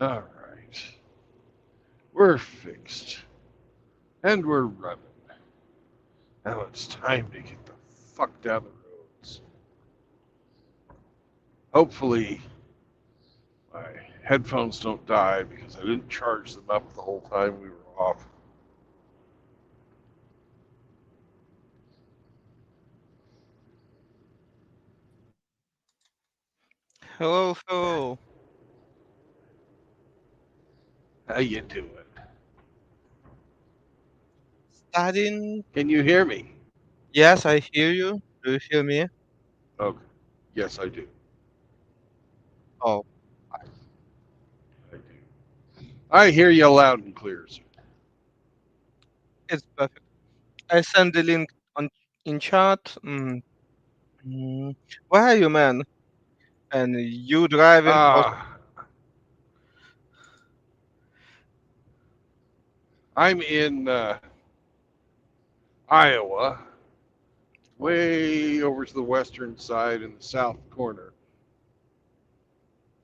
All right. We're fixed. And we're running. Now it's time to get the fuck down the roads. Hopefully, my headphones don't die because I didn't charge them up the whole time we were off. Hello, hello. How you doing? Studying? Can you hear me? Yes, I hear you. Do you hear me? Okay. Yes, I do. Oh, I do. I hear you loud and clear, sir. it's perfect. I send the link on in chat. Where are you, man? And you driving? Ah, I'm in Iowa, Oh, way over to the western side in the south corner,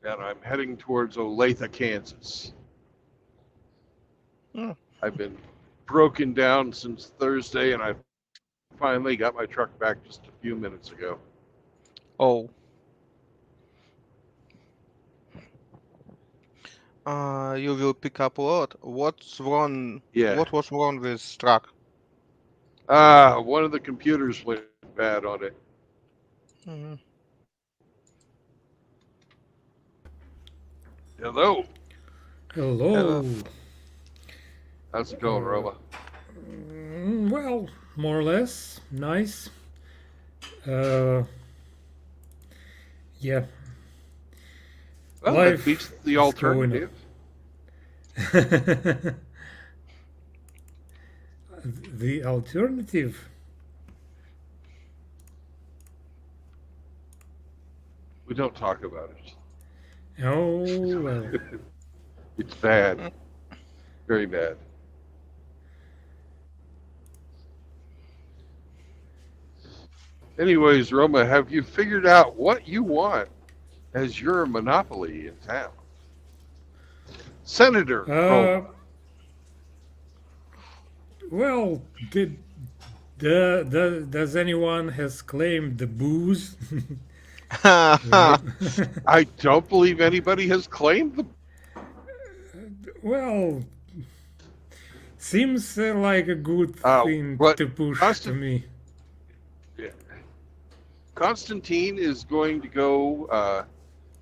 and I'm heading towards Olathe, Kansas. hmm. I've been broken down since Thursday, and I finally got my truck back just a few minutes ago. Oh. You will pick up what? What's wrong? Yeah. What was wrong with truck? One of the computers went bad on it. Mhm. Hello. Hello. Hello. How's it going, Uh, Roma? well, more or less. Nice. Uh, yeah, Well, that life beats the is going alternative. on. The alternative. We don't talk about Oh, well. it. It's bad, Mm. very bad. Anyways, Roma, have you figured out what you want as your monopoly in town? Senator Uh, Roma. well, does anyone has claimed the booze? Right. I don't believe anybody has claimed the. Well, seems like a good thing What to push to Constant, me. yeah. Constantine is going to go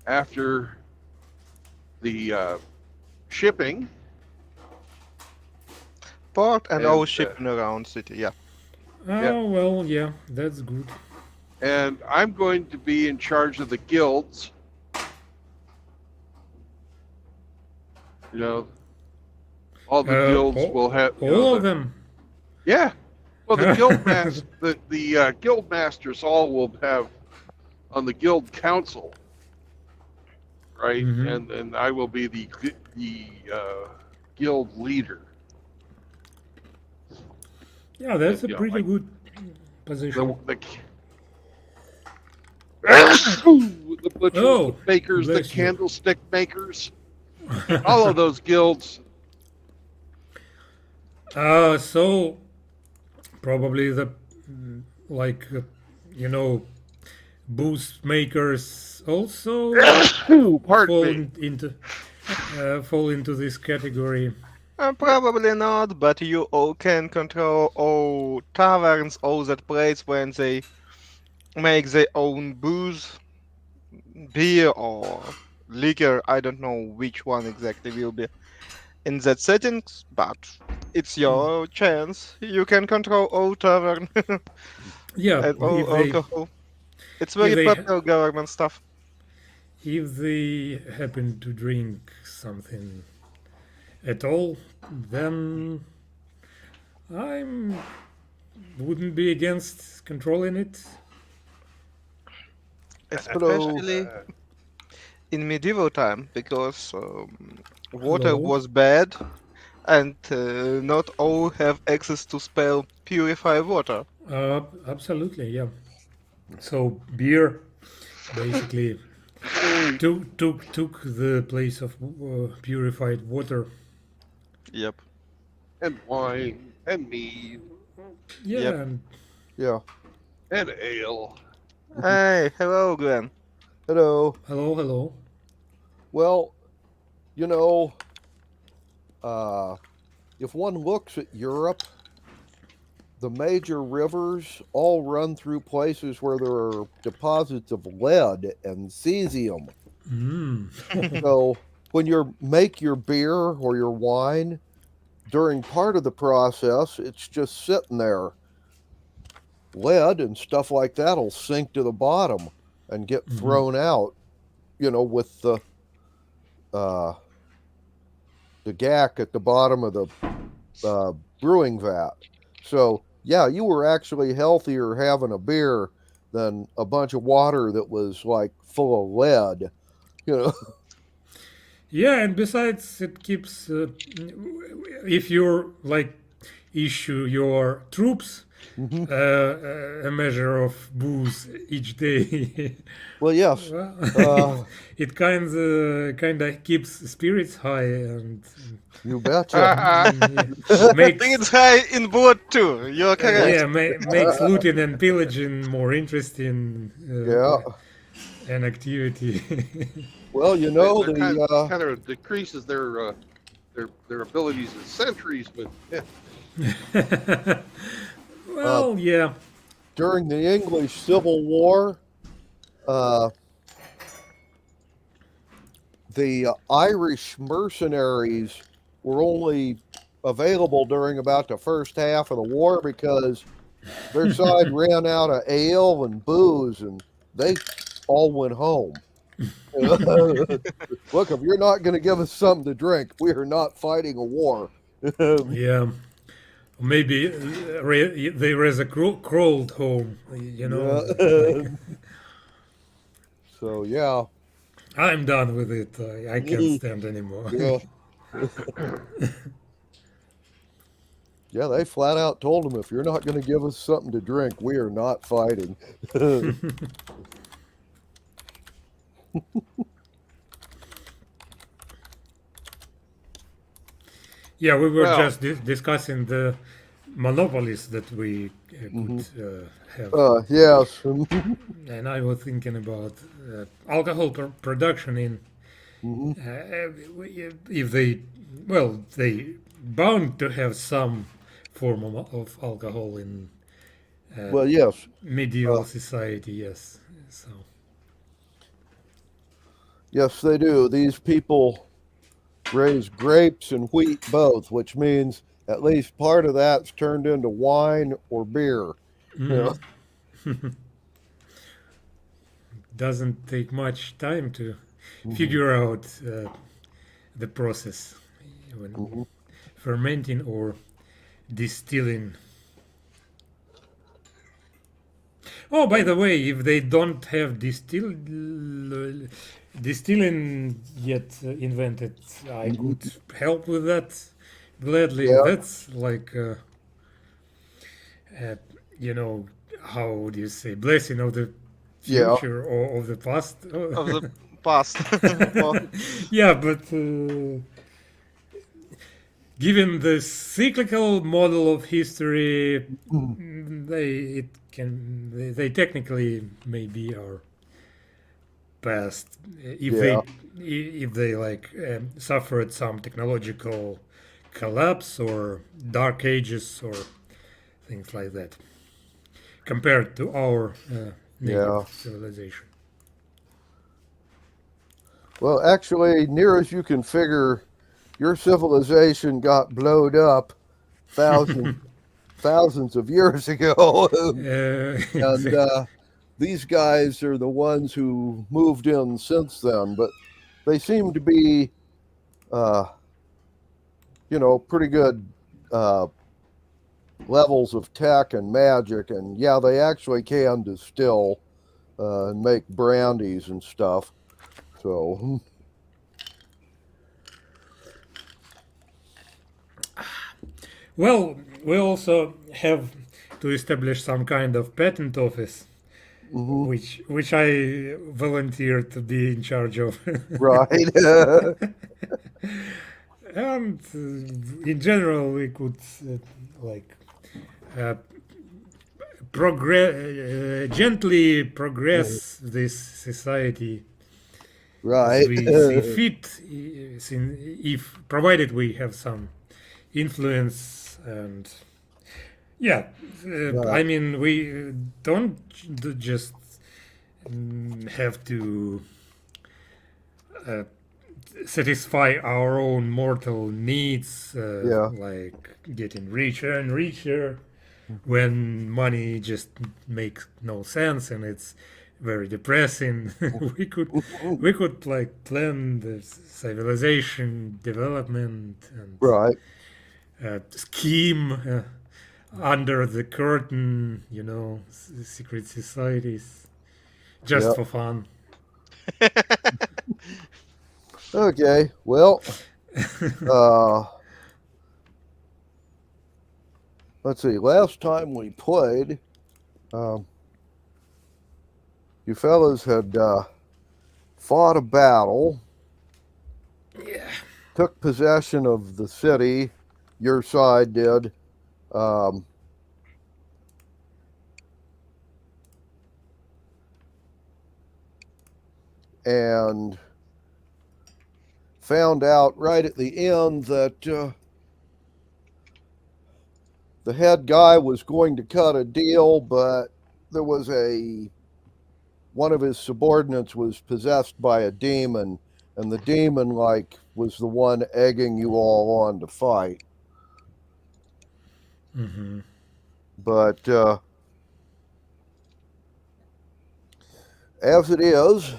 after the shipping, Port and and all shipping around city. Yeah. yeah, Oh, well, yeah, that's good. and I'm going to be in charge of the guilds. You know, all the guilds All, will have, all of them. yeah. Well, the guild masters all will have on the guild council, right? Hmm. And I will be the guild leader. Yeah, And that's a you know, pretty like good position. the the butchers, the Oh, bakers, the bless you. candlestick makers, all of those guilds. So probably the like you know boost makers also Pardon me. fall into this category. Probably not, but you all can control all taverns, all that place when they make their own booze, beer or liquor. I don't know which one exactly will be in that settings, but it's your chance. You can control all tavern Yeah, and all alcohol. It's if very they popular government stuff. if they happen to drink something at all, then I'm wouldn't be against controlling it. Hello. Especially in medieval time, because water Hello. was bad and not all have access to spell purify water. Absolutely, yeah. So beer, basically. took the place of purified water. Yep. And wine, and mead, Yeah, Yep. and Yeah. and ale. Hey, hello, Glenn. Hello. hello. Well, you know, uh, if one looks at Europe, the major rivers all run through places where there are deposits of lead and cesium. So when you make your beer or your wine, during part of the process, it's just sitting there. Lead and stuff like that will sink to the bottom and get thrown out, with uh, the gack at the bottom of the brewing vat. So, yeah, you were actually healthier having a beer than a bunch of water that was like full of lead, you know. Yeah, and besides, it keeps if you're like issue your troops Mhm. a measure of booze each day. Well, yes. Well, it kinda keeps spirits high and You betcha. I makes think it's high in blood too. You're correct. yeah makes looting and pillaging more interesting Yeah. an activity. Well, It the kind of decreases their abilities as sentries, but Well, yeah. during the English Civil War, the Irish mercenaries were only available during about the first half of the war because their side ran out of ale and booze and they all went home. Look, if you're not going to give us something to drink, we are not fighting a war. Yeah. Maybe they rather crawled home, you know. Yeah. So, yeah. I'm done with it. I can't stand anymore. Yeah. Yeah, they flat out told him, if you're not going to give us something to drink, we are not fighting. Yeah, we were Well- just discussing the monopolies that we could have. Yes. And I was thinking about alcohol production in if they bound to have some form of alcohol in Well, yes. medieval society. Yes, so Yes, they do. These people raise grapes and wheat both, which means at least part of that's turned into wine or beer. You know? doesn't take much time to figure out the process when fermenting or distilling. Oh, by the way, if they don't have distilling yet invented, I could help with that gladly. Yeah. That's like, you know, how do you say, blessing of the Yeah. future or of the past? Of the past. Well, Yeah, but given the cyclical model of history, they technically maybe are past if Yeah. they like suffered some technological collapse or dark ages or things like that compared to our native Yeah. civilization. Well, actually, near as you can figure, your civilization got blowed up thousands of years ago. And these guys are the ones who moved in since then, but they seem to be, pretty good levels of tech and magic. And yeah, they actually can distill and make brandies and stuff. So, Well, we also have to establish some kind of patent office Mhm. which I volunteered to be in charge of. Right. And in general, we could like uh, gently progress this society as Right. we see fit, if provided we have some influence. And yeah, I Right. mean, we don't just have to uh, satisfy our own mortal needs, Yeah. like getting richer and richer, when money just makes no sense and it's very depressing. we could like plan the civilization development and Right. scheme under the curtain, secret societies, just Yep. for fun. Okay. Well, let's see. Last time we played, you fellas had fought a battle, took possession of the city. Your side did. And found out right at the end that the head guy was going to cut a deal, but there was one of his subordinates was possessed by a demon, and the demon was the one egging you all on to fight. Mm-hmm. But as it is,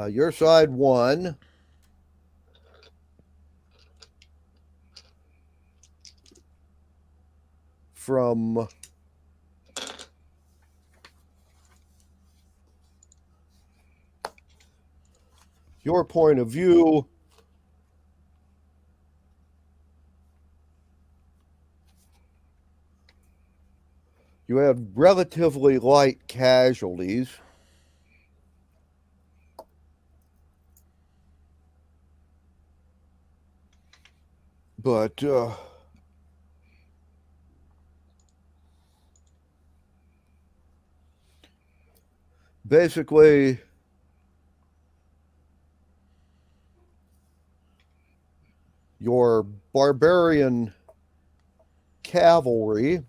your side won. From your point of view, you had relatively light casualties. But basically, your barbarian cavalry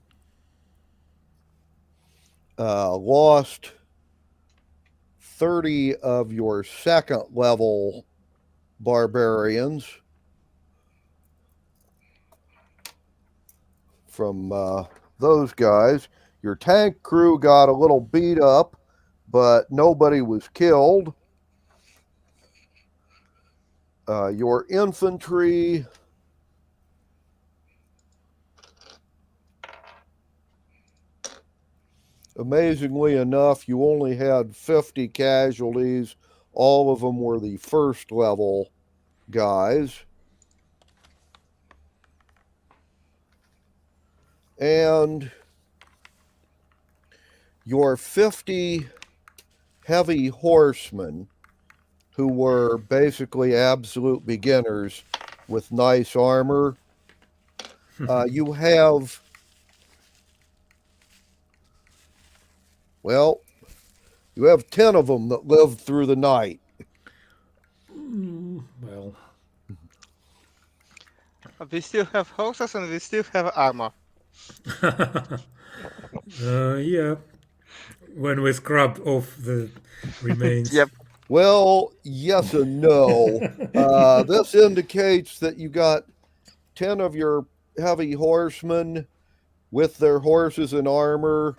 lost 30 of your second level barbarians from those guys. Your tank crew got a little beat up, but nobody was killed. Your infantry amazingly enough, you only had 50 casualties. All of them were the first level guys. And your 50 heavy horsemen, who were basically absolute beginners with nice armor, you have, well, you have 10 of them that lived through the night. Well, We still have horses and we still have armor. yeah. When we scrub off the remains. Yep. Well, yes and no. This indicates that you got 10 of your heavy horsemen with their horses and armor,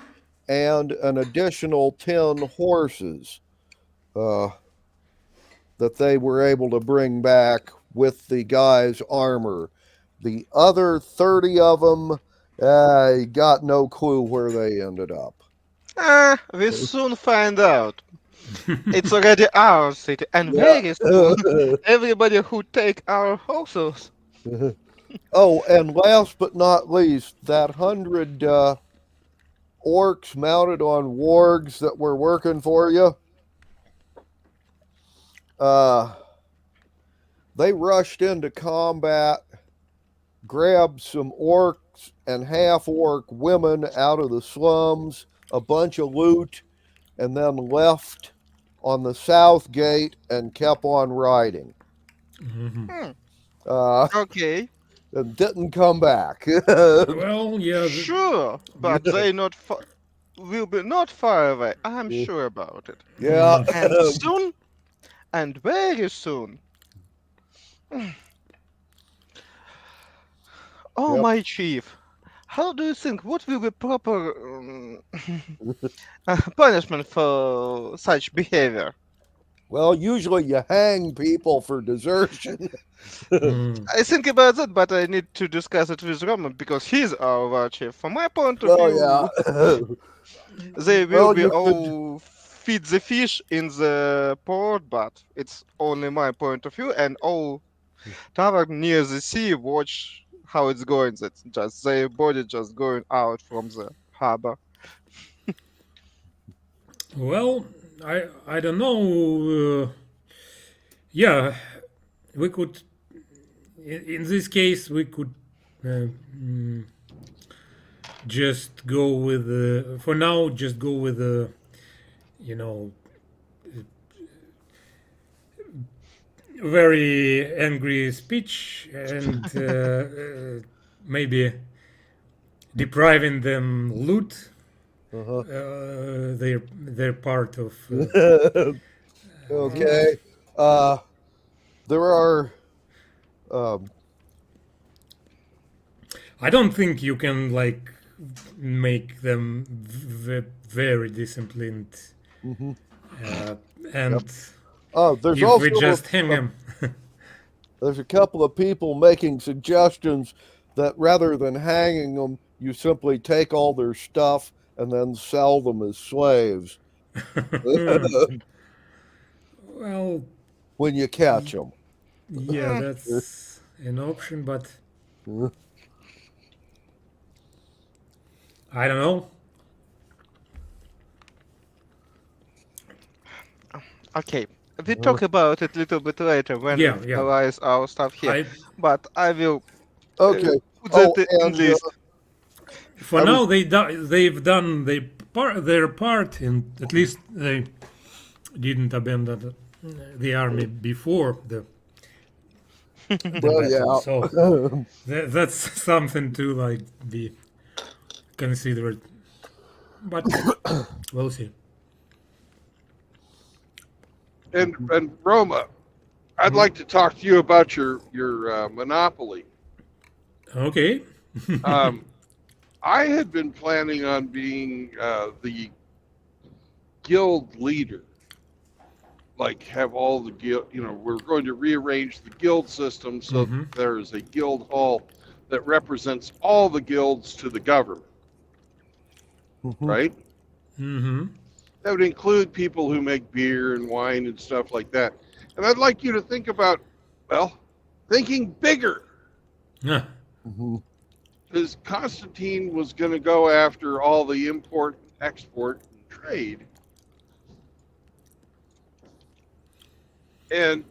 and an additional 10 horses that they were able to bring back with the guy's armor. The other 30 of them got no clue where they ended up. We'll soon find out. It's already our city, and very soon, everybody who take our horses. Oh, and last but not least, that 100 orcs mounted on wargs that were working for you. They rushed into combat, grabbed some orcs and half-orc women out of the slums, a bunch of loot, and then left on the south gate and kept on riding. Mhm. Okay, And didn't come back. Well, yeah, sure, but they not will be not far away. I'm sure about it. Yeah. And soon, and very soon. Oh, Yep. my chief, how do you think? What will be proper punishment for such behavior? Well, usually you hang people for desertion. Mm. I think about that, but I need to discuss it with Roman because he's our war chief. From my point of Oh view, yeah. they will Well, be you could- all feed the fish in the port, but it's only my point of view, and all tavern near the sea watch how it's going. That's just their body just going out from the harbor. Well, I don't know. Yeah, we could. In this case, we could just go with for now. Just go with you know, very angry speech and maybe depriving them loot. Uh-huh. They're part of. Okay. There are. I don't think you can like make them very disciplined, Mhm. and Oh, there's if also we just hang them. there's a couple of people making suggestions that rather than hanging them, you simply take all their stuff and then sell them as slaves Well, when you catch them. yeah, that's an option, but I don't know. Okay, we talk about it a little bit later when Yeah, we yeah. analyze our stuff here. I, But I will Okay. put Oh, that in and list. for I now, they've done their part, and at least they didn't abandon the army before the well, battle. yeah. So that's something to like be considered, but we'll see. And Roma, I'd like to talk to you about your monopoly. Okay. I had been planning on being the guild leader, like have all the guild. You know, we're going to rearrange the guild system so that there is a guild hall that represents all the guilds to the government, right? Mm-hmm. That would include people who make beer and wine and stuff like that. And I'd like you to think about, well, thinking bigger. Yeah. Mhm. Because Constantine was going to go after all the import, export, and trade. And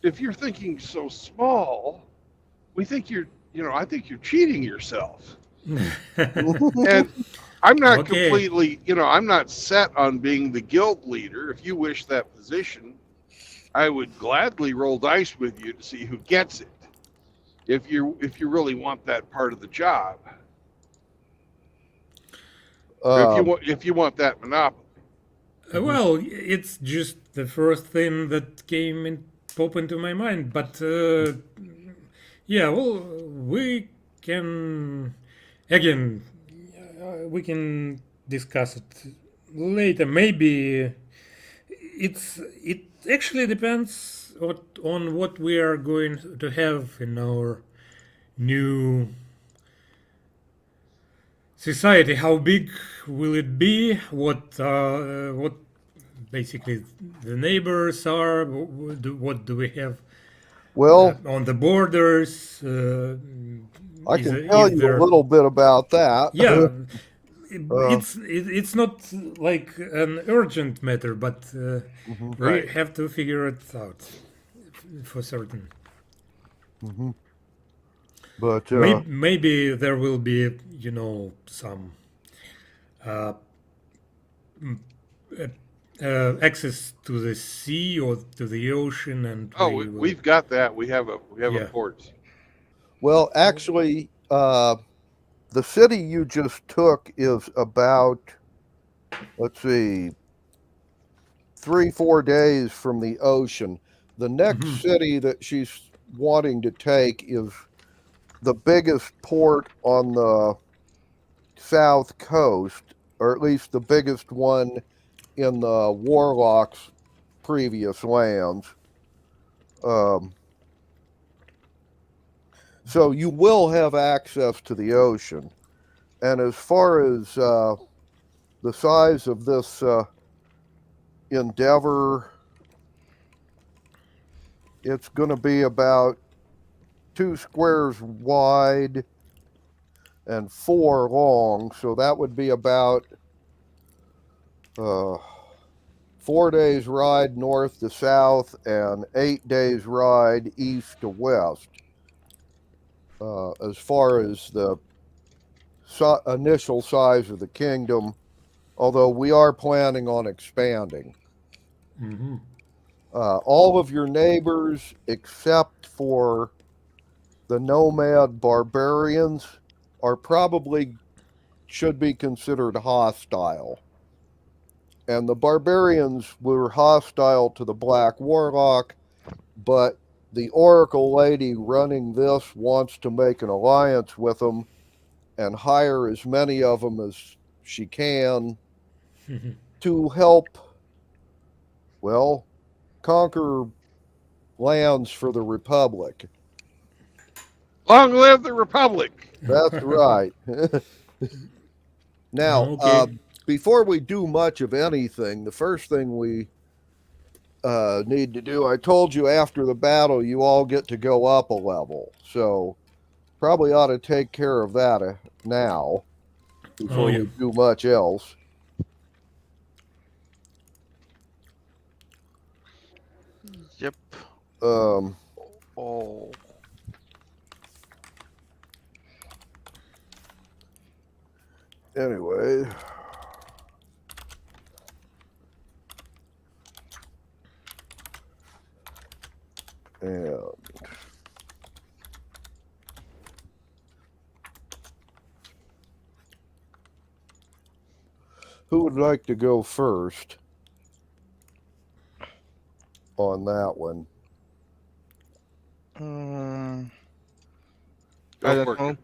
if you're thinking so small, we think I think you're cheating yourself. And I'm not Okay. completely, I'm not set on being the guild leader. If you wish that position, I would gladly roll dice with you to see who gets it. If you really want that part of the job, or if you want that monopoly. Well, it's just the first thing that pop into my mind. But yeah, well, we can again, we can discuss it later. Maybe it actually depends on what we are going to have in our new society. How big will it be? What basically the neighbors are? What do we have Well, on the borders? I can tell you a little bit about that. Yeah, it's not like an urgent matter, but Mhm. we Right. have to figure it out for certain. But Maybe there will be, some uh, access to the sea or to the ocean, and Oh, we will. we've got that. We have a Yeah. port. well, actually, the city you just took is about, let's see, 3-4 days from the ocean. The next city that she's wanting to take is the biggest port on the south coast, or at least the biggest one in the Warlock's previous lands. Um, so you will have access to the ocean. And as far as the size of this endeavor, it's going to be about 2 squares wide and 4 long. So that would be about 4 days ride north to south and 8 days ride east to west. As far as the initial size of the kingdom, although we are planning on expanding. All of your neighbors, except for the nomad barbarians, are probably should be considered hostile. And the barbarians were hostile to the Black Warlock, but the Oracle lady running this wants to make an alliance with them and hire as many of them as she can to help, well, conquer lands for the Republic. Long live the Republic! That's right. Now, Okay. before we do much of anything, the first thing we need to do, I told you after the battle, you all get to go up a level. So, probably ought to take care of that now before yeah. we do much else. Yep. Um, Oh. anyway. And who would like to go first on that one? I Go don't for know. it.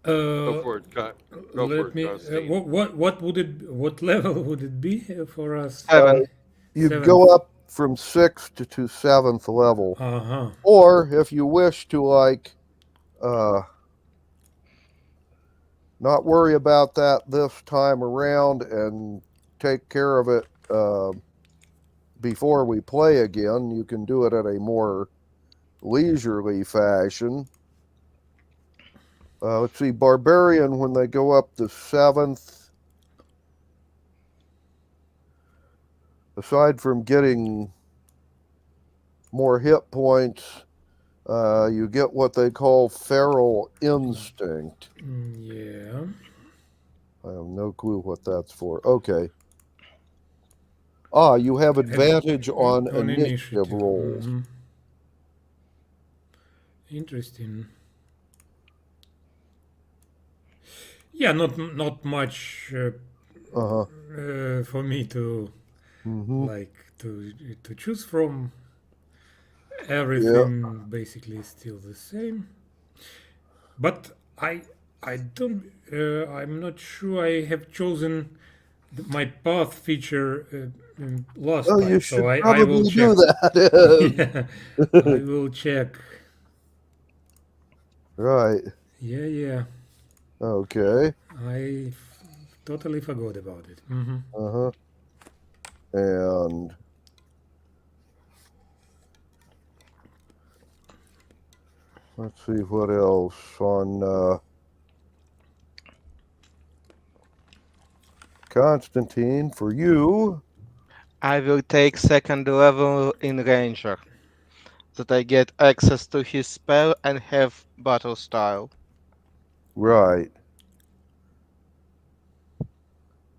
Go Uh, for it. Go for let it, me. Constantine. What would it? What level would it be for us? 7. You Seventh. go up from 6th to 7th level. Uh-huh. Or if you wish to, like, not worry about that this time around and take care of it before we play again, you can do it at a more leisurely fashion. Let's see, Barbarian, when they go up to 7th, aside from getting more hit points, you get what they call feral instinct. Yeah. I have no clue what that's for. Okay. You have advantage on initiative rolls. Mhm. Interesting. Yeah, not much Uh-huh. for me to Mm-hmm. like to choose from. Everything basically is still the same. But I don't I'm not sure I have chosen my path feature last Oh, time. you So should I will probably check. do that. Yeah, I will check. Right. Yeah. Okay. I totally forgot about it. Hmm. Uh-huh. And let's see what else on Constantine, for you, I will take second level in Ranger, that I get access to his spell and have battle style. right.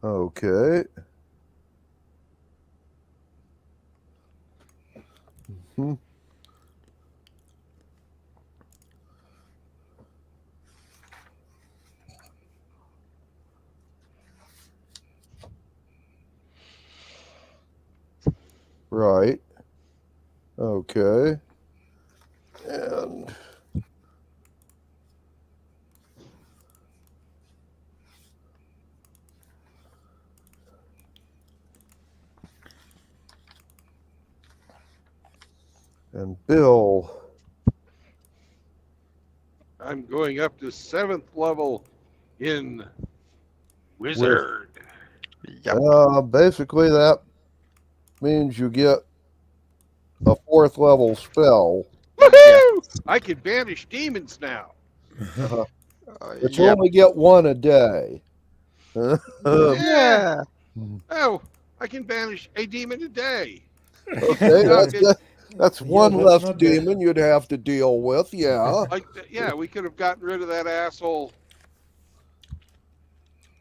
Okay. Mhm. Right. Okay. And Bill. I'm going up to 7th level in Wizard. Yep. Basically, that means you get a 4th level spell. Woohoo! I can banish demons now. Uh, but you Yep. only get one a day. Yeah. Oh, I can banish a demon a day. Okay, No, that's Yeah, one that's less not bad. demon you'd have to deal with. Yeah, yeah, we could have gotten rid of that asshole.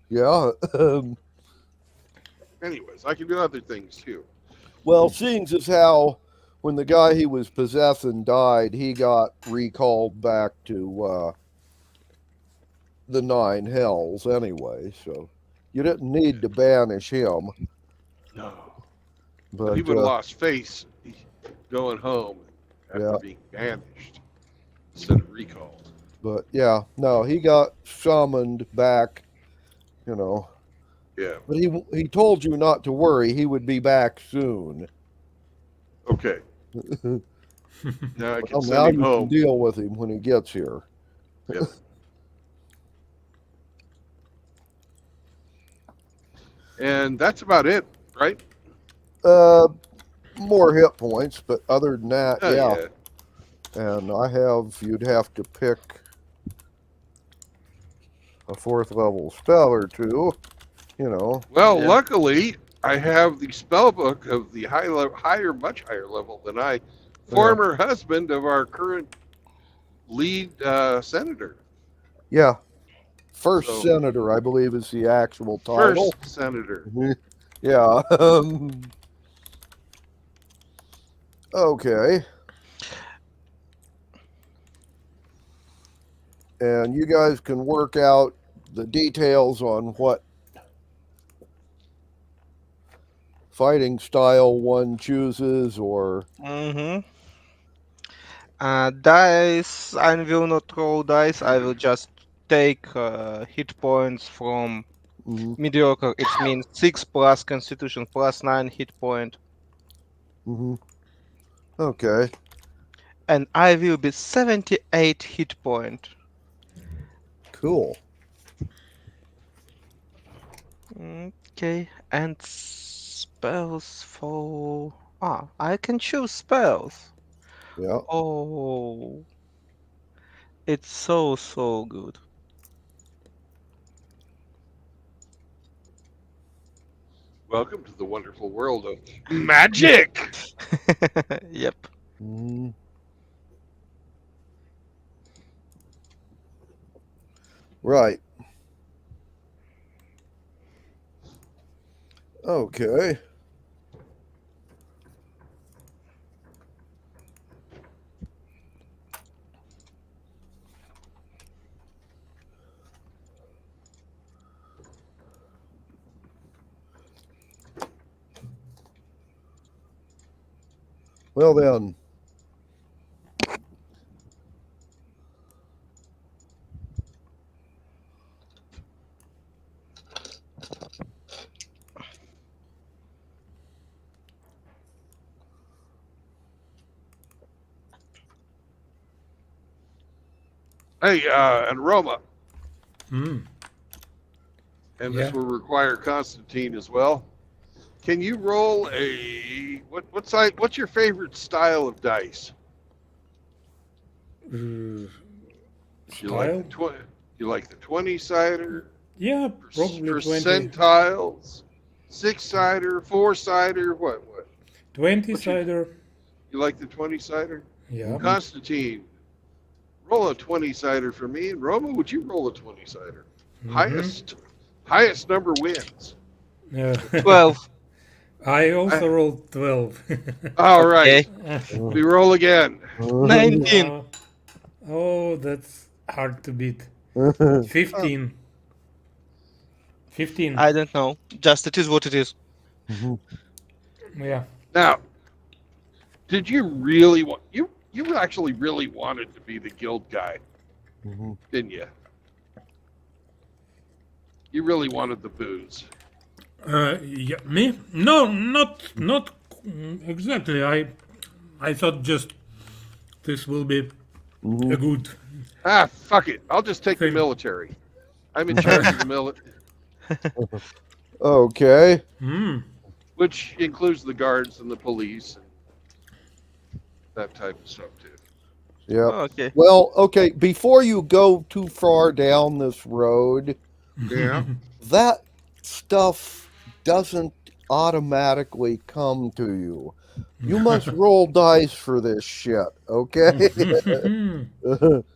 yeah. Anyways, I can do other things too. Well, seeing as how when the guy he was possessing died, he got recalled back to the 9 hells anyway, so you didn't need to banish him. No. But He would have lost face going home after Yeah. being banished instead of recalled. but yeah, no, he got summoned back. You know, Yeah. but he told you not to worry. He would be back soon. Okay. Now I can Well, send now him you can home. deal with him when he gets here. Yep. And that's about it, right? More hit points, but other than that, Oh, yeah. And you'd have to pick a 4th level spell or two, you know. Well, Yeah. luckily, I have the spell book of the much higher level than I, former husband of our current lead senator. Yeah. First So- senator, I believe, is the actual title. First senator. Yeah. Okay. And you guys can work out the details on what fighting style one chooses, or Mm-hmm. Dice. I will not roll dice. I will just take hit points from Mhm, mediocre. It means 6 plus Constitution plus 9 hit point, mhm. Okay. and I will be 78 hit point. Cool. Okay, and spells for. I can choose spells. Yeah. Oh, it's so good. Welcome to the wonderful world of magic. Yep. Mhm. Right. Okay. Well then. Hey, and Roma, Hmm. and Yeah. this will require Constantine as well. Can you roll a what's your favorite style of dice? Uh, You like style? the 20 sider, Yeah, probably 20. Percentiles, 6-sider, 4-sider, what? 20-sider. You like the 20-sider? Yeah. Constantine, roll a 20-sider for me. And Roma, would you roll a 20-sider? Highest number wins. Mhm. 12. I also rolled 12. All right, Okay. we roll again. 19. Oh, that's hard to beat. 15. 15. I don't know. Just it is what it is. Yeah. Now, did you really want you actually really wanted to be the guild guy, didn't you? You really wanted the booze. Yeah, me? No, not exactly. I thought just this will be a good. Ah, fuck it. I'll just take the Thing. military. I'm in charge of the military, Okay. which includes the guards and the police and that type of stuff too. Yeah. Okay. Well, okay. Before you go too far down this road, Yeah. that stuff doesn't automatically come to you. You must roll dice for this shit, okay?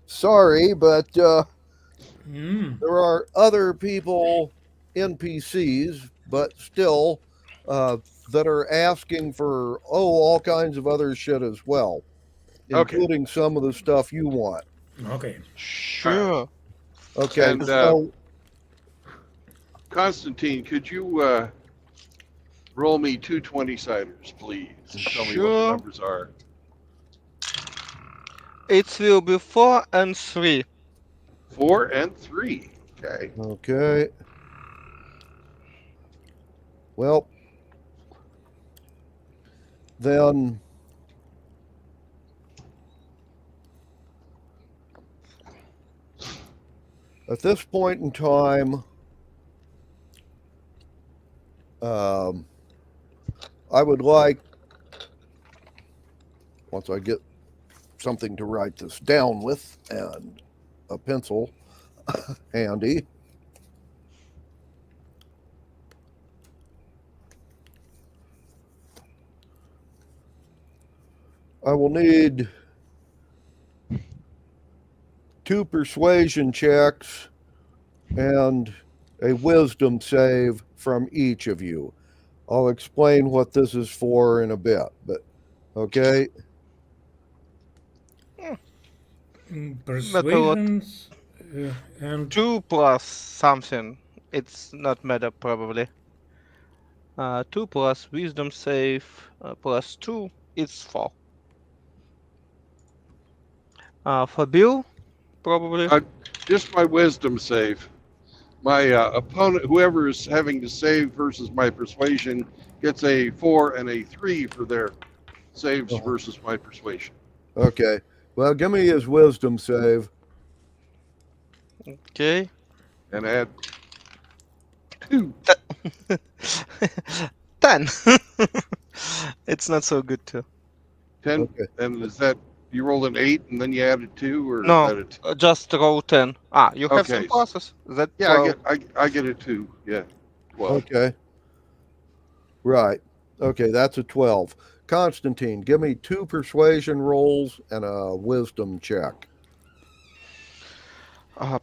Sorry, but there are other people, NPCs, but still, that are asking for, all kinds of other shit as well, Okay. including some of the stuff you want. Okay. Sure. Okay, And, so Constantine, could you roll me 2 20-siders, please, and tell me what the Sure. numbers are? It will be 4 and 3. 4 and 3. Okay. okay. Well, then at this point in time, I would like, once I get something to write this down with and a pencil handy, I will need 2 persuasion checks and a wisdom save from each of you. I'll explain what this is for in a bit, but okay. Persuasions and 2 plus something. It's not matter probably. 2 plus wisdom save plus 2. It's 4. For Bill, probably. Just my wisdom save. My opponent, whoever is having to save versus my persuasion, gets a 4 and a 3 for their saves versus my persuasion. Okay. Well, give me his wisdom save. Okay. And add 2. 10. It's not so good too. 10. Okay. And is that you rolled an 8 and then you added 2, or No. is that it? Just roll 10. You have some Okay. pluses. That Yeah, 12. I get a 2. Yeah, 12. Okay. Right. Okay, that's a 12. Constantine, give me 2 persuasion rolls and a wisdom check.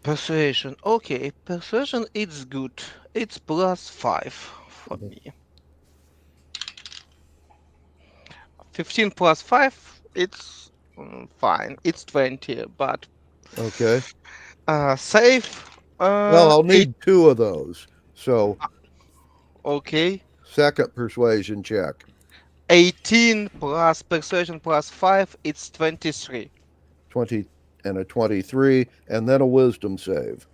Persuasion. Okay, persuasion it's good. It's plus 5 for me. 15 plus 5, it's fine. It's 20, but Okay. save. Well, I'll need 2 of those. So, Okay. second persuasion check. 18 plus persuasion plus 5, it's 23. 20 and a 23, and then a wisdom save.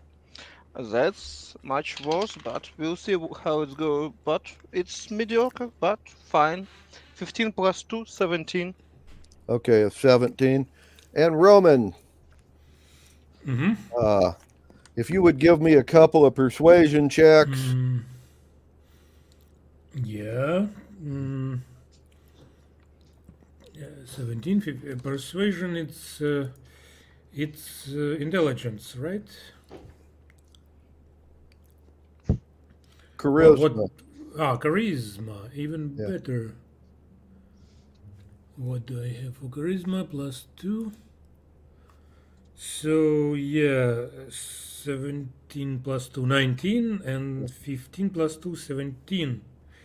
That's much worse, but we'll see how it goes. But it's mediocre, but fine. 15 plus 2, 17. Okay, a 17. And Roman, if you would give me a couple of persuasion checks. Yeah. 17, 15, persuasion. It's intelligence, right? charisma. Charisma, even Yeah. better. What do I have for charisma? +2. So yeah, 17 plus 2, 19, and 15 plus 2, 17.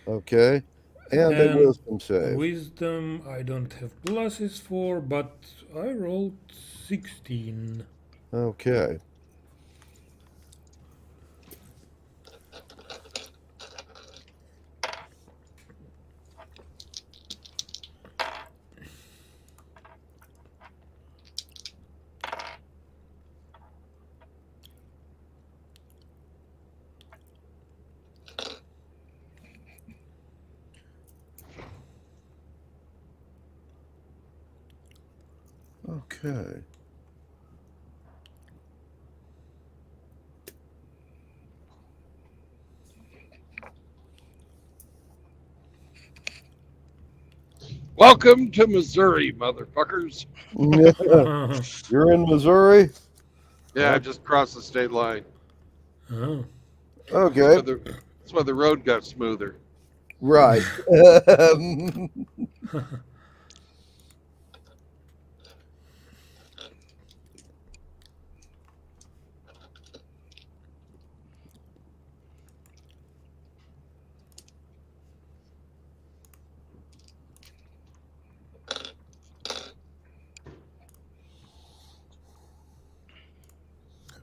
Okay. And a And wisdom save. wisdom, I don't have pluses for, but I rolled 16. Okay. Okay. Welcome to Missouri, motherfuckers. You're in Missouri? Yeah, I just crossed the state line. Oh. That's Okay. why the road got smoother. Right.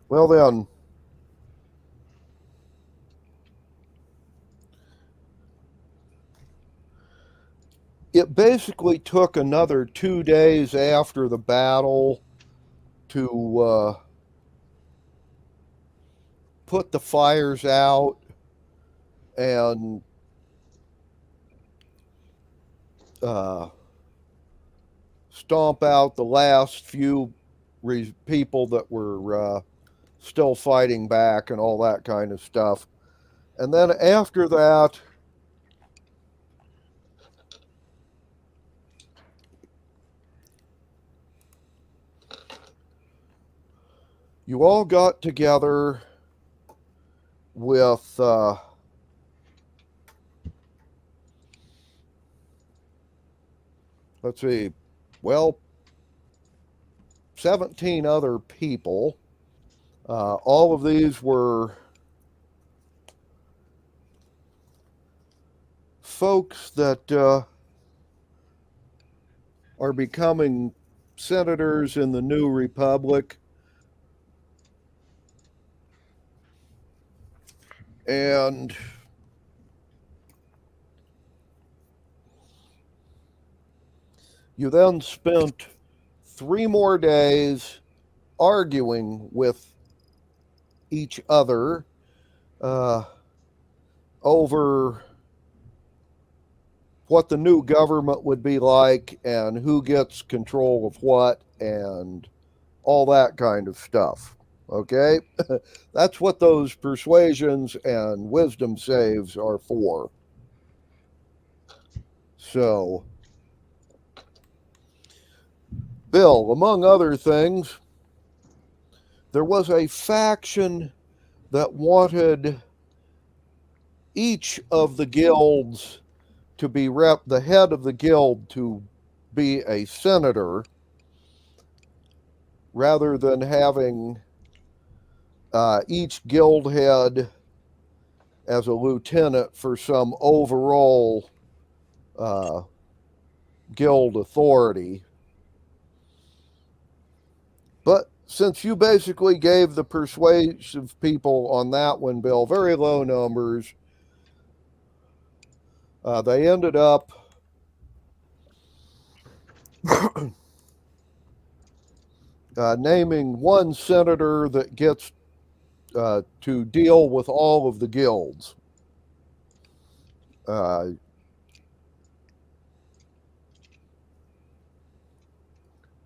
Well, then. It basically took another 2 days after the battle to put the fires out and stomp out the last few people that were still fighting back and all that kind of stuff. And then after that, you all got together with let's see, well, 17 other people. All of these were folks that are becoming senators in the new republic. And you then spent 3 more days arguing with each other over what the new government would be like and who gets control of what and all that kind of stuff. Okay? That's what those persuasions and wisdom saves are for. So, Bill, among other things, there was a faction that wanted each of the guilds to be the head of the guild to be a senator rather than having each guild head as a lieutenant for some overall guild authority. But since you basically gave the persuasive people on that one, Bill, very low numbers, they ended up naming one senator that gets to deal with all of the guilds.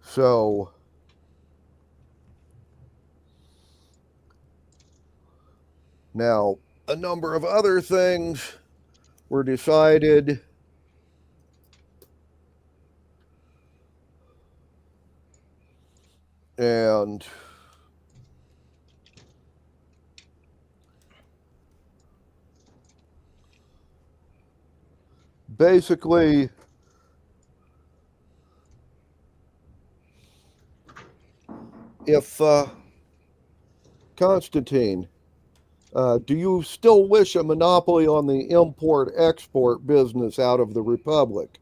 So now a number of other things were decided. And basically, if Constantine, do you still wish a monopoly on the import-export business out of the Republic?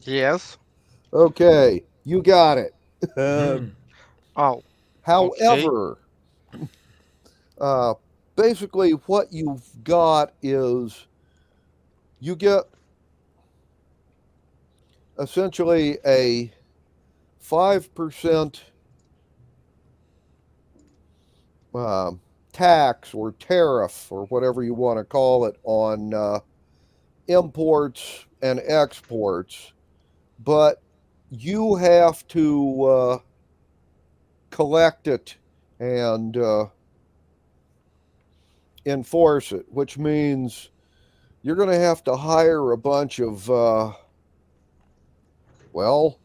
Yes. Okay, you got it. Hmm. Oh, However, basically what you've got is you get essentially a 5% tax or tariff or whatever you want to call it on imports and exports, but you have to collect it and enforce it, which means you're going to have to hire a bunch of, well,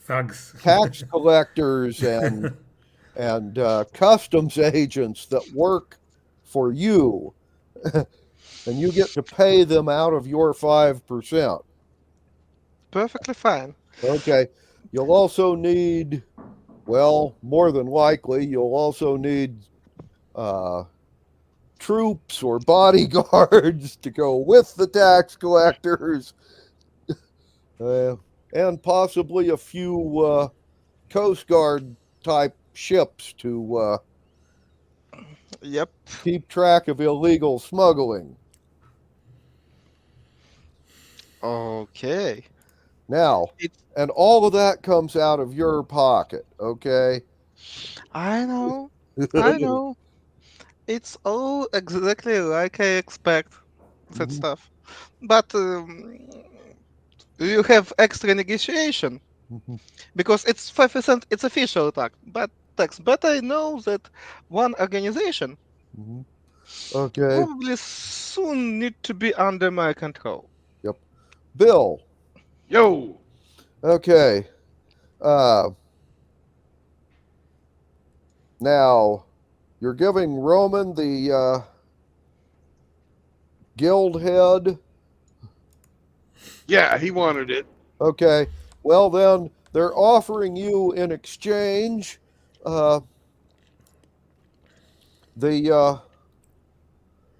Thugs. tax collectors and customs agents that work for you, and you get to pay them out of your 5%. perfectly fine. Okay. You'll also need, well, more than likely, you'll also need troops or bodyguards to go with the tax collectors, and possibly a few Coast Guard type ships to Yep. keep track of illegal smuggling. Okay. Now, It's and all of that comes out of your pocket, okay? I know. I know. It's all exactly like I expect that Mhm. stuff. But you have extra negotiation Mhm. because it's 5%, it's official tax. But I know that one organization Mhm. Okay. probably soon need to be under my control. Yep. Bill. Yo, Okay. Uh, now you're giving Roman the guild head. yeah, he wanted it. Okay. Well, then they're offering you in exchange the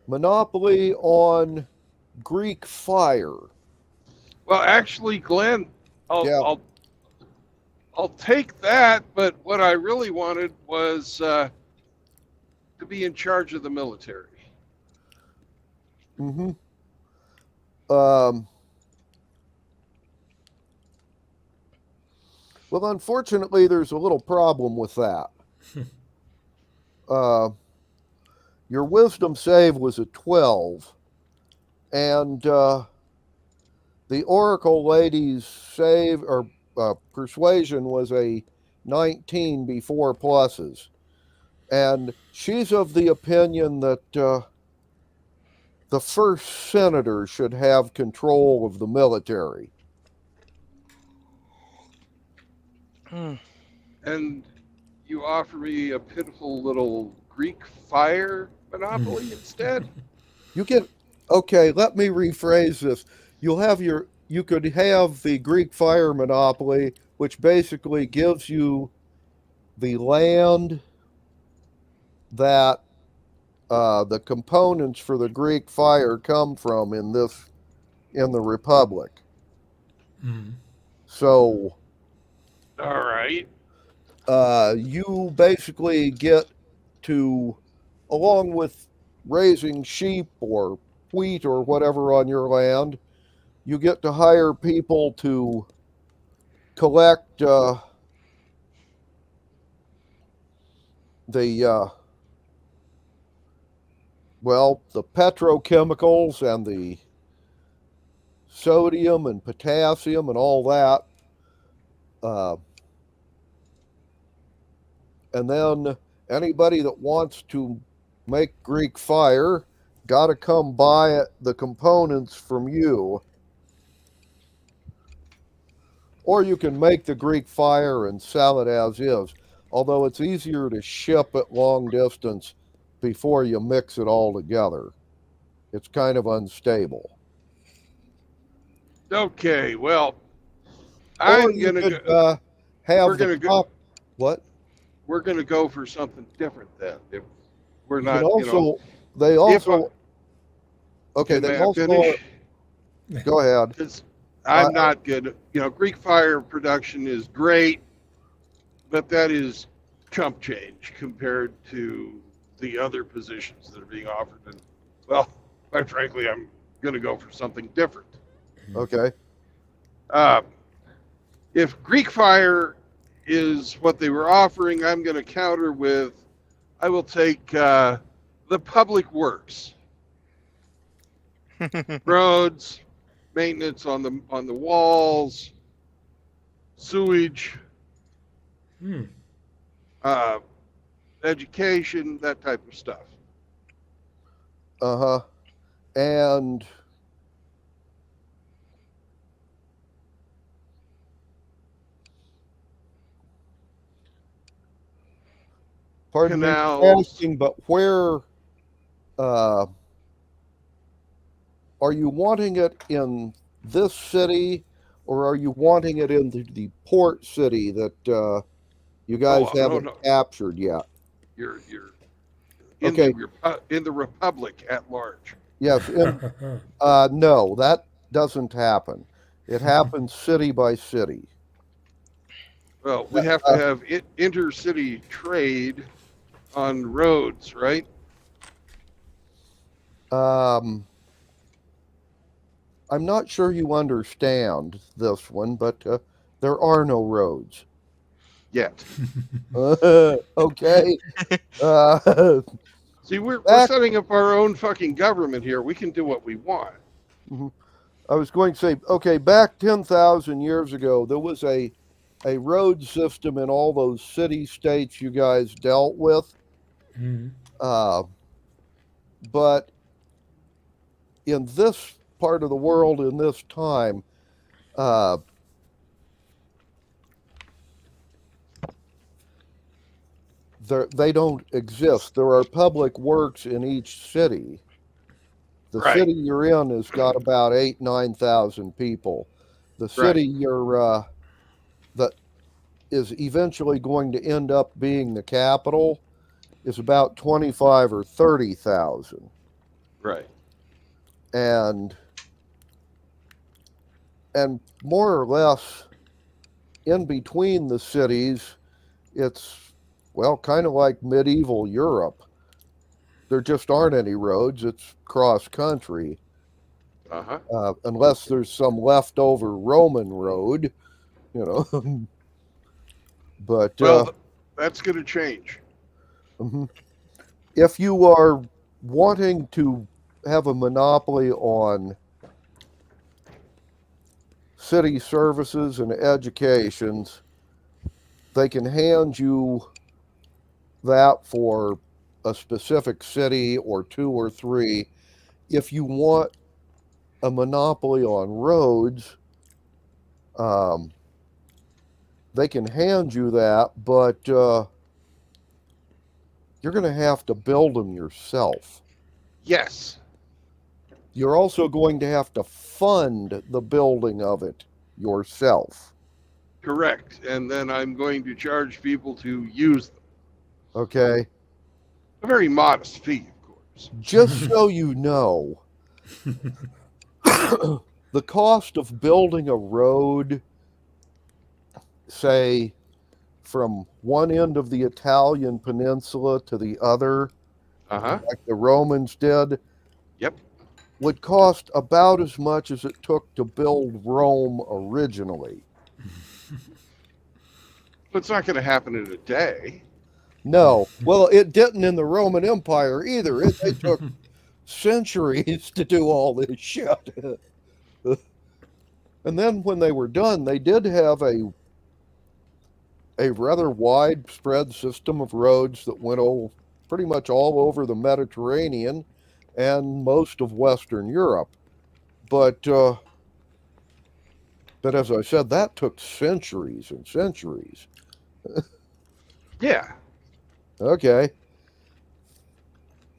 monopoly on Greek fire. Well, actually, Glenn, I'll Yeah. I'll I'll take that. But what I really wanted was to be in charge of the military. Mm-hmm. Well, unfortunately, there's a little problem with that. Your wisdom save was a 12, and the Oracle lady's save or persuasion was a 19 before pluses. And she's of the opinion that the first senator should have control of the military. Hmm. And you offer me a pitiful little Greek fire monopoly instead? You get, okay, let me rephrase this. You could have the Greek fire monopoly, which basically gives you the land that the components for the Greek fire come from in the Republic. Hmm. So All right. you basically get to, along with raising sheep or wheat or whatever on your land, you get to hire people to collect the the petrochemicals and the sodium and potassium and all that. And then anybody that wants to make Greek fire got to come buy the components from you. Or you can make the Greek fire and sell it as is, although it's easier to ship it long distance before you mix it all together. It's kind of unstable. Okay, well, Or I'm you gonna could, go. have We're the gonna go. top. What? We're gonna go for something different then. If we're You can not, also. They if I, also. Okay. may They I also. finish? Go ahead. Because I, I'm not good. Greek fire production is great, but that is chump change compared to the other positions that are being offered. And well, quite frankly, I'm going to go for something different. okay. Uh, if Greek fire is what they were offering, I'm going to counter with, I will take the public works, roads, maintenance on the walls, sewage, Hmm. Education, that type of stuff. Uh-huh. And pardon me for Canals. asking, but where uh, are you wanting it in this city, or are you wanting it in the port city that you guys No, haven't no. captured yet? You're in Okay. the republic at large. Yes. No, that doesn't happen. It happens city by city. Well, we have to have intercity trade on roads, right? I'm not sure you understand this one, but there are no roads. Yet. Okay. Uh, See, we're Back- setting up our own fucking government here. We can do what we want. I was going to say, okay, back 10,000 years ago, there was a road system in all those city states you guys dealt with. Mhm. But in this part of the world, in this time, they don't exist. There are public works in each city. The Right. city you're in has got about 9,000 people. The city you're that is eventually going to end up being the capital is about 25 or 30,000. Right. And more or less in between the cities, it's, well, kind of like medieval Europe. There just aren't any roads. It's cross country, Uh-huh. unless there's some leftover Roman road, you know. But Well, that's going to change. mhm. If you are wanting to have a monopoly on city services and educations, they can hand you that for a specific city or two or three. If you want a monopoly on roads, they can hand you that, but you're going to have to build them yourself. Yes. You're also going to have to fund the building of it yourself. Correct. And then I'm going to charge people to use them. Okay? A very modest fee, of course. Just so you know, the cost of building a road, say, from one end of the Italian peninsula to the other, Uh-huh. like the Romans did, Yep. would cost about as much as it took to build Rome originally. But it's not going to happen in a day. No, well, it didn't in the Roman Empire either. It took centuries to do all this shit. And then when they were done, they did have a rather widespread system of roads that went pretty much all over the Mediterranean and most of Western Europe. But as I said, that took centuries and centuries. Yeah. Okay.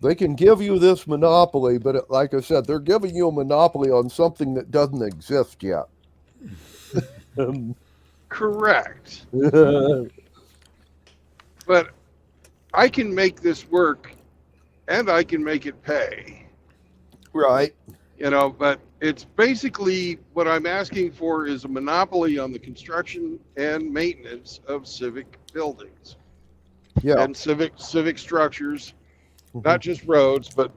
They can give you this monopoly, but like I said, they're giving you a monopoly on something that doesn't exist yet. Correct. But I can make this work and I can make it pay. Right. But it's basically what I'm asking for is a monopoly on the construction and maintenance of civic buildings Yeah. and civic structures, not just roads, but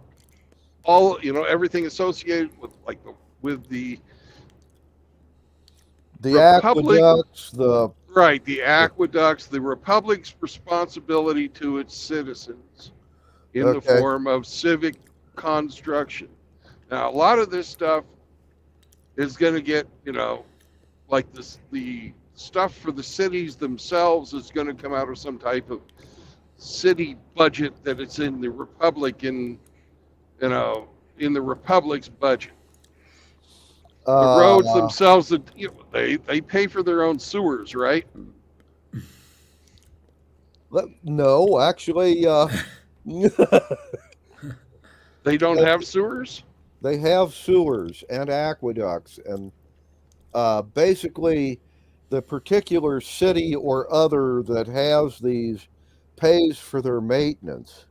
all, everything associated with the Republic- aqueducts, the right, the aqueducts, the republic's responsibility to its citizens in the Okay. form of civic construction. Now, a lot of this stuff is going to get, like this, the stuff for the cities themselves is going to come out of some type of city budget that it's in the Republican, in the Republic's budget. The roads themselves, they pay for their own sewers, right? No, actually, They don't have sewers? they have sewers and aqueducts, and basically, the particular city or other that has these pays for their maintenance,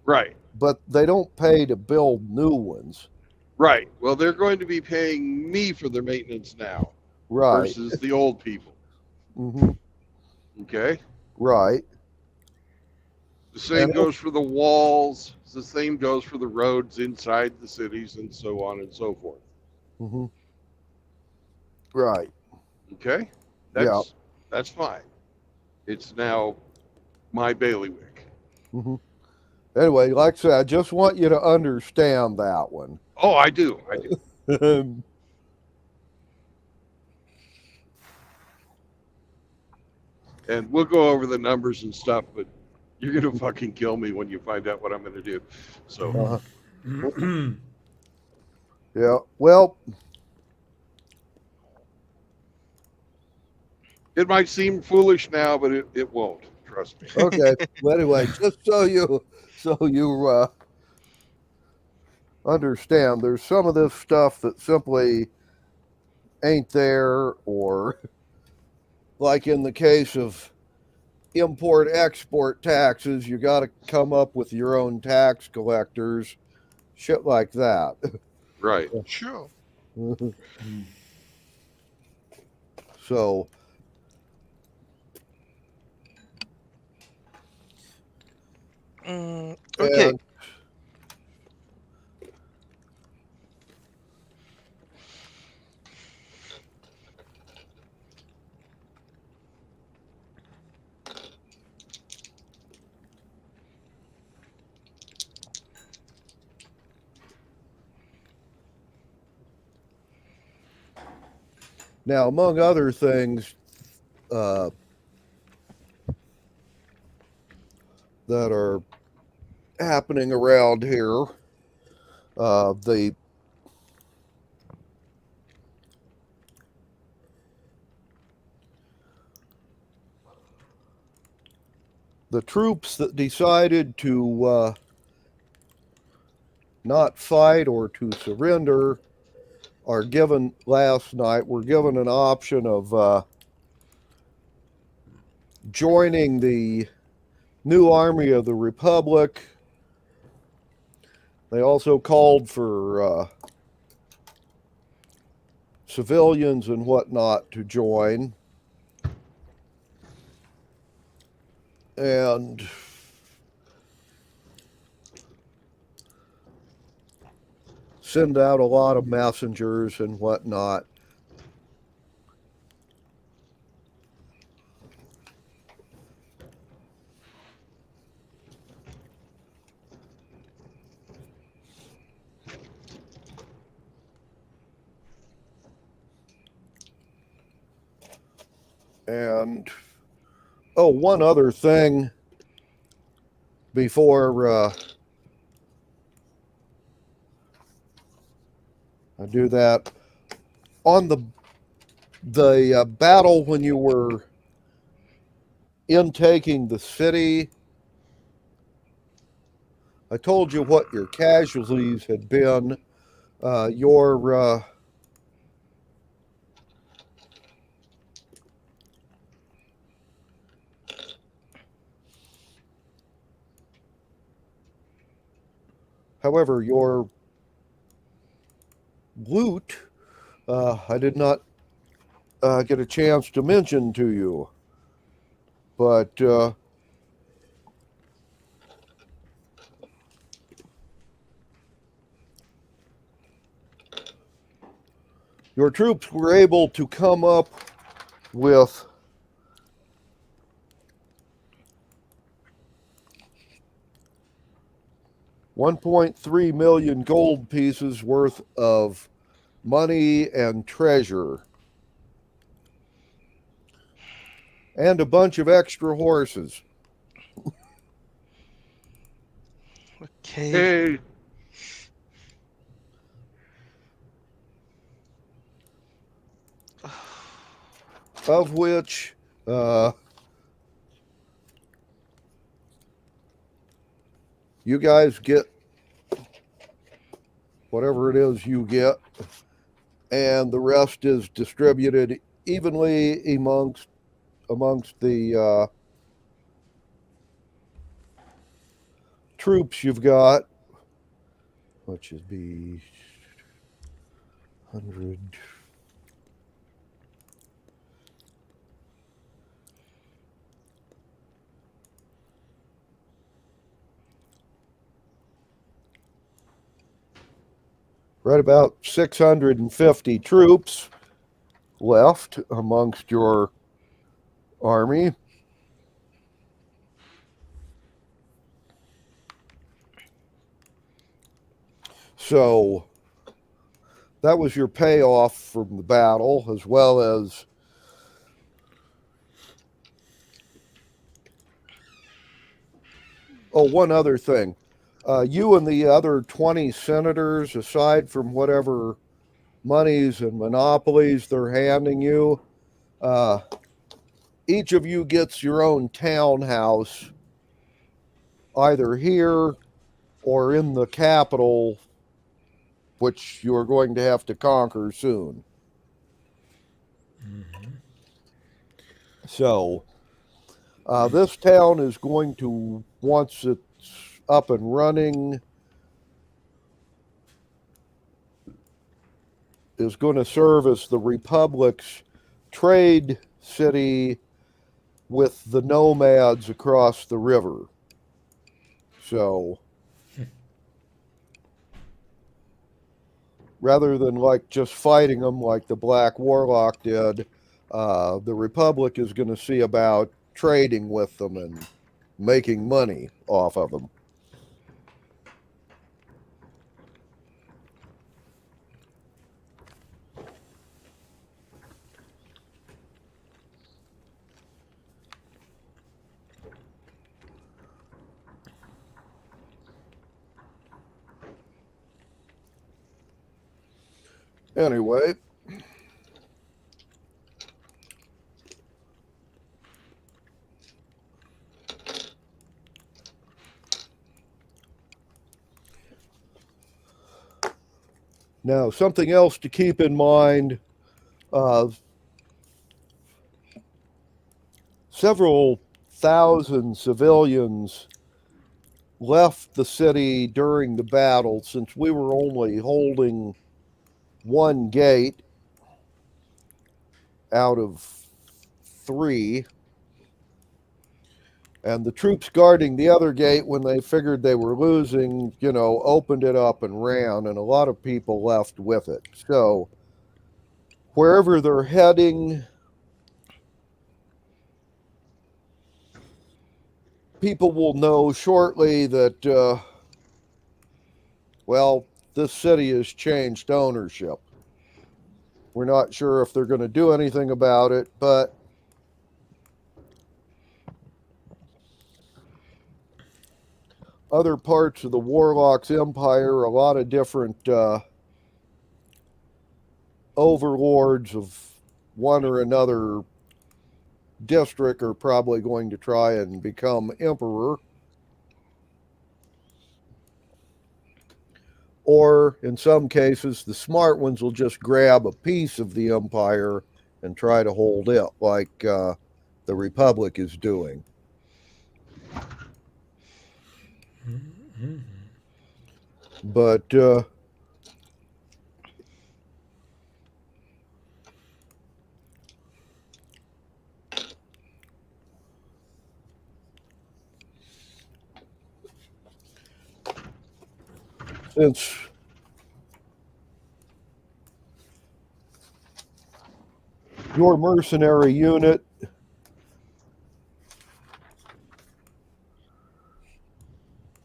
Right, but they don't pay to build new ones. right. Well, they're going to be paying me for their maintenance now Right. versus the old people. Hmm. Okay? Right. The same And- goes for the walls. The same goes for the roads inside the cities and so on and so forth. Hmm. Right. Okay? Yeah. That's fine. It's now my bailiwick. Hmm. Anyway, like I said, I just want you to understand that one. Oh, I do. And we'll go over the numbers and stuff, but you're going to fucking kill me when you find out what I'm going to do. So, Yeah. Well, it might seem foolish now, but it won't. Trust me. okay. Well, anyway, just so you understand, there's some of this stuff that simply ain't there, or like in the case of import export taxes, you got to come up with your own tax collectors, shit like that. Right. Sure. So Okay. and- Now, among other things that are happening around here, the troops that decided to not fight or to surrender are given last night were given an option of joining the new army of the Republic. They also called for civilians and whatnot to join. And send out a lot of messengers and whatnot. And one other thing before I do that. On the battle when you were intaking the city, I told you what your casualties had been. Your however, your loot, I did not get a chance to mention to you, but your troops were able to come up with $1.3 million gold pieces worth of money and treasure, and a bunch of extra horses. Okay. Hey, Of which you guys get whatever it is you get, and the rest is distributed evenly amongst the troops you've got, which would be 100. Right about 650 troops left amongst your army. So that was your payoff from the battle, as well as one other thing. You and the other 20 senators, aside from whatever monies and monopolies they're handing you, each of you gets your own townhouse, either here or in the capital, which you're going to have to conquer soon. So, this town is going to, once it's up and running, is going to serve as the Republic's trade city with the nomads across the river. So, rather than like just fighting them like the Black Warlock did, the Republic is going to see about trading with them and making money off of them. Anyway, now something else to keep in mind, several thousand civilians left the city during the battle, since we were only holding one gate out of 3, and the troops guarding the other gate, when they figured they were losing, opened it up and ran, and a lot of people left with it. So wherever they're heading, people will know shortly that this city has changed ownership. We're not sure if they're going to do anything about it, but other parts of the Warlock's empire, a lot of different overlords of one or another district are probably going to try and become emperor. Or in some cases, the smart ones will just grab a piece of the empire and try to hold it, like the Republic is doing. But since your mercenary unit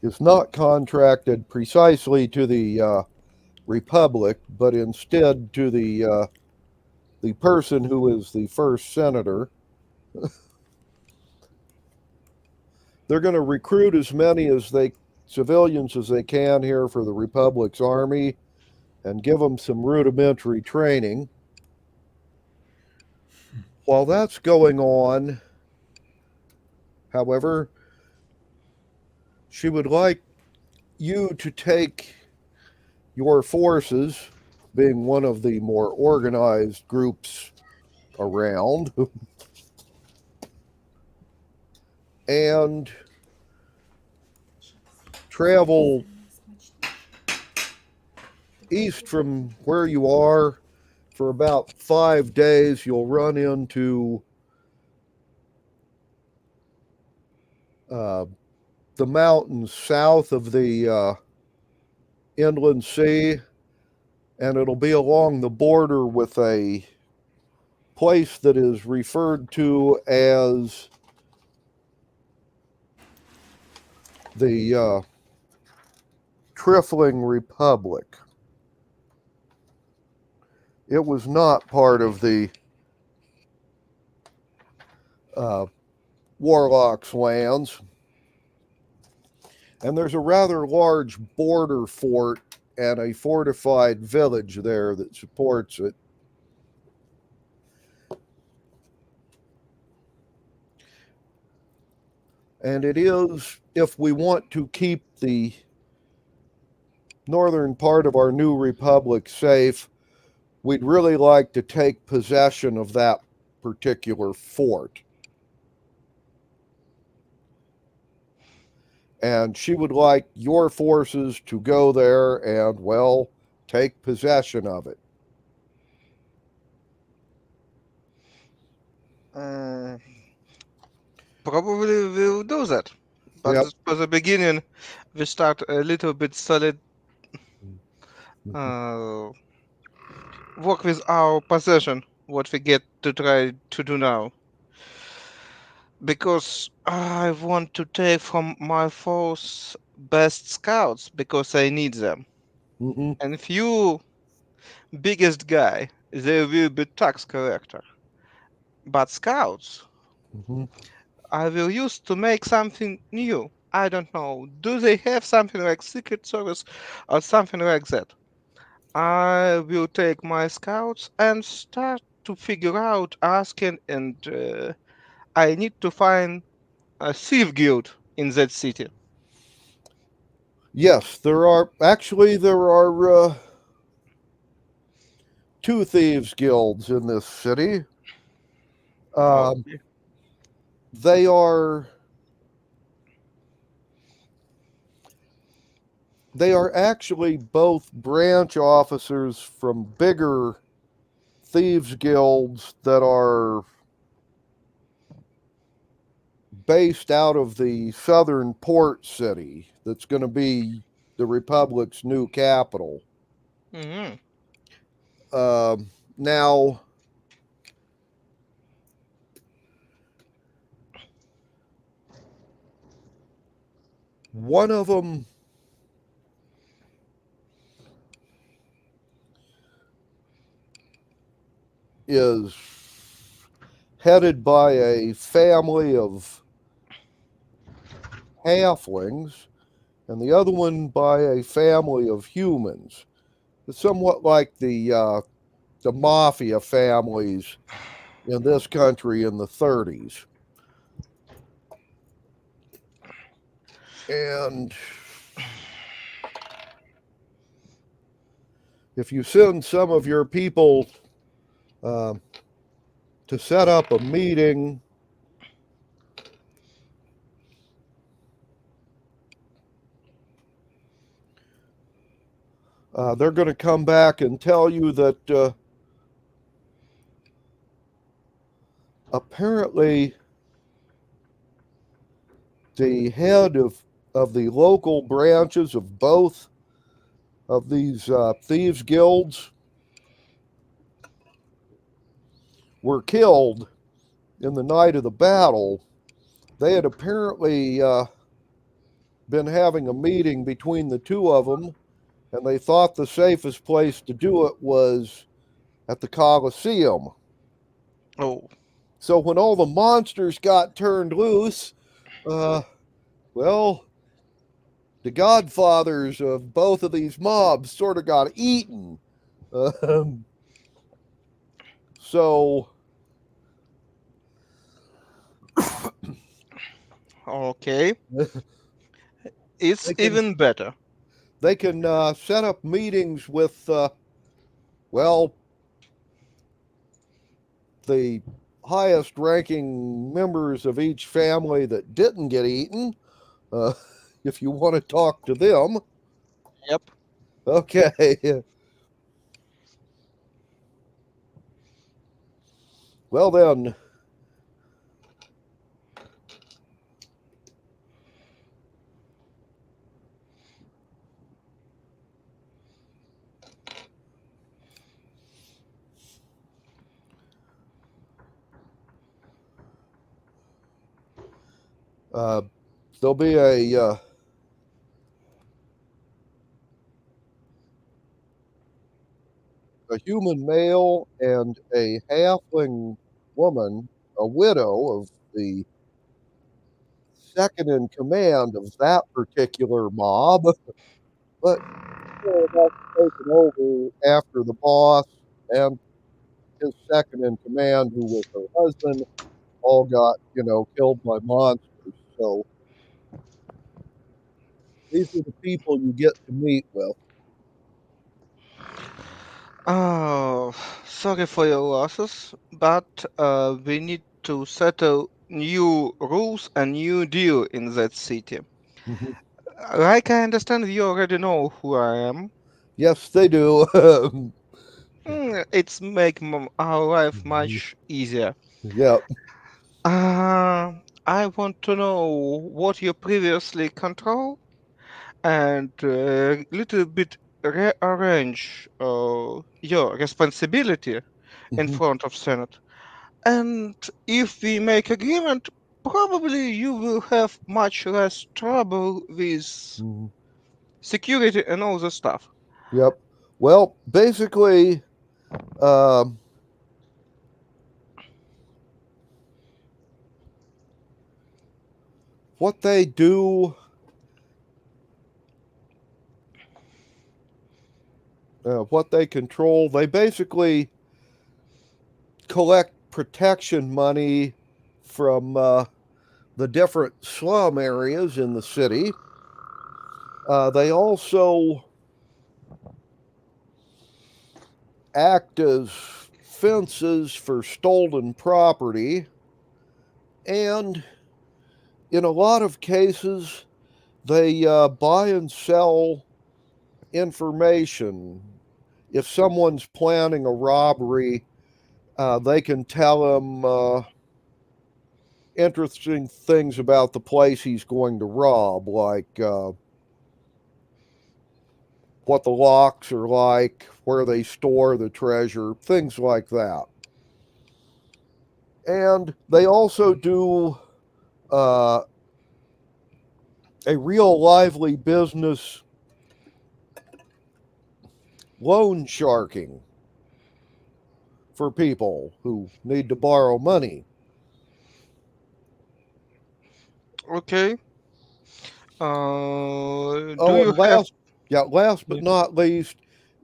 is not contracted precisely to the Republic, but instead to the person who is the first senator, they're going to recruit as many civilians as they can here for the Republic's army and give them some rudimentary training. While that's going on, however, she would like you to take your forces, being one of the more organized groups around, and travel east from where you are for about 5 days. You'll run into the mountains south of the inland sea, and it'll be along the border with a place that is referred to as the Trifling Republic. It was not part of the Warlock's lands. And there's a rather large border fort and a fortified village there that supports it. And it is, if we want to keep the northern part of our new republic safe, we'd really like to take possession of that particular fort. And she would like your forces to go there and, well, take possession of it. Probably we'll do that. But Yep. for the beginning, we start a little bit solid. Work with our possession, what we get to try to do now. Because I want to take from my force best scouts because I need them. Mm-hmm. And if you biggest guy, they will be tax collector. But scouts, Mm-hmm. I will use to make something new. I don't know. Do they have something like Secret Service or something like that? I will take my scouts and start to figure out asking, and I need to find a thief guild in that city. Yes, there are two thieves guilds in this city. Okay. They are actually both branch officers from bigger thieves guilds that are based out of the southern port city that's going to be the Republic's new capital. Mm-hmm. Now, one of them is headed by a family of halflings, and the other one by a family of humans. It's somewhat like the mafia families in this country in the 30s. And if you send some of your people to set up a meeting, they're going to come back and tell you that apparently the head of the local branches of both of these thieves guilds were killed in the night of the battle. They had apparently been having a meeting between the two of them, and they thought the safest place to do it was at the Colosseum. Oh, So when all the monsters got turned loose, well, the godfathers of both of these mobs sort of got eaten. So okay. It's They can- even better. they can set up meetings with, well, the highest ranking members of each family that didn't get eaten, if you want to talk to them. Yep. Okay. Well, then. There'll be a human male and a halfling woman, a widow of the second in command of that particular mob, but that's taken over after the boss and his second in command, who was her husband, all got, killed by monsters. So these are the people you get to meet with. Oh, sorry for your losses, but we need to settle new rules and new deal in that city. Mhm. Like I understand, you already know who I am. Yes, they do. It's make our life much easier. Yeah. I want to know what you previously control and little bit rearrange your responsibility in Mhm. front of Senate. And if we make agreement, probably you will have much less trouble with Mhm. security and all the stuff. Yep. Well, basically, um, what they do, what they control, they basically collect protection money from the different slum areas in the city. They also act as fences for stolen property, and in a lot of cases, they buy and sell information. If someone's planning a robbery, they can tell him interesting things about the place he's going to rob, like what the locks are like, where they store the treasure, things like that. And they also do uh, a real lively business loan sharking for people who need to borrow money. Okay. Do Oh, you and have? last but not least,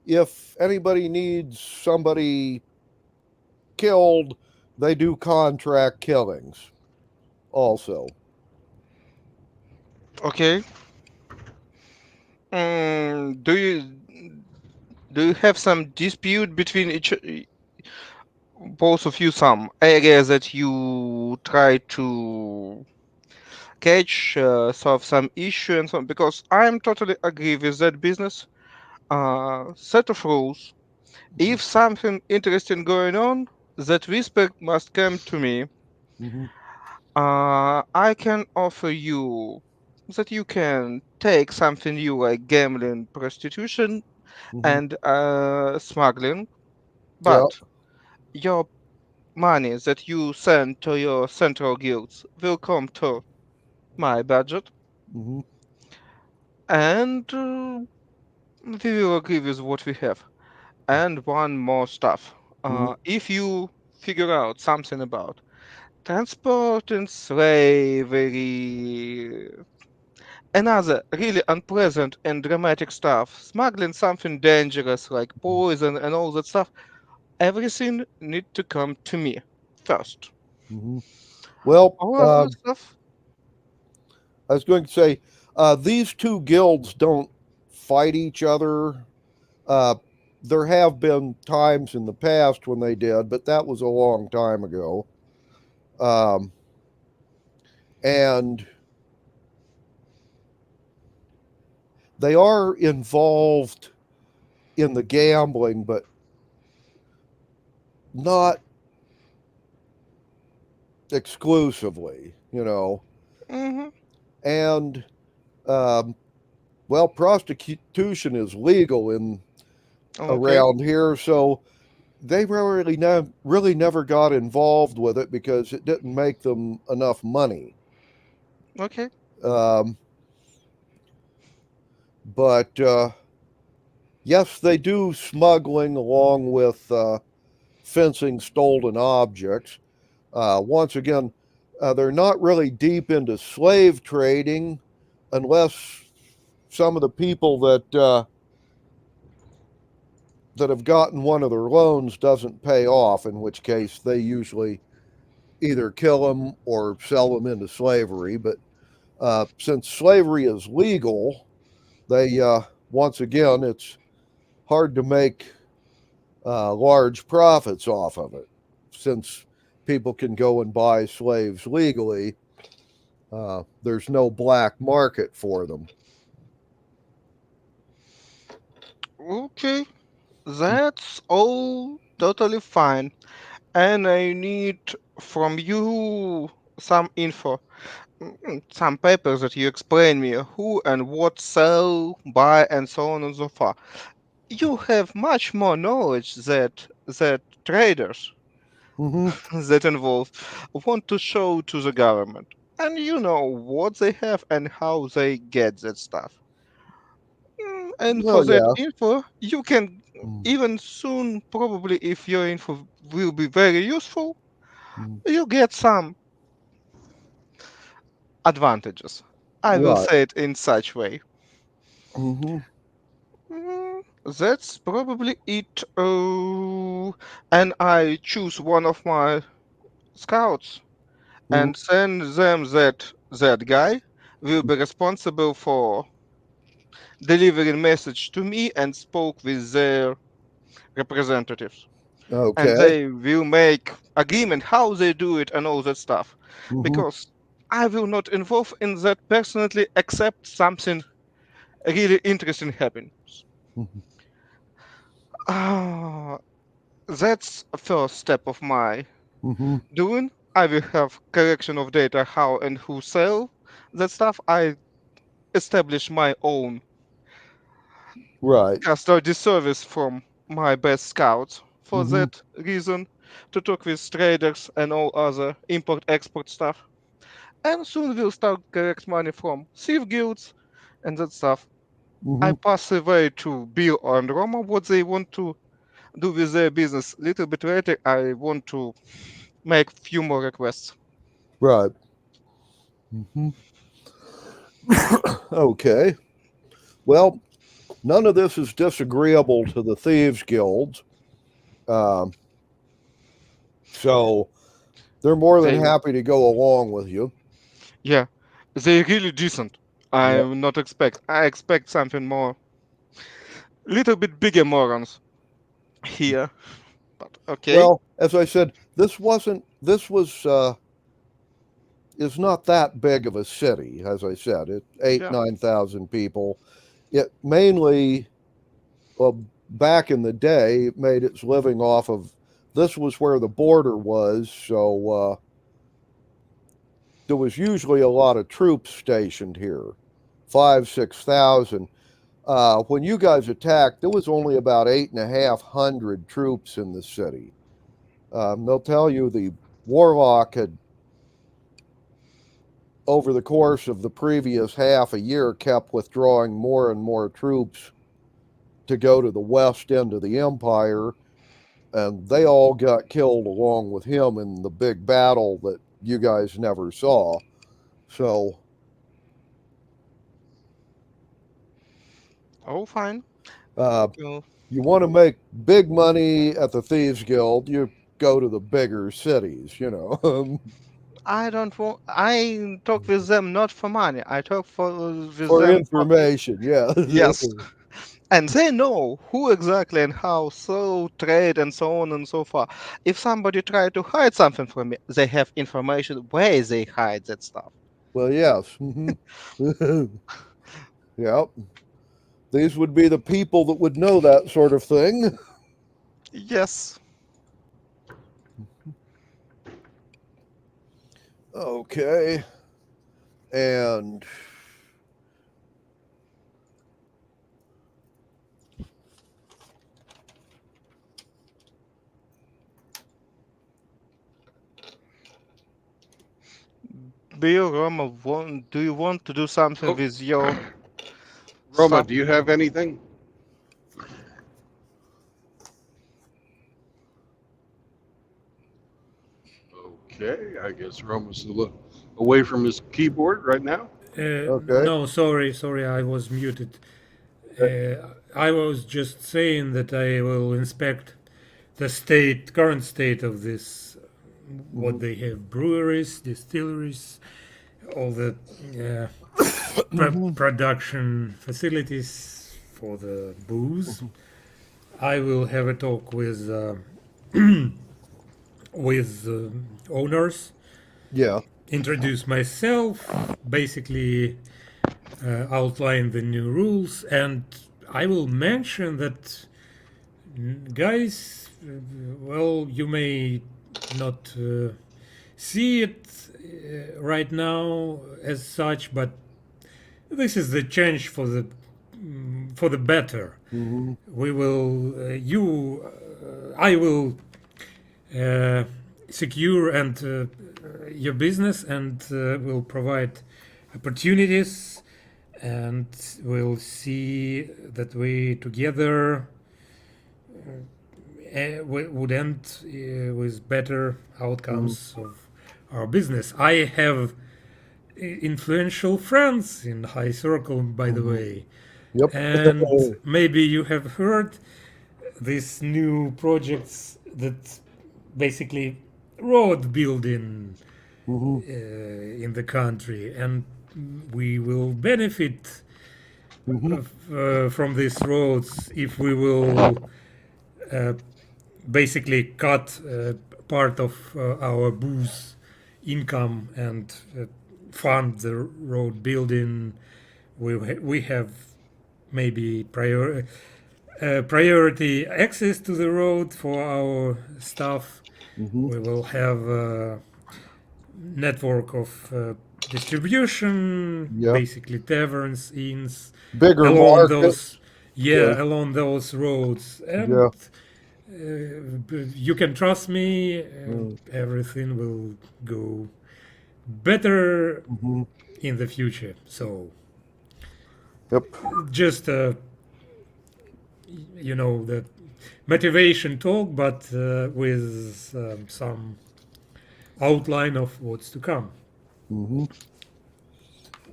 if anybody needs somebody killed, they do contract killings also. Okay. Do you? Do you have some dispute between both of you? Some areas that you try to catch, solve some issue and so on? Because I'm totally agree with that business. Set of rules. If something interesting going on, that whisper must come to me. Mm-hmm. I can offer you that you can take something new like gambling, prostitution, Mm-hmm. and smuggling, Yeah. but your money that you send to your central guilds will come to my budget, Mm-hmm. and we will agree with what we have. And one more stuff. Mm-hmm. If you figure out something about transport and slavery, another really unpleasant and dramatic stuff, smuggling something dangerous like poison and all that stuff, everything need to come to me first. Mm-hmm. Well, All other stuff, I was going to say these two guilds don't fight each other. Uh, there have been times in the past when they did, but that was a long time ago. Um, and they are involved in the gambling, but not exclusively, you know. hmm And um, well, prostitution is legal in okay, around here, so they really never got involved with it because it didn't make them enough money. okay. Um, but yes, they do smuggling along with fencing stolen objects. Once again, they're not really deep into slave trading unless some of the people that have gotten one of their loans doesn't pay off, in which case they usually either kill them or sell them into slavery. But since slavery is legal, they once again it's hard to make large profits off of it since people can go and buy slaves legally. There's no black market for them. Okay, that's all totally fine. And I need from you some info, some papers that you explain me who and what sell, buy, and so on and so far. You have much more knowledge that traders Mm-hmm. that involve want to show to the government. And you know what they have and how they get that stuff. And for Well, that yeah. info, you can Mm-hmm. even soon, probably if your info will be very useful, you get some advantages. I will Right. say it in such way. Mm-hmm. That's probably it. And I choose one of my scouts Mm-hmm. and send them that guy will be responsible for delivering message to me and spoke with their representatives. And Okay. they will make agreement how they do it and all that stuff. Mm-hmm. Because I will not involve in that personally except something really interesting happens. Ah, that's a first step of my Mm-hmm. doing. I will have collection of data how and who sell that stuff. I establish my own Right. custody service from my best scouts for Mm-hmm. that reason to talk with traders and all other import export stuff. And soon we'll start collect money from thief guilds and that stuff. I Mm-hmm. pass away to Bill and Roma what they want to do with their business. Little bit later, I want to make few more requests. Right. Mm-hmm. Okay. Well, none of this is disagreeable to the thieves guilds, um, so they're more than They, happy to go along with you. yeah, they really decent. I Yep. not expect. I expect something more little bit bigger morons here. But okay. Well, as I said, this is not that big of a city. As I said, it 9,000 people. It mainly, well, back in the day, it made its living off of. This was where the border was, so there was usually a lot of troops stationed here, 5,000-6,000. When you guys attacked, there was only about 8,500 troops in the city. They'll tell you the Warlock had, over the course of the previous half a year, kept withdrawing more and more troops to go to the west end of the Empire, and they all got killed along with him in the big battle that you guys never saw. So... Oh, fine. You want to make big money at the Thieves Guild, you go to the bigger cities, you know. I don't want. I talk with them not for money. I talk with For them information, yeah. Yes. And they know who exactly and how so trade and so on and so forth. If somebody try to hide something from me, they have information where they hide that stuff. Well, yes. Yep. These would be the people that would know that sort of thing. Yes. Okay. And Bill, Roma, do you want to do something with your Roma, stuff? do you have anything? Okay, I guess Roma's away from his keyboard right now. Okay. No, sorry, I was muted. I was just saying that I will inspect the current state of this, what they have, breweries, distilleries, all the production facilities for the booze. I will have a talk with owners, yeah. introduce myself, basically outline the new rules, and I will mention that, guys, well, you may not see it right now as such, but this is the change for the better. Mm-hmm. We will I will secure and your business, and will provide opportunities, and we'll see that we together would end with better outcomes of our business. I have influential friends in High Circle, by the way. Yep. And maybe you have heard these new projects that basically road building in the country, and we will benefit from these roads if we will basically cut part of our booze income and fund the road building. We have maybe priority access to the road for our staff. We will have a network of distribution, basically taverns, inns, Bigger along market. along those roads. And you can trust me, everything will go better in the future. So just the motivation talk, but with some outline of what's to come.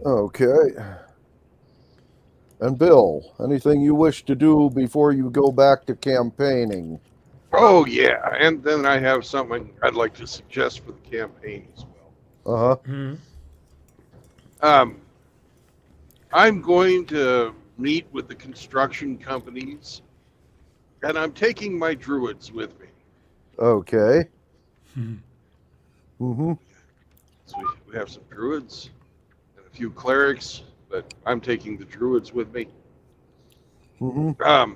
Okay. And Bill, anything you wish to do before you go back to campaigning? Oh, yeah. And then I have something I'd like to suggest for the campaign as well. Uh-huh. I'm going to meet with the construction companies, and I'm taking my druids with me. Okay. Mhm. Mm-hmm. So we have some druids and a few clerics, but I'm taking the druids with me. Mm-hmm.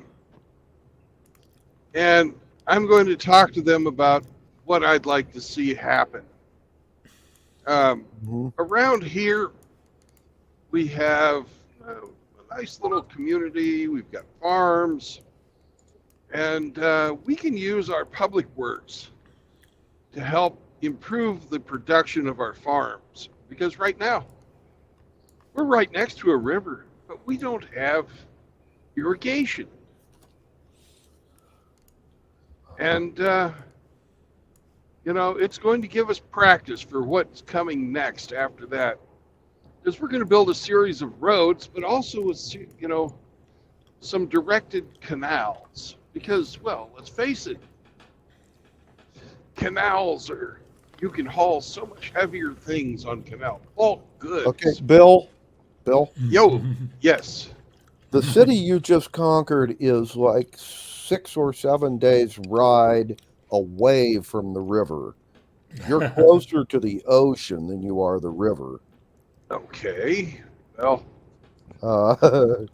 And I'm going to talk to them about what I'd like to see happen. Mm-hmm. Around here, we have a nice little community. We've got farms, and we can use our public works to help improve the production of our farms. Because right now, we're right next to a river, but we don't have irrigation. And, it's going to give us practice for what's coming next after that. Because we're going to build a series of roads, but also, some directed canals. Because, well, let's face it, you can haul so much heavier things on canal. Bulk goods. Okay, Bill. Yo, yes. The city you just conquered is like 6 or 7 days ride away from the river. You're closer to the ocean than you are the river. Okay. Well, Uh,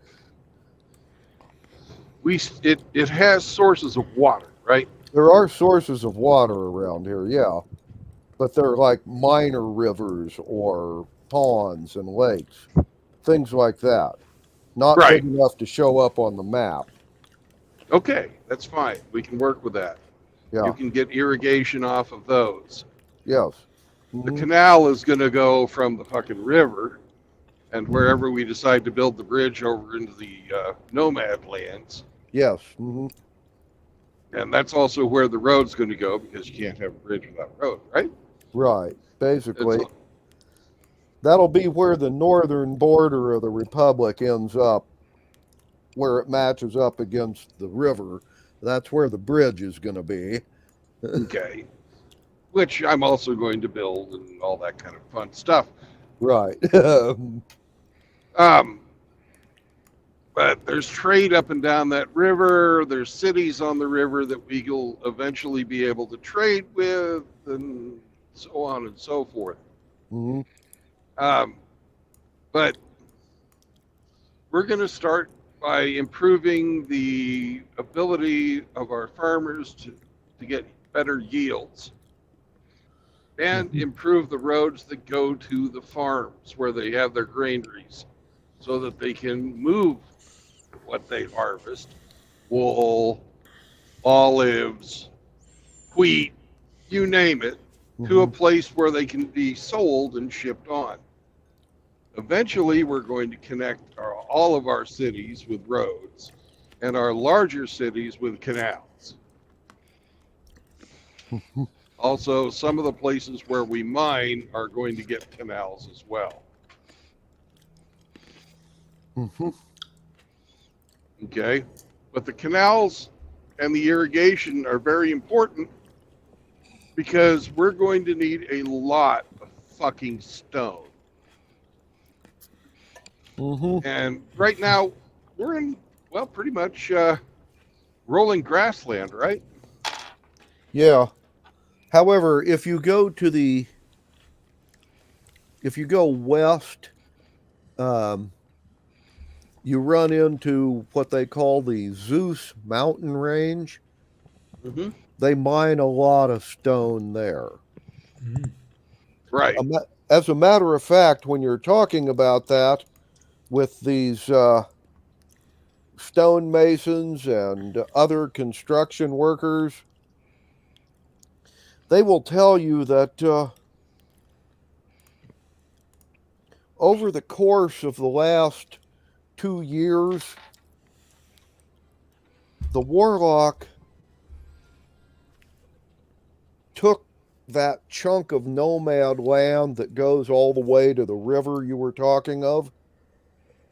it has sources of water, right? there are sources of water around here, yeah, but they're like minor rivers or ponds and lakes, things like that. Not Right. big enough to show up on the map. Okay, that's fine. We can work with that. Yeah. You can get irrigation off of those. Yes. The Mhm. canal is going to go from the fucking river, and wherever we decide to build the bridge over into the nomad lands. Yes. Hmm. And that's also where the road's going to go, because you can't have a bridge without a road, right? Right. Basically, It's- that'll be where the northern border of the republic ends up, where it matches up against the river. That's where the bridge is going to be. okay. Which I'm also going to build and all that kind of fun stuff. Right. But there's trade up and down that river. There's cities on the river that we will eventually be able to trade with, and so on and so forth. Mhm. But we're going to start by improving the ability of our farmers to get better yields and improve the roads that go to the farms where they have their granaries so that they can move what they harvest, wool, olives, wheat, you name it, to a place where they can be sold and shipped on. Eventually, we're going to connect all of our cities with roads and our larger cities with canals. Also, some of the places where we mine are going to get canals as well. Mhm. Okay? But the canals and the irrigation are very important because we're going to need a lot of fucking stone. Mhm. And right now, we're in, well, pretty much rolling grassland, right? Yeah. However, if you go west, you run into what they call the Zeus mountain range. Mm-hmm. They mine a lot of stone there. Mm. Right. As a matter of fact, when you're talking about that with these stonemasons and other construction workers, they will tell you that over the course of the last 2 years, the warlock took that chunk of nomad land that goes all the way to the river you were talking of,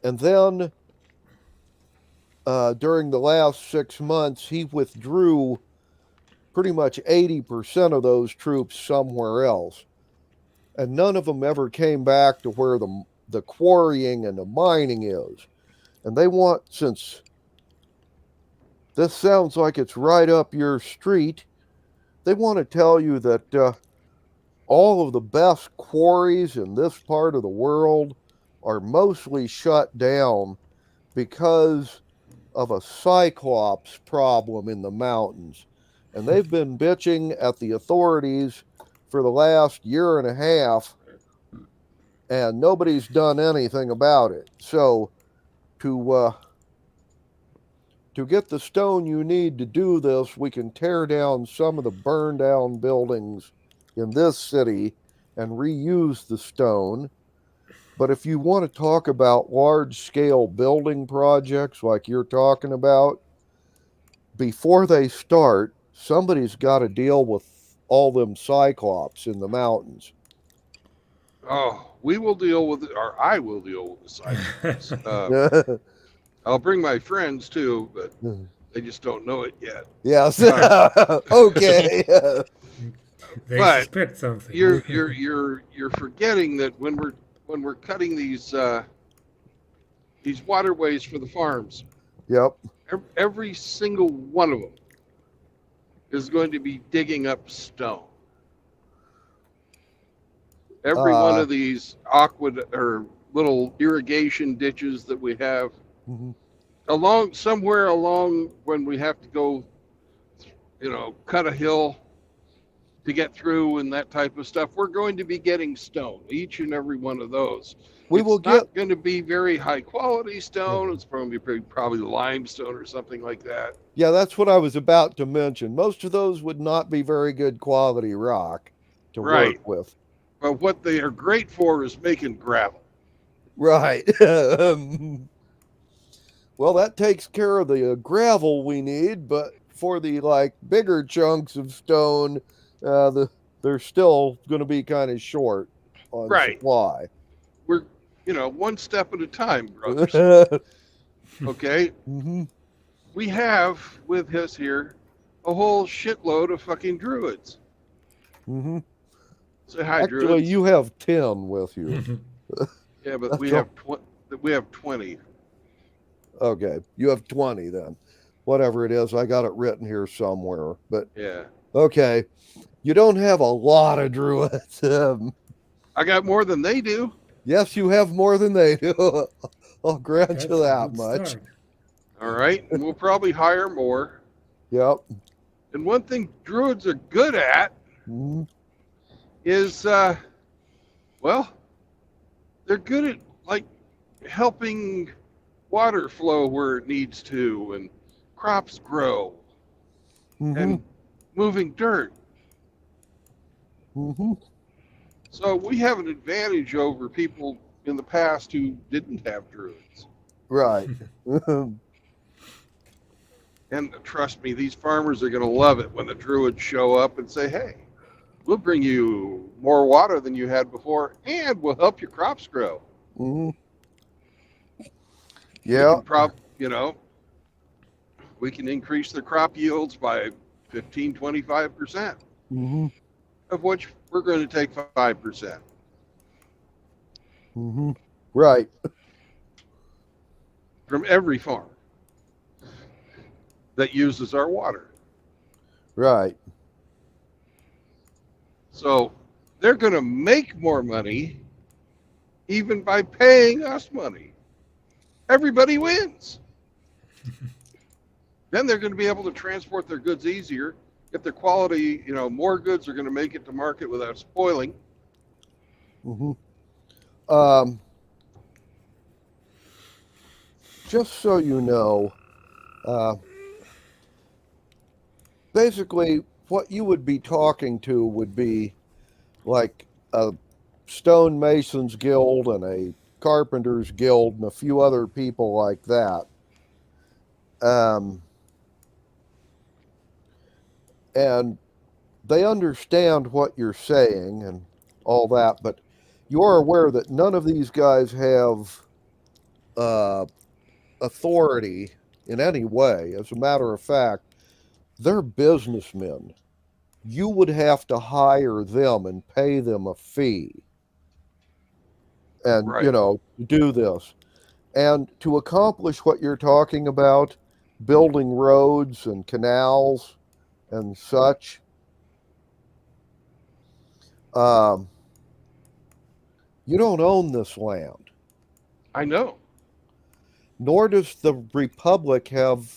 and then during the last 6 months, he withdrew pretty much 80% of those troops somewhere else. And none of them ever came back to where the quarrying and the mining is. And they want, since this sounds like it's right up your street, they want to tell you that all of the best quarries in this part of the world are mostly shut down because of a cyclops problem in the mountains. And they've been bitching at the authorities for the last year and a half, and nobody's done anything about it. So to get the stone you need to do this, we can tear down some of the burned down buildings in this city and reuse the stone. But if you want to talk about large scale building projects like you're talking about, before they start, somebody's got to deal with all them cyclops in the mountains. Oh, we will deal with it, or I will deal with the cyclones. I'll bring my friends too, but they just don't know it yet. Yes. Okay. They But suspect something. You're forgetting that when we're cutting these waterways for the farms, Yep. every single one of them is going to be digging up stone. Every one of these or little irrigation ditches that we have somewhere along when we have to go, cut a hill to get through and that type of stuff, we're going to be getting stone, each and every one of those. It's not going to be very high quality stone. It's probably limestone or something like that. Yeah, that's what I was about to mention. Most of those would not be very good quality rock to work with. But what they are great for is making gravel. Right. Well, that takes care of the gravel we need, but for the bigger chunks of stone, they're still going to be kind of short on supply. We're, one step at a time, brothers. Okay? Mm-hmm. We have with us here a whole shitload of fucking druids. Mm-hmm. Say hi, Actually, druids. you have 10 with you. Yeah, but we have 20. Okay, you have 20 then. Whatever it is, I got it written here somewhere. But yeah, okay, you don't have a lot of druids. I got more than they do. Yes, you have more than they do. I'll grant That's you a that good much. start. All right, and we'll probably hire more. Yep. And one thing druids are good at is, they're good at helping water flow where it needs to, and crops grow, and moving dirt. So we have an advantage over people in the past who didn't have druids. Right. And trust me, these farmers are going to love it when the druids show up and say, hey, we'll bring you more water than you had before, and we'll help your crops grow. Yeah. We can increase the crop yields by 15, 25%, of which we're going to take 5%. Right. From every farm that uses our water. Right. So they're going to make more money even by paying us money. Everybody wins. Then they're going to be able to transport their goods easier, get their quality, more goods are going to make it to market without spoiling. Just so you know, basically what you would be talking to would be like a stonemasons guild and a carpenters guild and a few other people like that. And they understand what you're saying and all that, but you're aware that none of these guys have authority in any way. As a matter of fact, they're businessmen. You would have to hire them and pay them a fee and, Right. do this. And to accomplish what you're talking about, building roads and canals and such, you don't own this land, I know. nor does the Republic have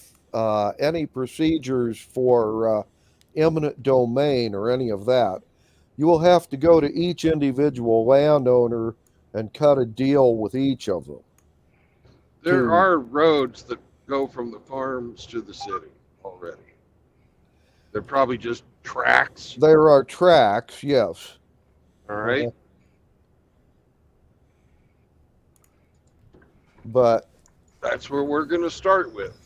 any procedures for eminent domain or any of that. You will have to go to each individual landowner and cut a deal with each of them. There To- are roads that go from the farms to the city already. They're probably just tracks, There are tracks, yes. all right? Uh-huh. But That's where we're going to start with.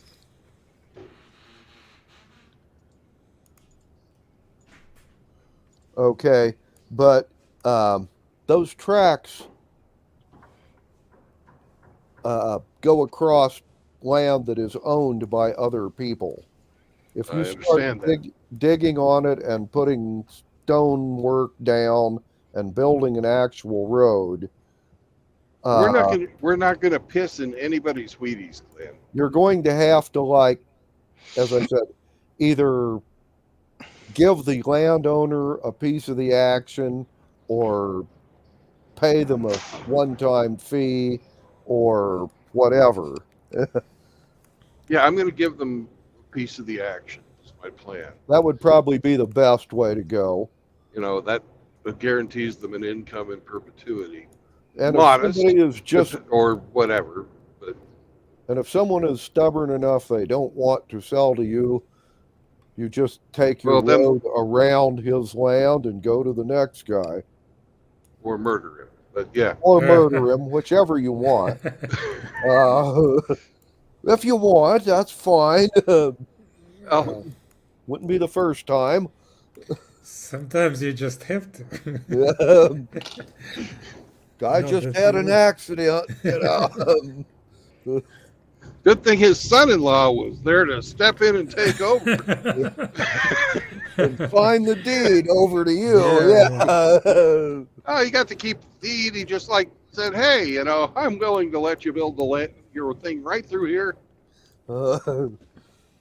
okay, but those tracks go across land that is owned by other people. If I you understand start digging on it and putting stonework down and building an actual road, We're not gonna piss in anybody's Wheaties, Glenn. you're going to have to, like, as I said, either give the landowner a piece of the action or pay them a one-time fee or whatever. Yeah, I'm gonna give them a piece of the action. Is my plan. That would probably be the best way to go. You know, that guarantees them an income in perpetuity. And Modest, if somebody is just or whatever. But and if someone is stubborn enough they don't want to sell to you, you just take your Well, then- road around his land and go to the next guy. or murder him. But yeah, Or murder him, whichever you want. If you want, that's fine. oh, Wouldn't be the first time. Sometimes you just have to. Guy No, just that's had an good. accident, you know. good thing his son-in-law was there to step in and take over. And find the deed over to you. Yeah. Yeah. Oh, he got to keep the deed. He just like said, "Hey, you know, I'm willing to let you build your thing right through here,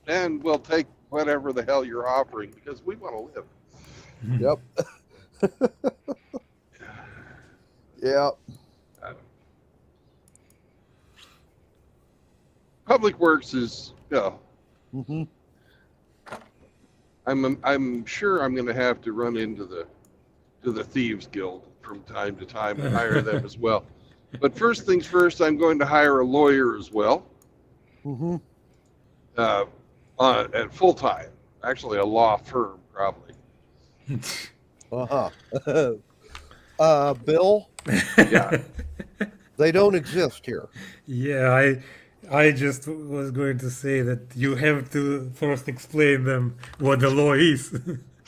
and we'll take whatever the hell you're offering because we want to live." Yep. Yeah. Public Works is, you know, Hmm. I'm sure I'm going to have to run into the Thieves Guild from time to time and hire them as well. But first things first, I'm going to hire a lawyer as well, Hmm. at full time. Actually, a law firm probably. Uh-huh. Bill, Yeah. they don't exist here. Yeah, I just was going to say that you have to first explain them what the law is.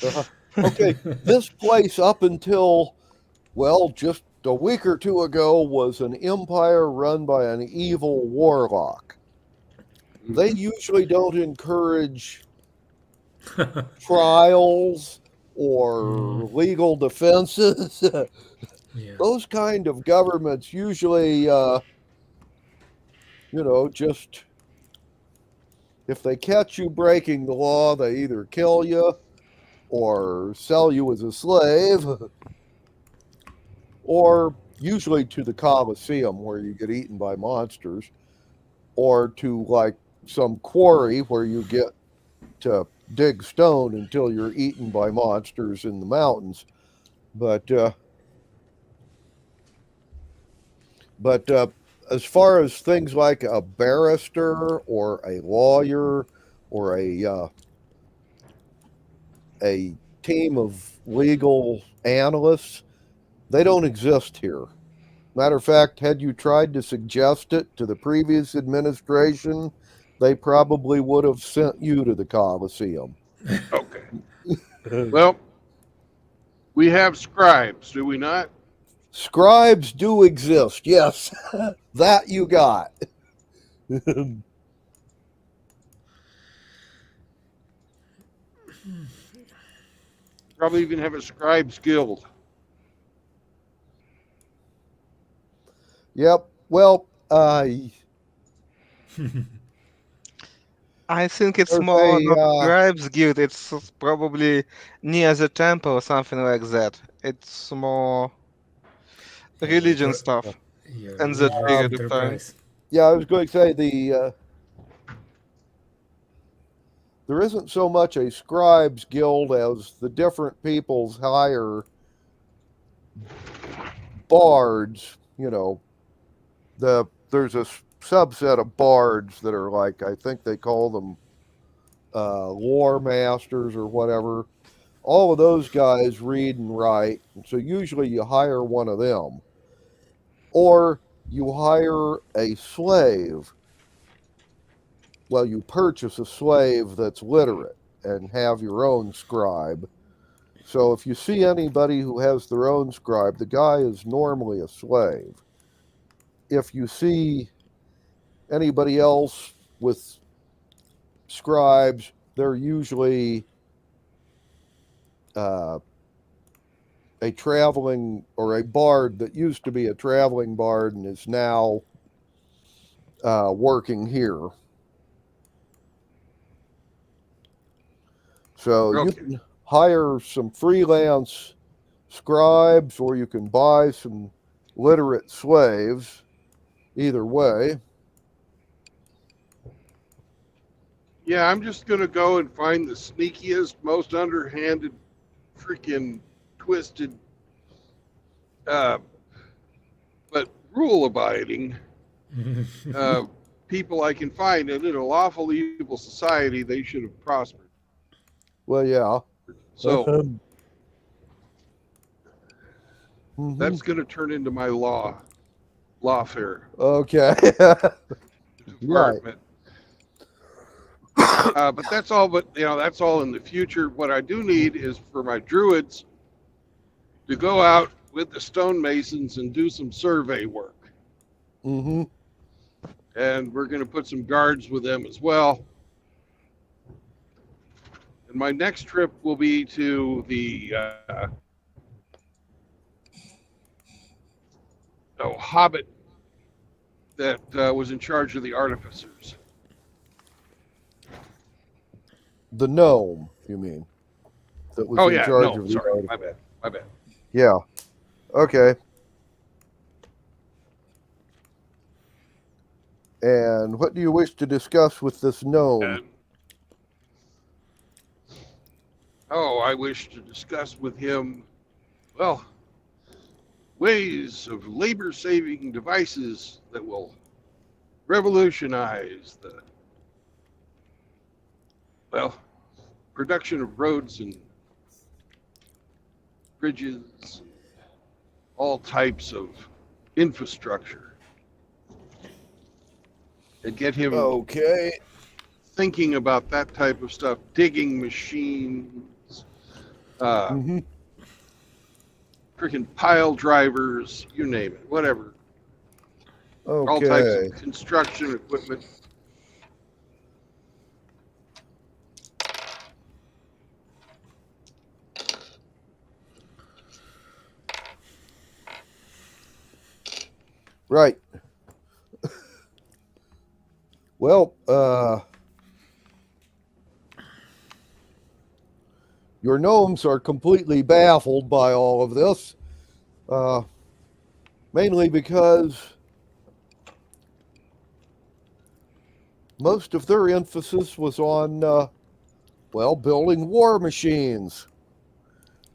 Uh-huh. Okay, this place up until, well, just a week or two ago was an empire run by an evil warlock. They usually don't encourage trials or legal defenses. Yeah. Those kind of governments usually, just if they catch you breaking the law, they either kill you or sell you as a slave, or usually to the Colosseum where you get eaten by monsters, or to like some quarry where you get to dig stone until you're eaten by monsters in the mountains. But as far as things like a barrister or a lawyer or a team of legal analysts, they don't exist here. Matter of fact, had you tried to suggest it to the previous administration, they probably would have sent you to the Colosseum. Okay. Well, we have scribes, do we not? Scribes do exist, yes. That you got. Probably even have a scribes guild. Yep. Well, I think it's There's more not a, Scribes Guild. It's probably near the temple or something like that. It's more religion Enter- stuff, yeah, and that religious period of time. enterprise. yeah, I was going to say there isn't so much a scribes guild as the different peoples hire bards. You know, there's a subset of bards that are like, I think they call them lore masters or whatever. All of those guys read and write, so usually you hire one of them, or you hire a slave. Well, you purchase a slave that's literate and have your own scribe. So if you see anybody who has their own scribe, the guy is normally a slave. If you see anybody else with scribes, they're usually a traveling or a bard that used to be a traveling bard and is now working here. So you Okay. can hire some freelance scribes or you can buy some literate slaves. Either way. Yeah, I'm just gonna go and find the sneakiest, most underhanded, freaking twisted, uh, but rule-abiding people I can find. And in a lawful evil society, they should have prospered. Well, yeah. So Mhm. that's gonna turn into my lawfare Okay. department. But that's all. But that's all in the future. What I do need is for my druids to go out with the stonemasons and do some survey work. Mm-hmm. And we're going to put some guards with them as well. And my next trip will be to the hobbit that was in charge of the artificers. The gnome, you mean? That was Oh in yeah, charge no, of the sorry, article. my bad. Yeah. Okay. And what do you wish to discuss with this gnome? And, I wish to discuss with him, well, ways of labor-saving devices that will revolutionize the, production of roads and bridges, all types of infrastructure, and get him Okay. thinking about that type of stuff, digging machines, Mm-hmm. freaking pile drivers, you name it, whatever. All types Okay. of construction equipment. Right. Well, your gnomes are completely baffled by all of this, mainly because most of their emphasis was on, building war machines.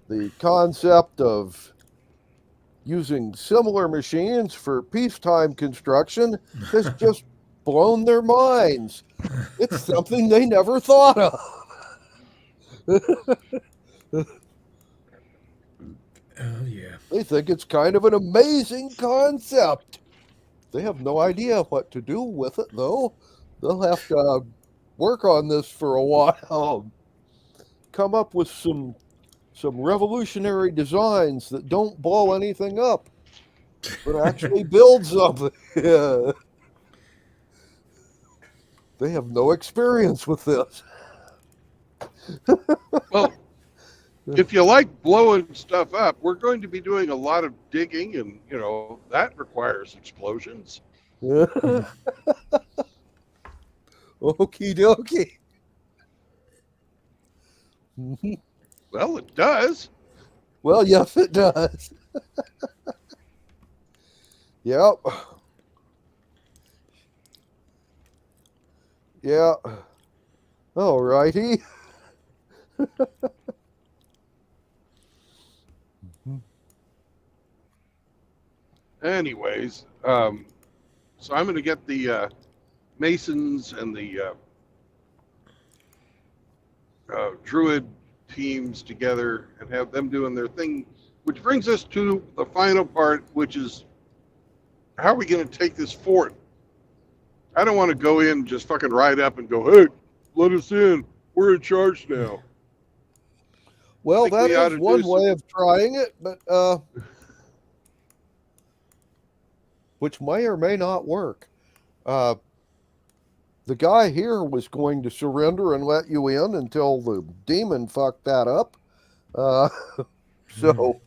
The concept of using similar machines for peacetime construction has just blown their minds. It's something they never thought of. Oh yeah. They think it's kind of an amazing concept. They have no idea what to do with it, though. They'll have to work on this for a while. Come up with some revolutionary designs that don't blow anything up, but actually build something. They have no experience with this. Well, if you like blowing stuff up, we're going to be doing a lot of digging, and that requires explosions. Okie dokie. Mhm. Well, it does. Well, yes, it does. Yep. Yeah. All righty. Anyways, so I'm going to get the Masons and the Druid teams together and have them doing their thing, which brings us to the final part, which is how are we going to take this fort? I don't want to go in, just fucking ride up and go, hey, let us in. We're in charge now. Well, Think that we ought is to one do way some- of trying it, but which may or may not work. The guy here was going to surrender and let you in until the demon fucked that up. So,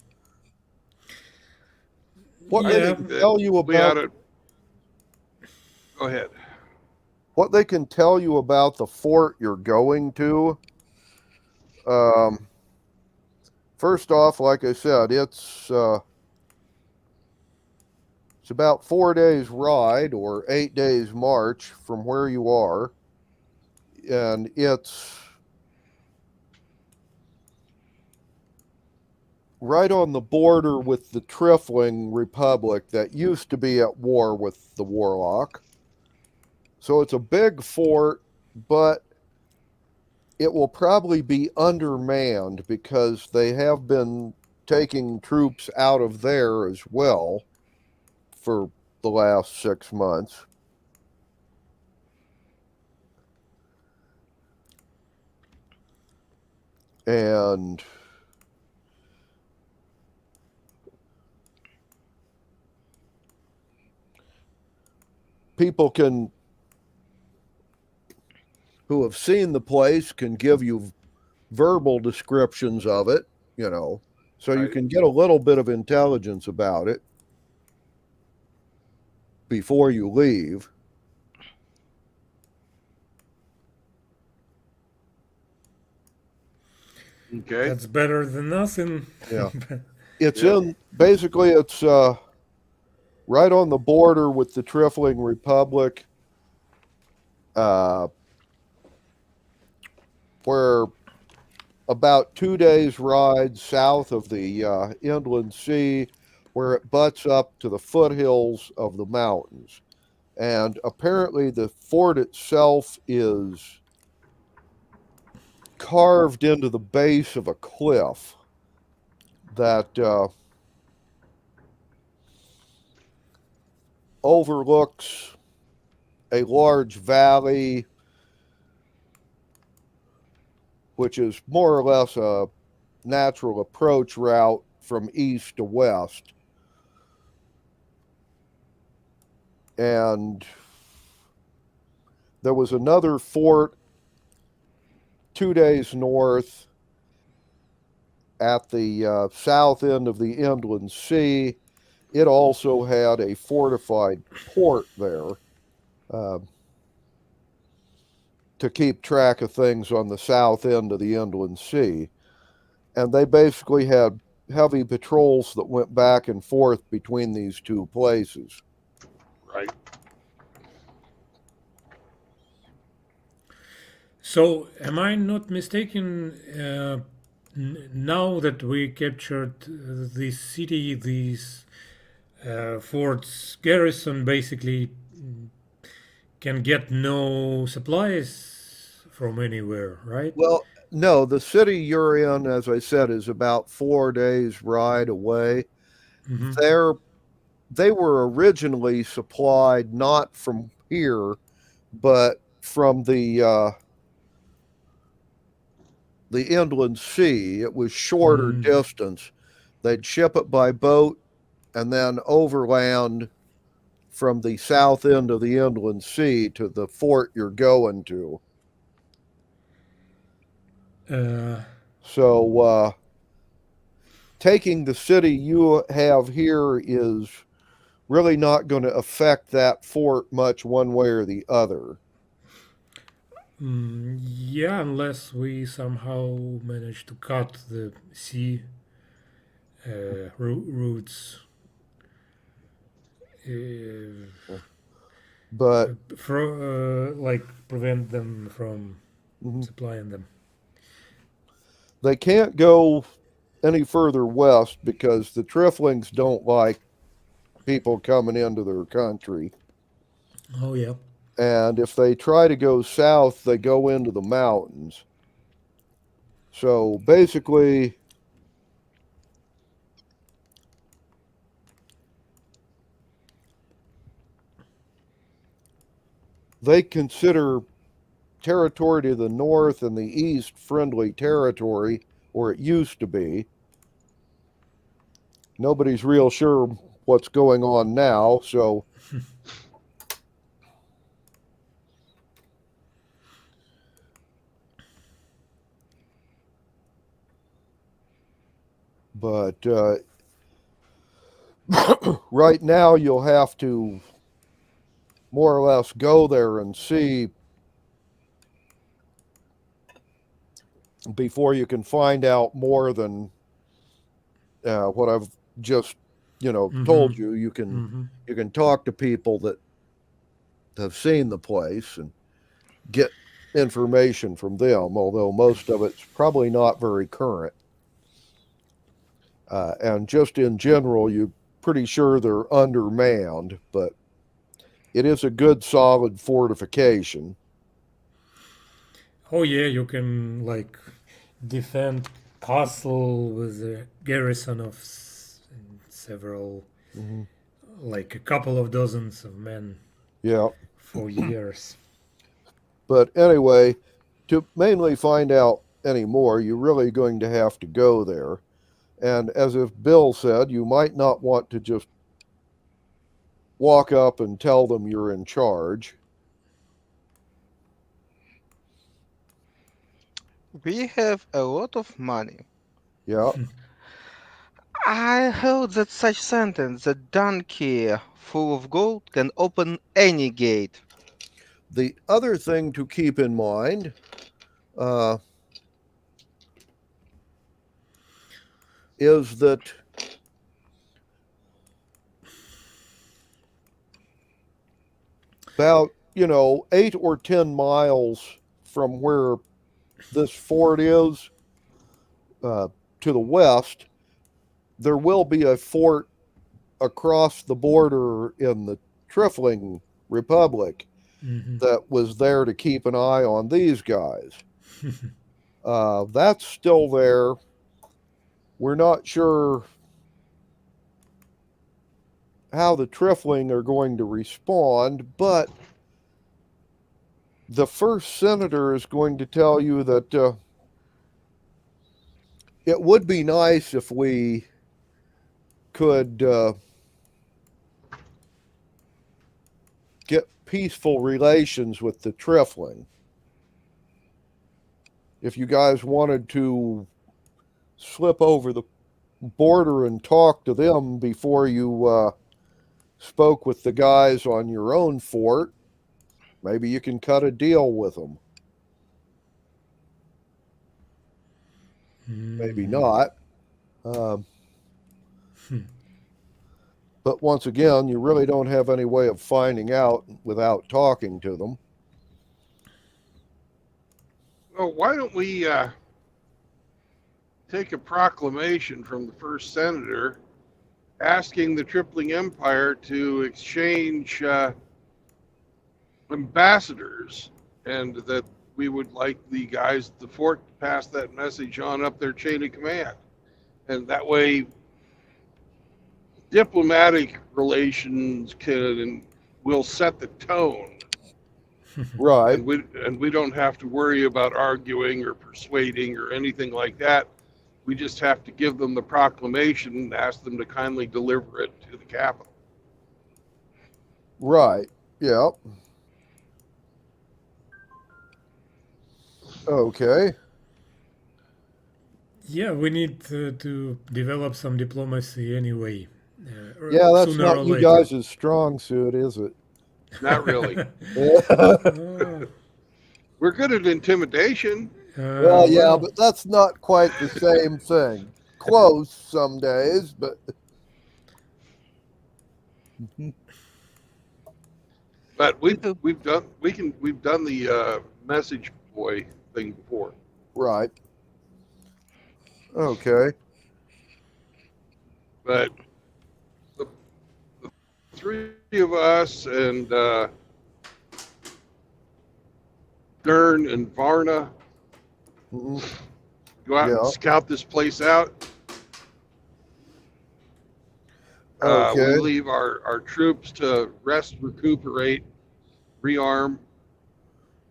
what I they Yeah. think can that tell you we ought about to. Go ahead. what they can tell you about the fort you're going to. First off, like I said, it's about 4 days ride or 8 days march from where you are, and it's right on the border with the Trifling Republic that used to be at war with the Warlock. So it's a big fort, but it will probably be undermanned because they have been taking troops out of there as well for the last 6 months. And people who have seen the place can give you verbal descriptions of it, so you Right. can get a little bit of intelligence about it before you leave. Okay. That's better than nothing. Yeah. It's Yeah. it's right on the border with the Trifling Republic, where about 2 days ride south of the inland sea, where it butts up to the foothills of the mountains. And apparently the fort itself is carved into the base of a cliff that overlooks a large valley, which is more or less a natural approach route from east to west. And there was another fort 2 days north at the south end of the inland sea. It also had a fortified port there to keep track of things on the south end of the inland sea. And they basically had heavy patrols that went back and forth between these two places. Right. So, am I not mistaken? Now that we captured this city, this fort's garrison basically can get no supplies from anywhere, right? Well, no, the city you're in, as I said, is about 4 days ride away. Mhm. They were originally supplied not from here, but from the inland sea. It was shorter distance. They'd ship it by boat and then overland from the south end of the inland sea to the fort you're going to. So taking the city you have here is really not going to affect that fort much one way or the other. Yeah, unless we somehow manage to cut the sea routes. But Like prevent them from mhm, supplying them. they can't go any further west because the Triflings don't like people coming into their country. Oh yeah. And if they try to go south, they go into the mountains. So basically, they consider territory to the north and the east friendly territory, or it used to be. Nobody's real sure what's going on now, so but right now you'll have to more or less go there and see before you can find out more than what I've just told you. You can talk to people that have seen the place and get information from them, although most of it's probably not very current. And just in general, you're pretty sure they're undermanned, but it is a good solid fortification. Oh yeah, you can like defend castle with a garrison of several, Mhm. like a couple of dozens of men Yeah. for years. But anyway, to mainly find out any more, you're really going to have to go there. And as if Bill said, you might not want to just walk up and tell them you're in charge. We have a lot of money. Yeah. I heard that such sentence, a donkey full of gold can open any gate. The other thing to keep in mind is that about 8 or 10 miles from where this fort is to the west, there will be a fort across the border in the Trifling Republic that was there to keep an eye on these guys. That's still there. We're not sure how the Trifling are going to respond, but the first senator is going to tell you that it would be nice if we could get peaceful relations with the Trifling. If you guys wanted to slip over the border and talk to them before you spoke with the guys on your own fort, maybe you can cut a deal with them. Maybe not. But once again, you really don't have any way of finding out without talking to them. Well, why don't we take a proclamation from the first senator asking the Tripling Empire to exchange ambassadors, and that we would like the guys at the fort to pass that message on up their chain of command. And that way, diplomatic relations will set the tone. Right. And we don't have to worry about arguing or persuading or anything like that. We just have to give them the proclamation and ask them to kindly deliver it to the capital. Right. Yeah. Okay. Yeah, we need to develop some diplomacy anyway. Yeah, that's sooner not or you later. guys' strong suit, is it? Not really. Oh, We're good at intimidation. Well, yeah, but that's not quite the same thing. Close some days, but But we've done the message boy thing before. right. Okay. But the three of us and Dern and Varna Mhm. go out Yeah. and scout this place out. Okay. We leave our troops to rest, recuperate, rearm.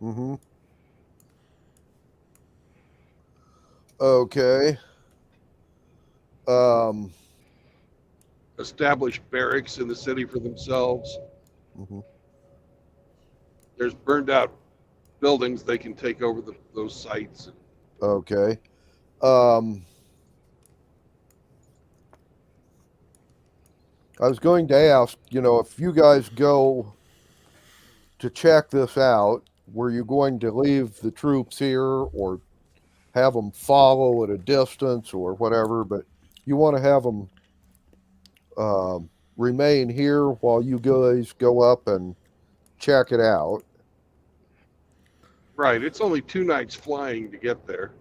Mm-hmm. Okay. Establish barracks in the city for themselves. Mhm. There's burned out buildings. They can take over those sites. Okay. I was going to ask, if you guys go to check this out, were you going to leave the troops here or have them follow at a distance or whatever? But you want to have them remain here while you guys go up and check it out. Right. It's only 2 nights flying to get there.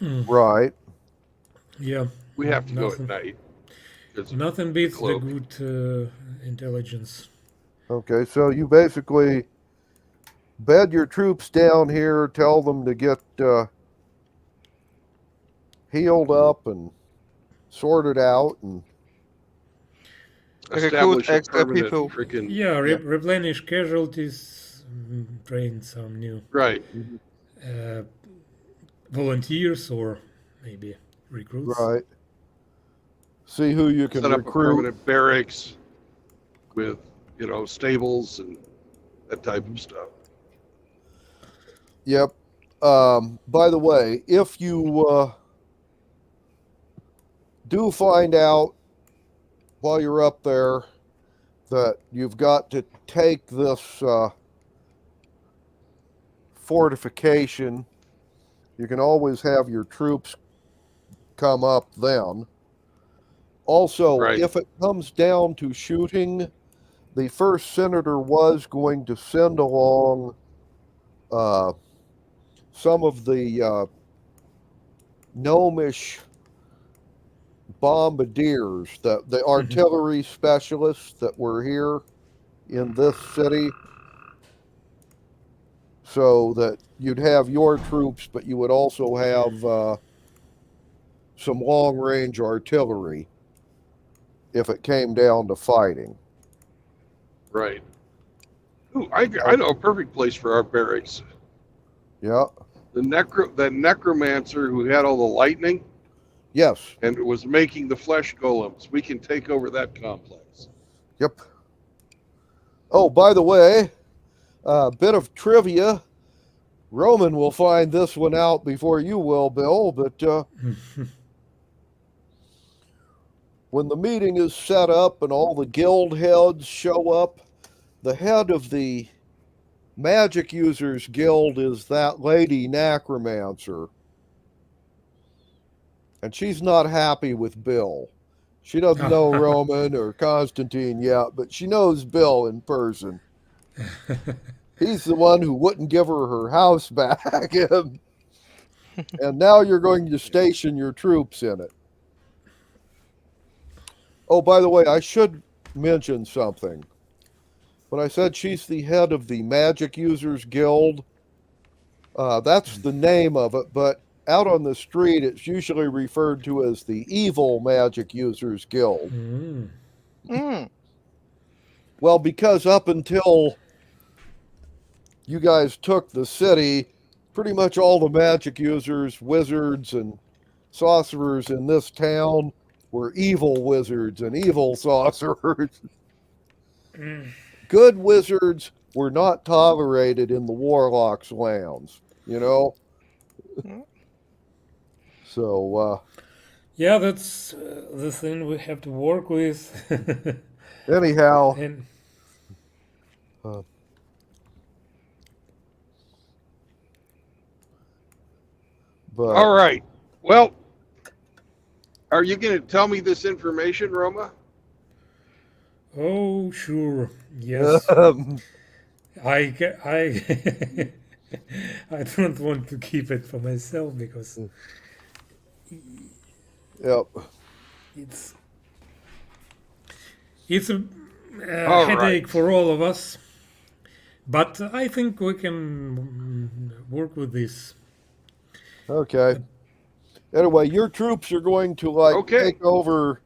Right. Yeah. We have to go Nothing. at night. 'cause Nothing beats the cloak. good intelligence. Okay, so you basically bed your troops down here, tell them to get healed up and sorted out, and Recruit establish a extra permanent people. freaking Yeah, replenish casualties, train some new right. volunteers or maybe recruits. right. See who you can Set up a recruit. permanent barracks with stables and that type of stuff. Yep. By the way, if you do find out while you're up there that you've got to take this fortification, you can always have your troops come up then. Also, Right. if it comes down to shooting, the first senator was going to send along some of the gnomish bombardiers, the artillery specialists that were here in this city, so that you'd have your troops, but you would also have some long-range artillery if it came down to fighting. Right. Ooh, I know a perfect place for our barracks. Yeah. The necromancer who had all the lightning Yes. and was making the flesh golems. We can take over that complex. Yep. Oh, by the way, a bit of trivia. Roman will find this one out before you will, Bill, but when the meeting is set up and all the guild heads show up, the head of the Magic Users Guild is that lady necromancer. And she's not happy with Bill. She doesn't know Roman or Constantine yet, but she knows Bill in person. He's the one who wouldn't give her house back. And now you're going to station your troops in it. Oh, by the way, I should mention something. When I said she's the head of the Magic Users Guild, that's the name of it, but out on the street, it's usually referred to as the Evil Magic Users Guild. Well, because up until you guys took the city, pretty much all the magic users, wizards, and sorcerers in this town were evil wizards and evil sorcerers. Good wizards were not tolerated in the warlocks' lands, So, yeah, that's the thing we have to work with. anyhow, But All right. Well, are you going to tell me this information, Roma? Oh, sure. Yes. I I don't want to keep it for myself because yep. it's it's a All right. headache for all of us. But I think we can work with this. Okay. Anyway, your troops are going to like Okay. take over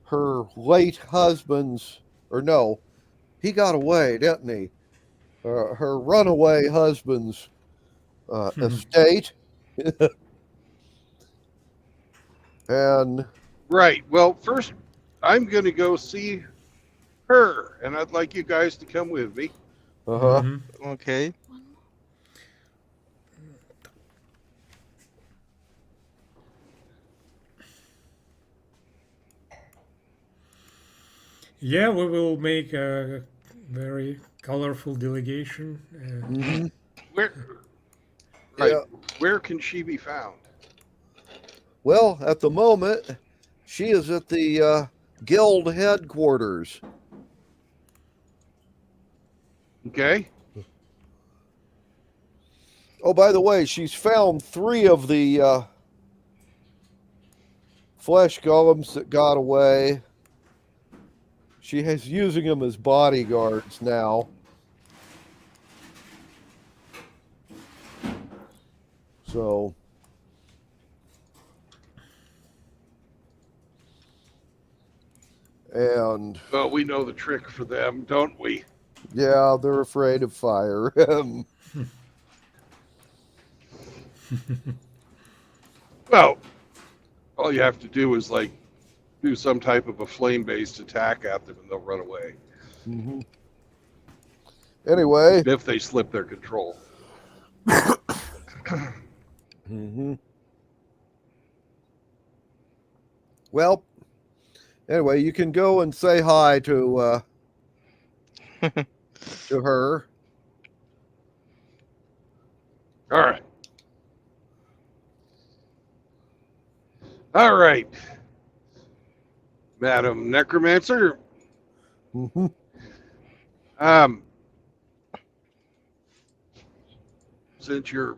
her late husband's, or no, he got away, didn't he? Her runaway husband's estate, and Right. Well, first, I'm going to go see her, and I'd like you guys to come with me. Mhm. Okay. Yeah, we will make a very colorful delegation. mhm, Where? Right. yeah. Where can she be found? Well, at the moment, she is at the guild headquarters. Okay. Oh, by the way, she's found 3 of the flesh golems that got away. She is using them as bodyguards now. So, and Well, we know the trick for them, don't we? yeah, they're afraid of fire. Well, all you have to do is like do some type of a flame-based attack at them, and they'll run away Mhm. Anyway, if they slip their control. mhm. Well, anyway, you can go and say hi to her. All right. All right, Madam Necromancer. Mhm. Since you're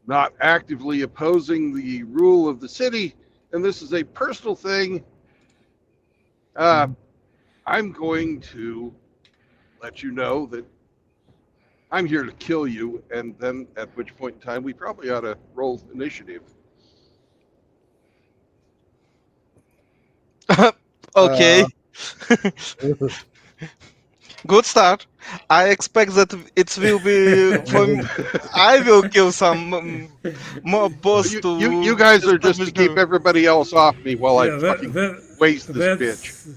not actively opposing the rule of the city, and this is a personal thing, I'm going to let you know that I'm here to kill you, and then at which point in time we probably ought to roll initiative. Okay. Good start. I expect that it will be I will kill some more boss You, to you guys are just to establish keep the- everybody else off me while I Yeah, fucking waste this bitch. that's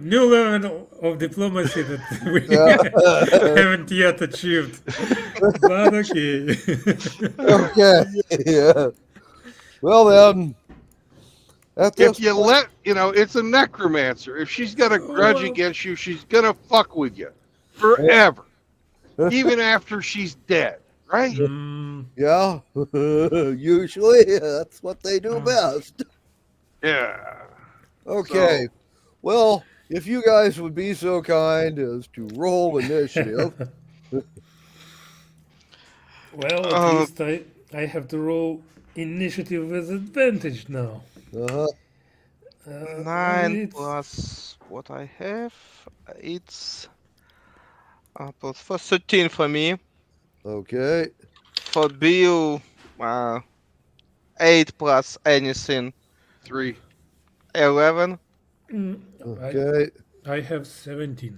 new level of diplomacy that we haven't yet achieved. But okay. Okay. Yeah. Well then, at this If you let, it's a necromancer. If she's got a grudge Well, against you, she's gonna fuck with you forever, even after she's dead, right? mm, yeah, usually that's what they do best. Yeah. Okay. Well, if you guys would be so kind as to roll initiative. well, at least I have to roll initiative with advantage now. Uh-huh. 9 It's plus what I have. It's plus 4, 13 for me. Okay. For Bill, 8 plus anything, 3. 11. Okay. I have 17.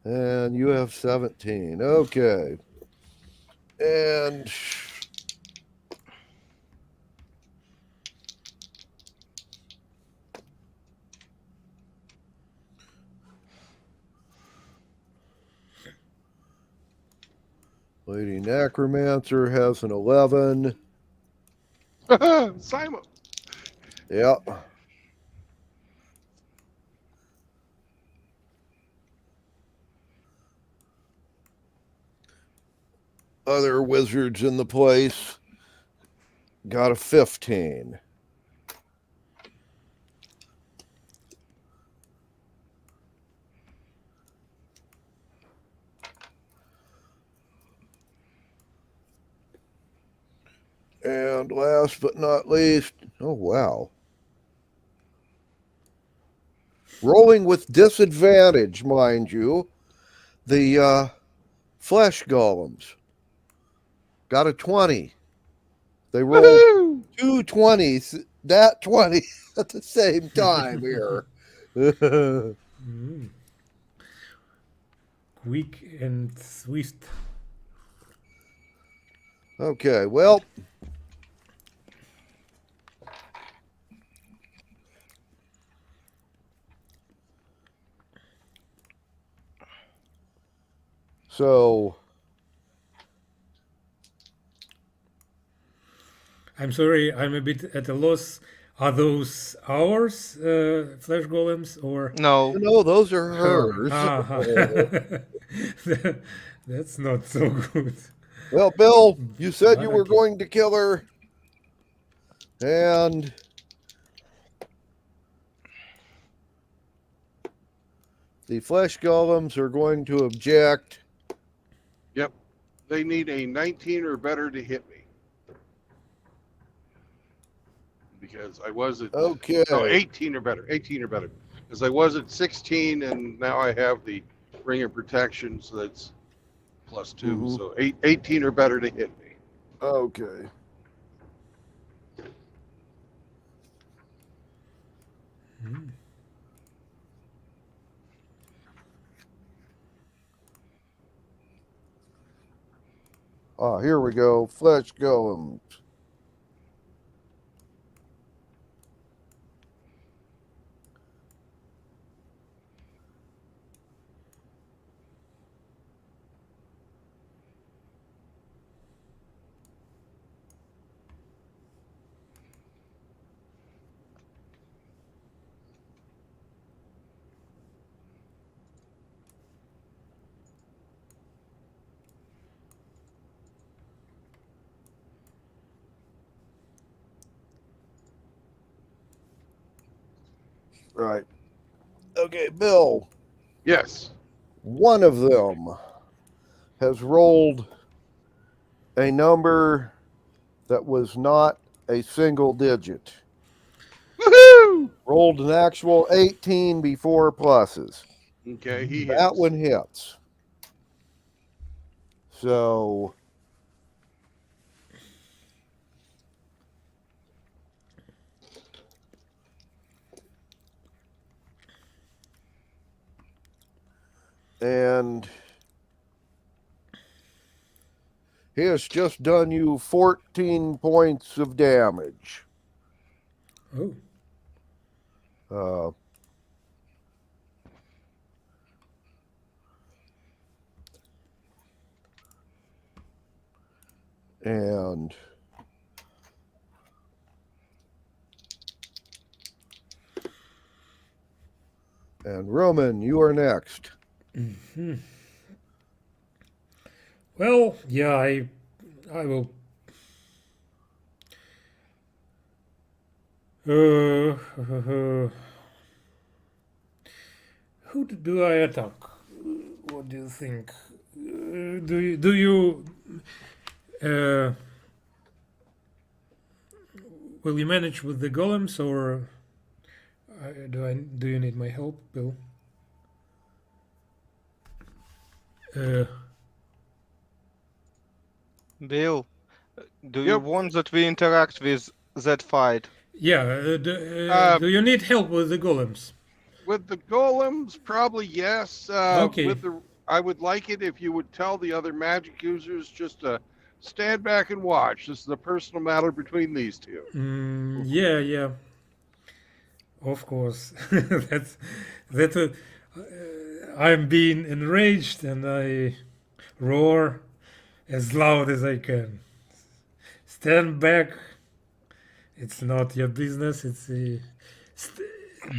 And you have 17. Okay. And Lady Necromancer has an 11. Simon. Yep. other wizards in the place. Got a 15. And last but not least, oh wow. Rolling with disadvantage, mind you, the flesh golems got a 20. They rolled Woohoo! two 20s, that 20 at the same time here. Mm. Quick and swift. Okay, well, so I'm sorry, I'm a bit at a loss. Are those ours, flesh golems, or No. no, those are her? hers. Ah, that's not so good. Well, Bill, you said you were Okay. going to kill her, and the flesh golems are going to object. Yep. They need a 19 or better to hit me. Because I was at Okay. no 18 or better. 18 or better. Because I was at 16 and now I have the ring of protection, so that's +2. Mhm. So 18 or better to hit me. Okay. Mm. Ah, here we go. Flesh golems. Right. Okay, Bill. Yes. One of them has rolled a number that was not a single digit. Woohoo! Rolled an actual 18 before pluses. Okay, he That hits. one hits. So and he has just done you 14 points of damage. Oh, Uh, and Roman, you are next. mhm. Well, yeah, I will. Who do I attack? What do you think? Do you will you manage with the golems, or do you need my help, Bill? Bill, do you Yep. want that we interact with that fight? Yeah. Um, Do you need help with the golems? With the golems, probably yes. Okay. With the, I would like it if you would tell the other magic users just to stand back and watch. This is a personal matter between these two. Yeah, yeah. Of course. That's that. I'm being enraged and I roar as loud as I can. Stand back. It's not your business. It's the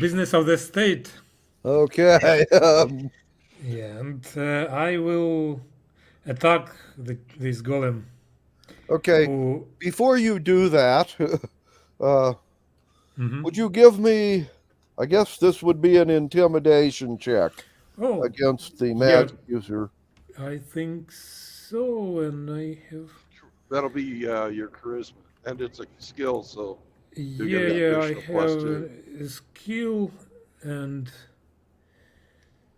business of the state. Okay. Yeah, and I will attack this golem. Okay. Who? Before you do that, uh, Mhm. would you give me? I guess this would be an intimidation check Oh, against the yeah, magic user. I think so, and I have. That'll be your charisma, and it's a skill, so you get Yeah, an yeah, I additional plus have 2. a skill and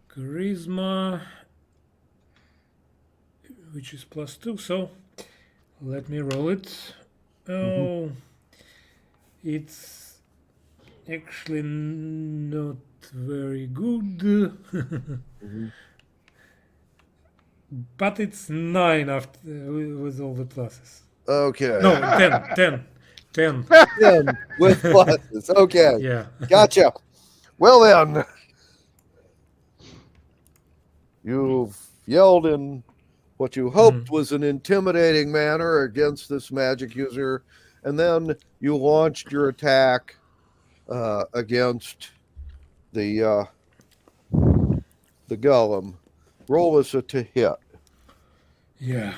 charisma, which is +2. So let me roll it. Oh, it's actually not very good, Mhm. but it's 9 after with all the pluses. Okay. No, 10. 10. 10 with pluses. Okay. Yeah. Gotcha. Well then, you've yelled in what you hoped was an intimidating manner against this magic user, and then you launched your attack against the golem. Roll us a to hit. Yeah.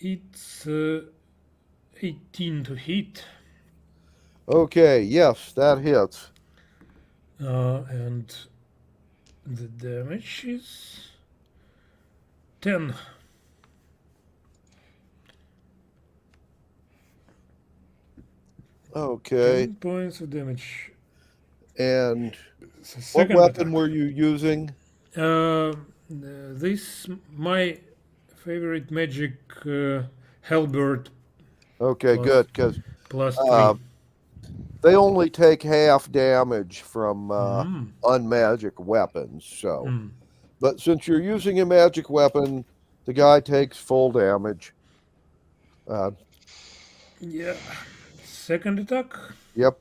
It's 18 to hit, Okay, yes, that hits. and the damage is 10. Okay, 10 points of damage. and It's a what second weapon attack. were you using? This my favorite magic halberd Okay, plus, good, because +3. they only take half damage from Mm. unmagic weapons. So, Mm. but since you're using a magic weapon, the guy takes full damage. Yeah. Second attack. Yep.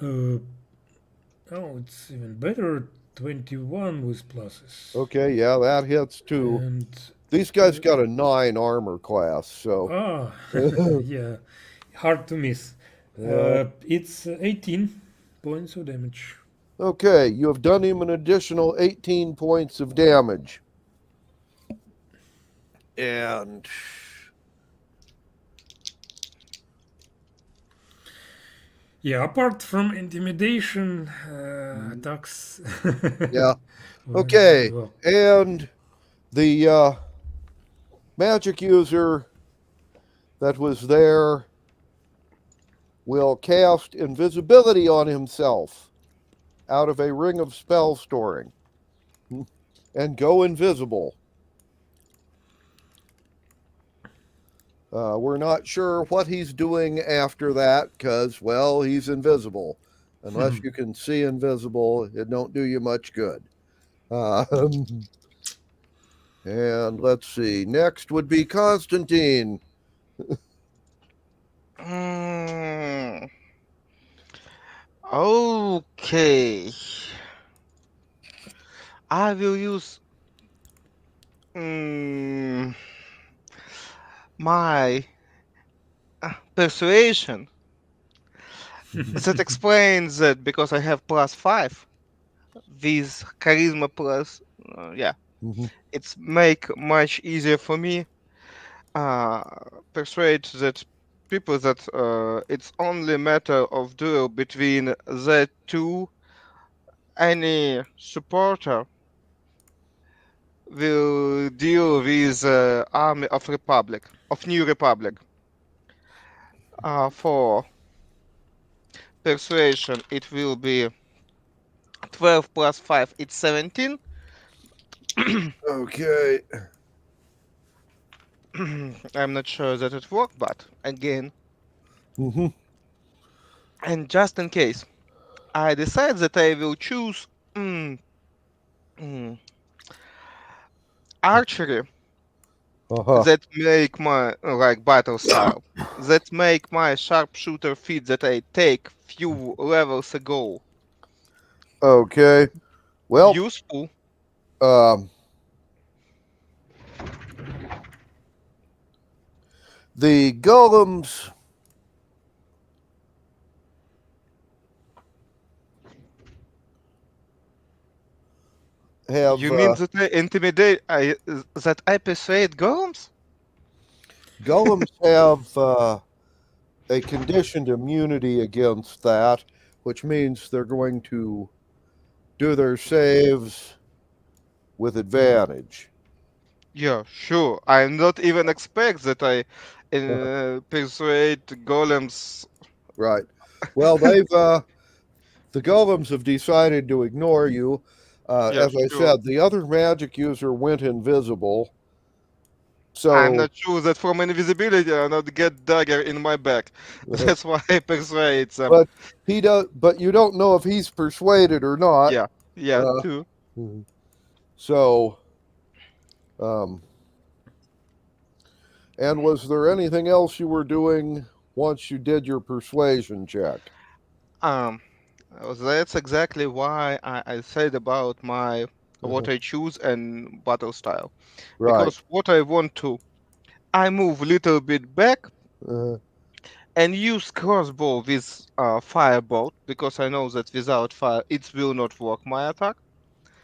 Oh, it's even better. 21 with pluses. Okay, yeah, that hits too. And These guys got a 9 armor class, so yeah, hard to miss. It's 18 points of damage. okay, you have done him an additional 18 points of damage. And Yeah, apart from intimidation attacks. yeah, went okay, well. and the magic user that was there will cast invisibility on himself out of a ring of spell storing and go invisible. We're not sure what he's doing after that because, well, he's invisible. Unless you can see invisible, it don't do you much good. And let's see. Next would be Constantine. Mm. Okay. I will use my persuasion. That explains that because I have +5, with charisma plus, yeah, Mhm. it's make much easier for me persuade that people that it's only matter of duel between the two. Any supporter will deal with army of New Republic. For persuasion, it will be 12 plus 5. It's 17. Okay. I'm not sure that it worked, but again, hmm and just in case, I decide that I will choose archery Uh-huh. that make my like battle style that make my sharpshooter feat that I take few levels ago Okay. Well, useful. um, the golems have You mean that I persuade golems? golems have a conditioned immunity against that, which means they're going to do their saves with advantage. Yeah, sure. I not even expect that I persuade golems. Right. Well, they've the golems have decided to ignore you. Yeah, As I sure. said, the other magic user went invisible. I'm So not sure that from invisibility I not get dagger in my back. That's why I persuade them. but he does but you don't know if he's persuaded or not. Yeah, yeah, Uh, too. so um and was there anything else you were doing once you did your persuasion check? Um, that's exactly why I said about my what I choose and battle style. Right. Because what I want to, I move little bit back Uh, and use crossbow with firebolt because I know that without fire it will not work my attack.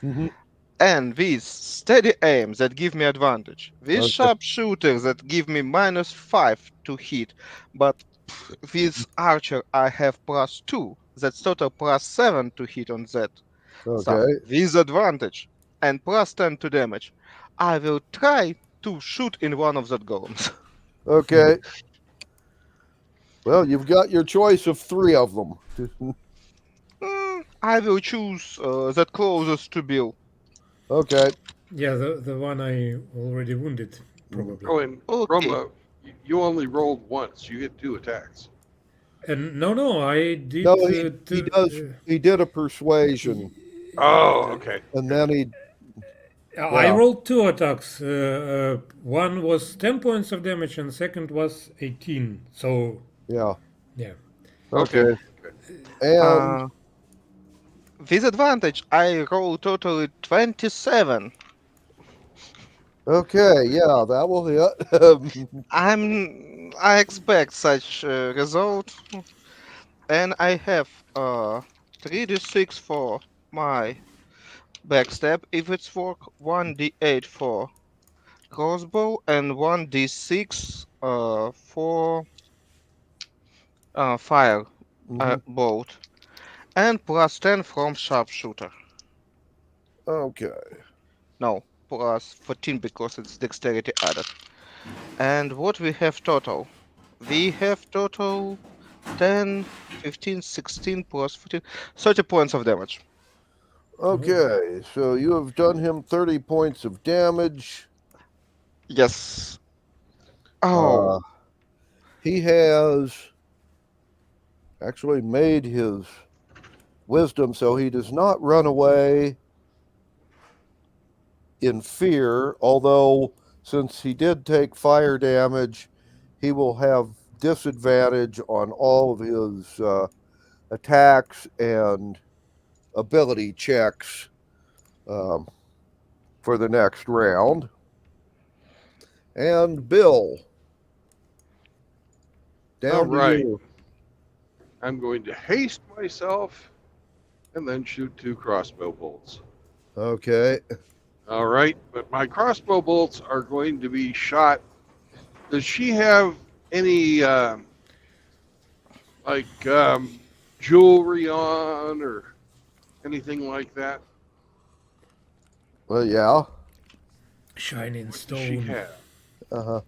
mhm. And with steady aim that give me advantage. With Okay. sharpshooter that give me -5 to hit. But with archer I have +2. That's total +7 to hit on that stuff. Okay. With advantage. And +10 to damage. I will try to shoot in one of that golems. Okay. Well, you've got your choice of 3 of them. I will choose that closest to Bill. Okay. Yeah, the one I already wounded, probably. Oh, and Okay. Roma, you only rolled once. You get 2 attacks. And no, I did. No, he did a persuasion, Oh, okay. and then he. I Yeah. rolled 2 attacks. One was 10 points of damage, and second was 18. So Yeah. yeah, Okay. Okay. And With advantage, I roll totally 27. okay, yeah, that will hit. I expect such result, and I have 3d6 for my backstab if it's work, 1d8 for crossbow, and 1d6 for fire Mhm. bolt, and +10 from sharpshooter. Okay. No, +14 because it's dexterity added. And what we have total? We have total 10, 15, 16 plus 14, 30 points of damage. Okay, so you have done him 30 points of damage. Yes. Oh, He has actually made his wisdom so he does not run away in fear, although since he did take fire damage, he will have disadvantage on all of his attacks and ability checks for the next round. And Bill, All down to right. you. I'm going to haste myself and then shoot 2 crossbow bolts. Okay. All right, but my crossbow bolts are going to be shot. Does she have any jewelry on or anything like that? Well, yeah. shining What does she stone. have? Uh-huh.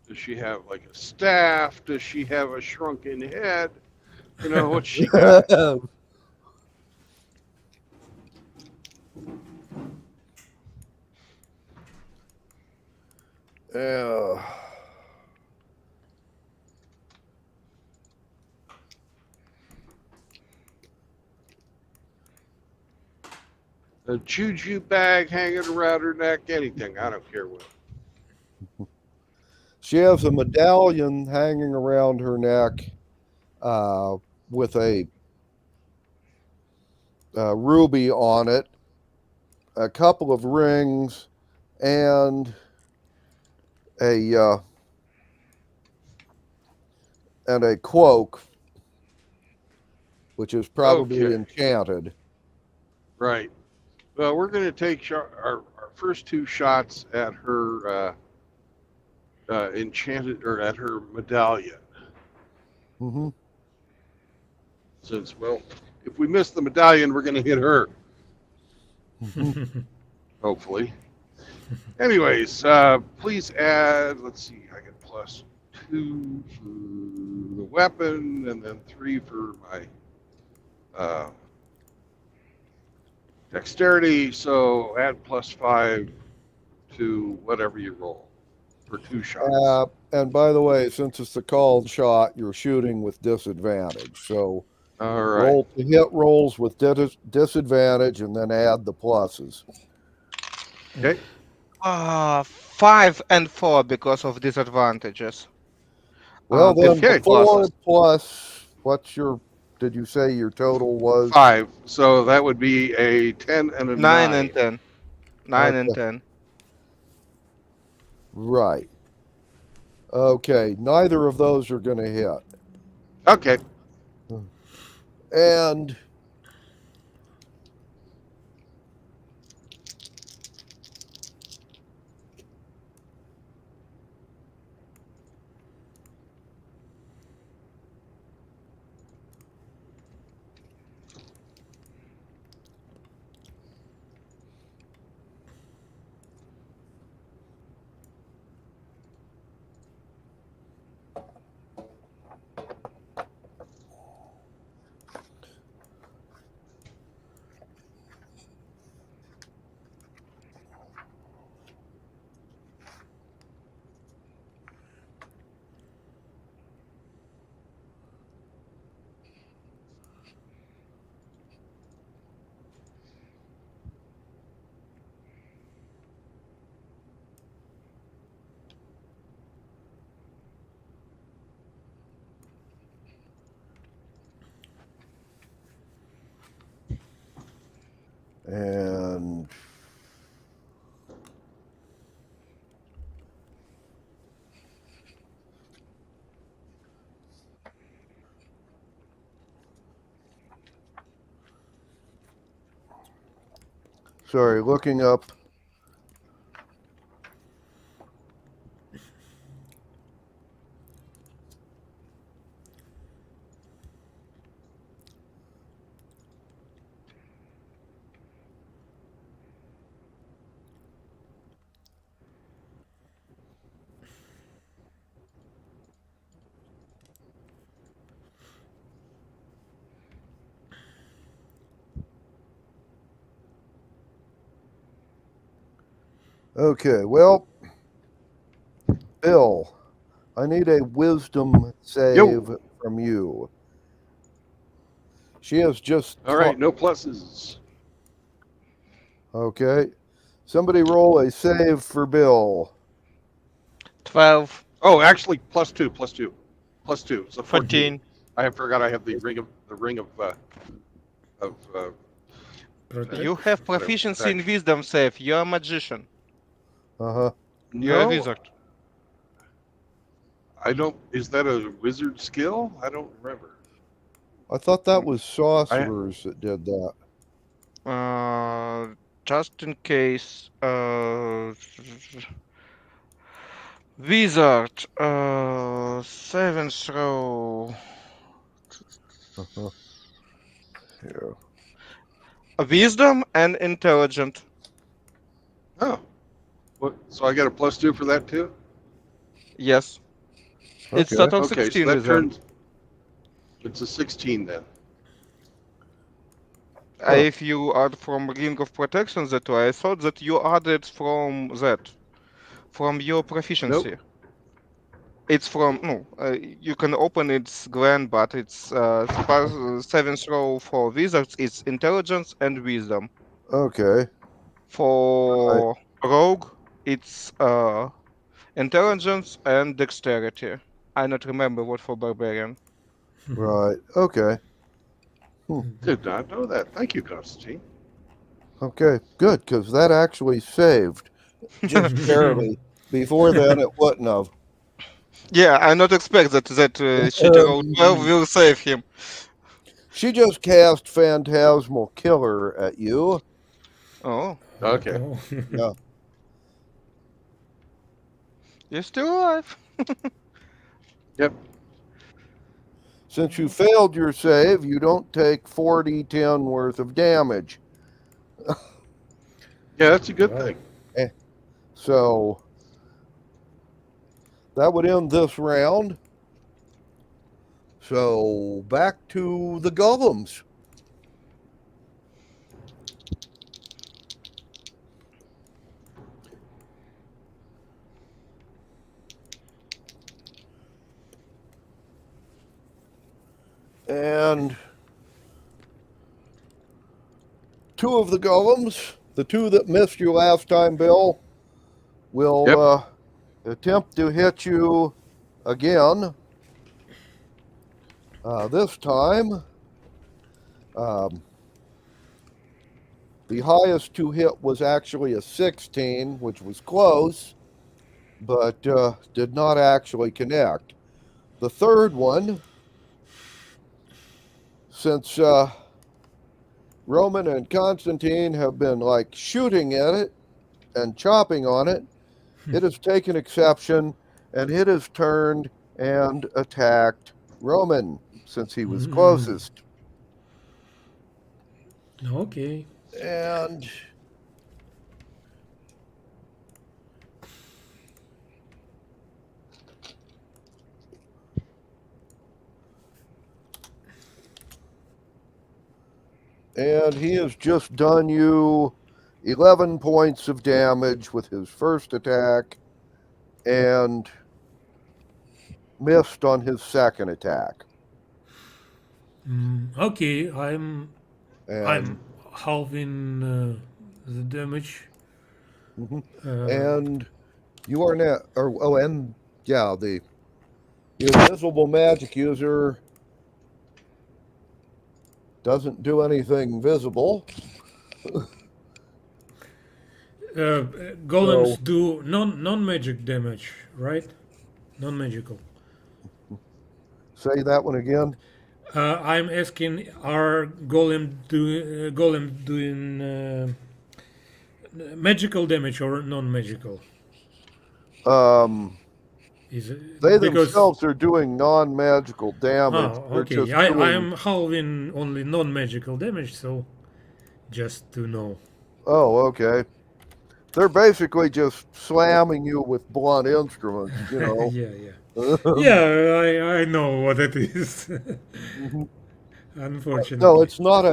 Does she have like a staff? Does she have a shrunken head? You know, what's she got? Yeah. A juju bag hanging around her neck? Anything. I don't care what. She has a medallion hanging around her neck with a ruby on it, a couple of rings, and a cloak, which is probably Okay. enchanted. Right. Well, we're going to take our first 2 shots at her enchanted, or at her medallion. Mm-hmm. Since, well, if we miss the medallion, we're going to hit her, hopefully. Anyways, please add, let's see, I get +2 for the weapon, and then 3 for my dexterity, so add +5 to whatever you roll for 2 shots. And by the way, since it's a called shot, you're shooting with disadvantage. So All right. roll to hit rolls with disadvantage and then add the pluses. Okay. 5 and 4 because of disadvantages. Well, then okay. 4 plus, did you say your total was? 5. So that would be a 10 and a 9 and 10. 9 and Okay. 10. Right. Okay, neither of those are going to hit. Okay. And sorry, looking up. Okay, well, Bill, I need a wisdom save from you. She has just. All right. No pluses. Okay. Somebody roll a save for Bill. 12. Oh, actually, +2. So 14. 14. I forgot I have the ring of You have proficiency in wisdom save. You're a magician. Uh-huh. You're a No, wizard. I don't. Is that a wizard skill? I don't remember. I thought that was sorcerers that did that. Just in case. Wizard. 7th row. Uh-huh. Here. Wisdom and intelligent. Oh. What? So I got a +2 for that too? Yes. It's Okay. total Okay, 16 so that wisdom. turns. It's a 16 then. If you add from Ring of Protection that way, I thought that you added from that. From your proficiency. Nope. It's from you can open its gland, but it's 7th row for wizards. It's intelligence and wisdom. Okay. For rogue, it's intelligence and dexterity. I not remember what for barbarian. Right. Okay. Did not know that. Thank you, Constantine. Okay. Good, because that actually saved. Just barely. Before then, it wouldn't have. Yeah, I not expect that she rolled 12 will save him. She just cast Phantasmal Killer at you. Oh, Okay. Oh. Yeah. you're still alive. Yep. Since you failed your save, you don't take 4d10 worth of damage. Yeah, that's a good Wow. thing. So that would end this round. So back to the golems. And two of the golems, the two that missed you last time, Bill, will attempt to hit you again. This time, the highest to hit was actually a 16, which was close, but did not actually connect. The third one, since Roman and Constantine have been like shooting at it and chopping on it, it has taken exception and it has turned and attacked Roman since he was closest. Okay. And he has just done you 11 points of damage with his first attack and missed on his second attack. Okay, I'm And, halving the damage. Mhm. Uh, and you are now, the invisible magic user doesn't do anything visible. golems So- do non-magic damage, right? Non-magical. Say that one again. I'm asking, are golem doing magical damage or non-magical? Is it They because themselves are doing non-magical damage. oh, They're okay. just I doing- am halving only non-magical damage, so just to know. Oh, okay. They're basically just slamming you with blunt instruments, you know. yeah. Yeah, I know what it is. Mhm. Unfortunately. No, it's not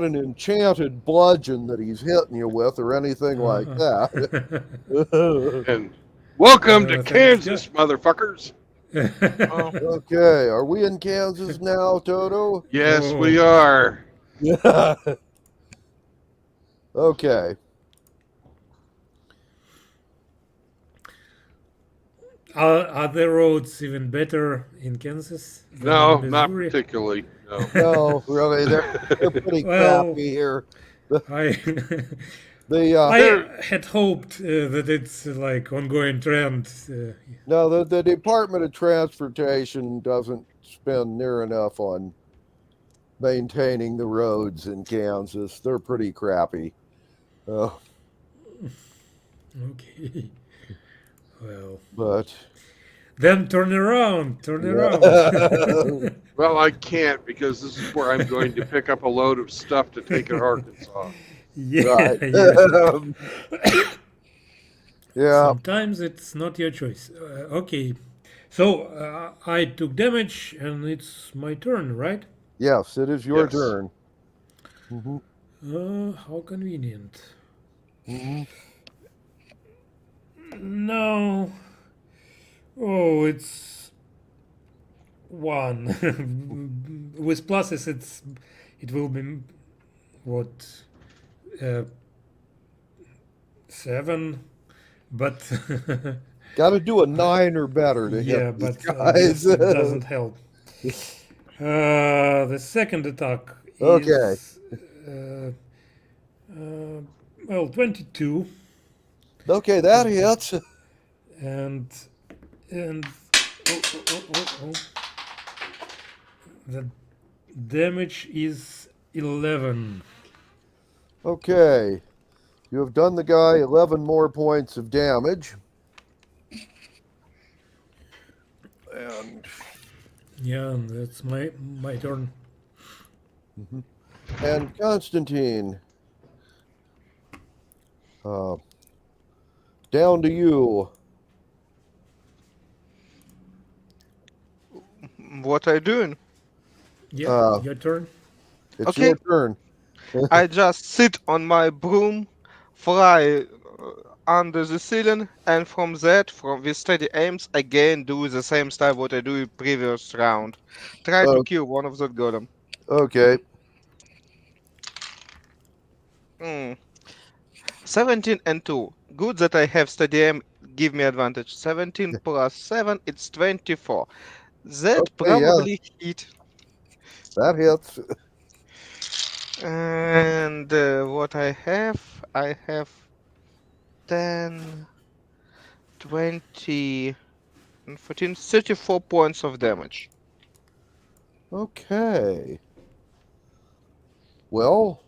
an enchanted bludgeon that he's hitting you with or anything like that. And welcome to thanks, Kansas, motherfuckers. Okay, are we in Kansas now, Toto? Yes, Oh. we are. Yeah. Okay. Are the roads even better in Kansas? than No, in not Missouri? particularly. No. No, really, they're pretty Well- crappy here. I The I had hoped that it's like ongoing trend. No, the Department of Transportation doesn't spend near enough on maintaining the roads in Kansas. They're pretty crappy. Okay. Well, But then turn around. Well, I can't because this is where I'm going to pick up a load of stuff to take to Arkansas. Yeah, right. yeah. Yeah. Sometimes it's not your choice. Okay. So I took damage and it's my turn, right? Yes, it is your Yes. turn. Mhm. How convenient. Mhm. No. Oh, it's 1. With pluses, it will be what 7, but Got to do a 9 or better to yeah, hit but these guys. it doesn't help. The second attack Okay. is well 22 Okay, that hits. and oh. That Damage is 11. Okay. You have done the guy 11 more points of damage. And Yeah, that's my turn. and Constantine. Down to you. What I doing? Yeah, your turn. It's Okay. your turn. I just sit on my broom, fly under the ceiling, and from that, from with steady aims, again do the same style what I do in previous round. Try to Oh, kill one of that golem. okay. 17 and 2. Good that I have steady aim, give me advantage. 17 plus 7, it's 24. That Okay, yeah, probably hit. that hits. And what I have 10, 20, and 14, 34 points of damage. Okay. Well,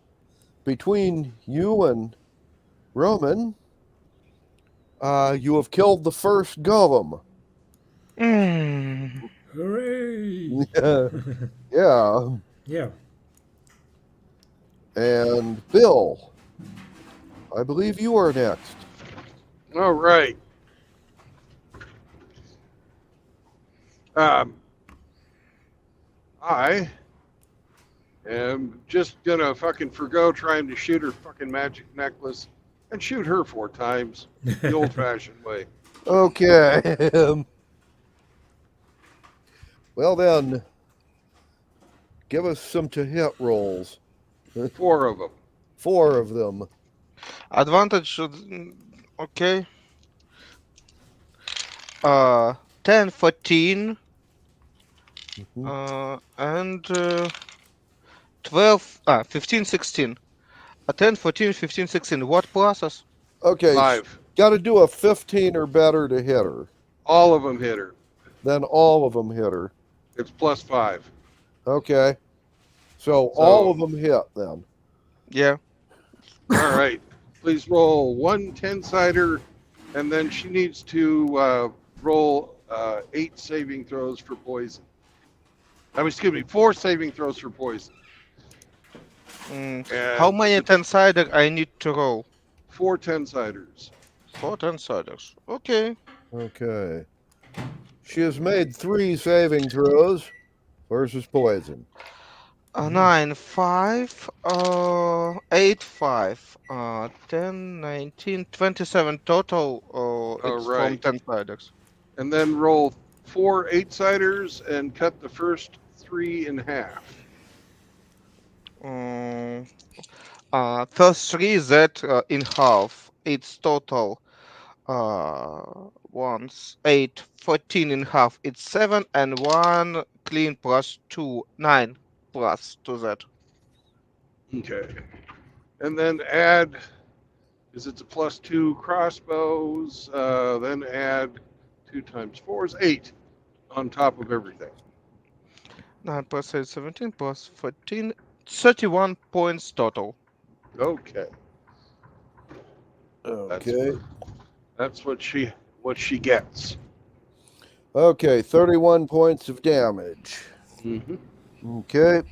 between you and Roman, you have killed the first golem. Mm. Hooray! Yeah. Yeah. And Bill, I believe you are next. All right. I am just gonna fucking forgo trying to shoot her fucking magic necklace and shoot her 4 times the old-fashioned way. Okay. Well then, give us some to hit rolls. 4 of them. 4 of them. Advantage should. Okay. 10, 14, Mhm. and 12, 15, 16. 10, 14, 15, 16. What process? Okay, 5. got to do a 15 or better to hit her. All of them hit her. Then all of them hit her. It's +5. Okay. So all of them hit then. Yeah. All right. Please roll 1 10-sider, and then she needs to roll 8 saving throws for poison. Excuse me, 4 saving throws for poison. How many 10-sider I need to roll? 4 10-siders. 4 10-siders. Okay. Okay. She has made 3 saving throws versus poison. 9, 5, 8, 5, 10, 19, 27 total. It's right. from 10-siders. And then roll 4 8-siders and cut the first 3 in half. First 3 that in half. It's total. 8, 14 in half. It's 7, and 1 clean plus 2, 9 plus to that. Okay. And then add, is it's a +2 crossbows, then add 2 times 4 is 8 on top of everything. 9 plus 8, 17 plus 14, 31 points total. Okay. Okay. That's what she gets. Okay, 31 points of damage. Mm-hmm. Okay.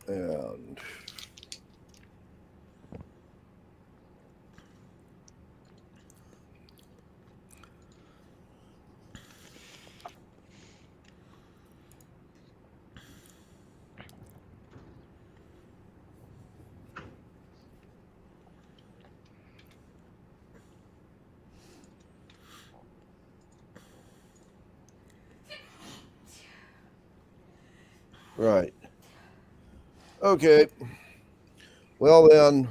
And right. Okay. Well then,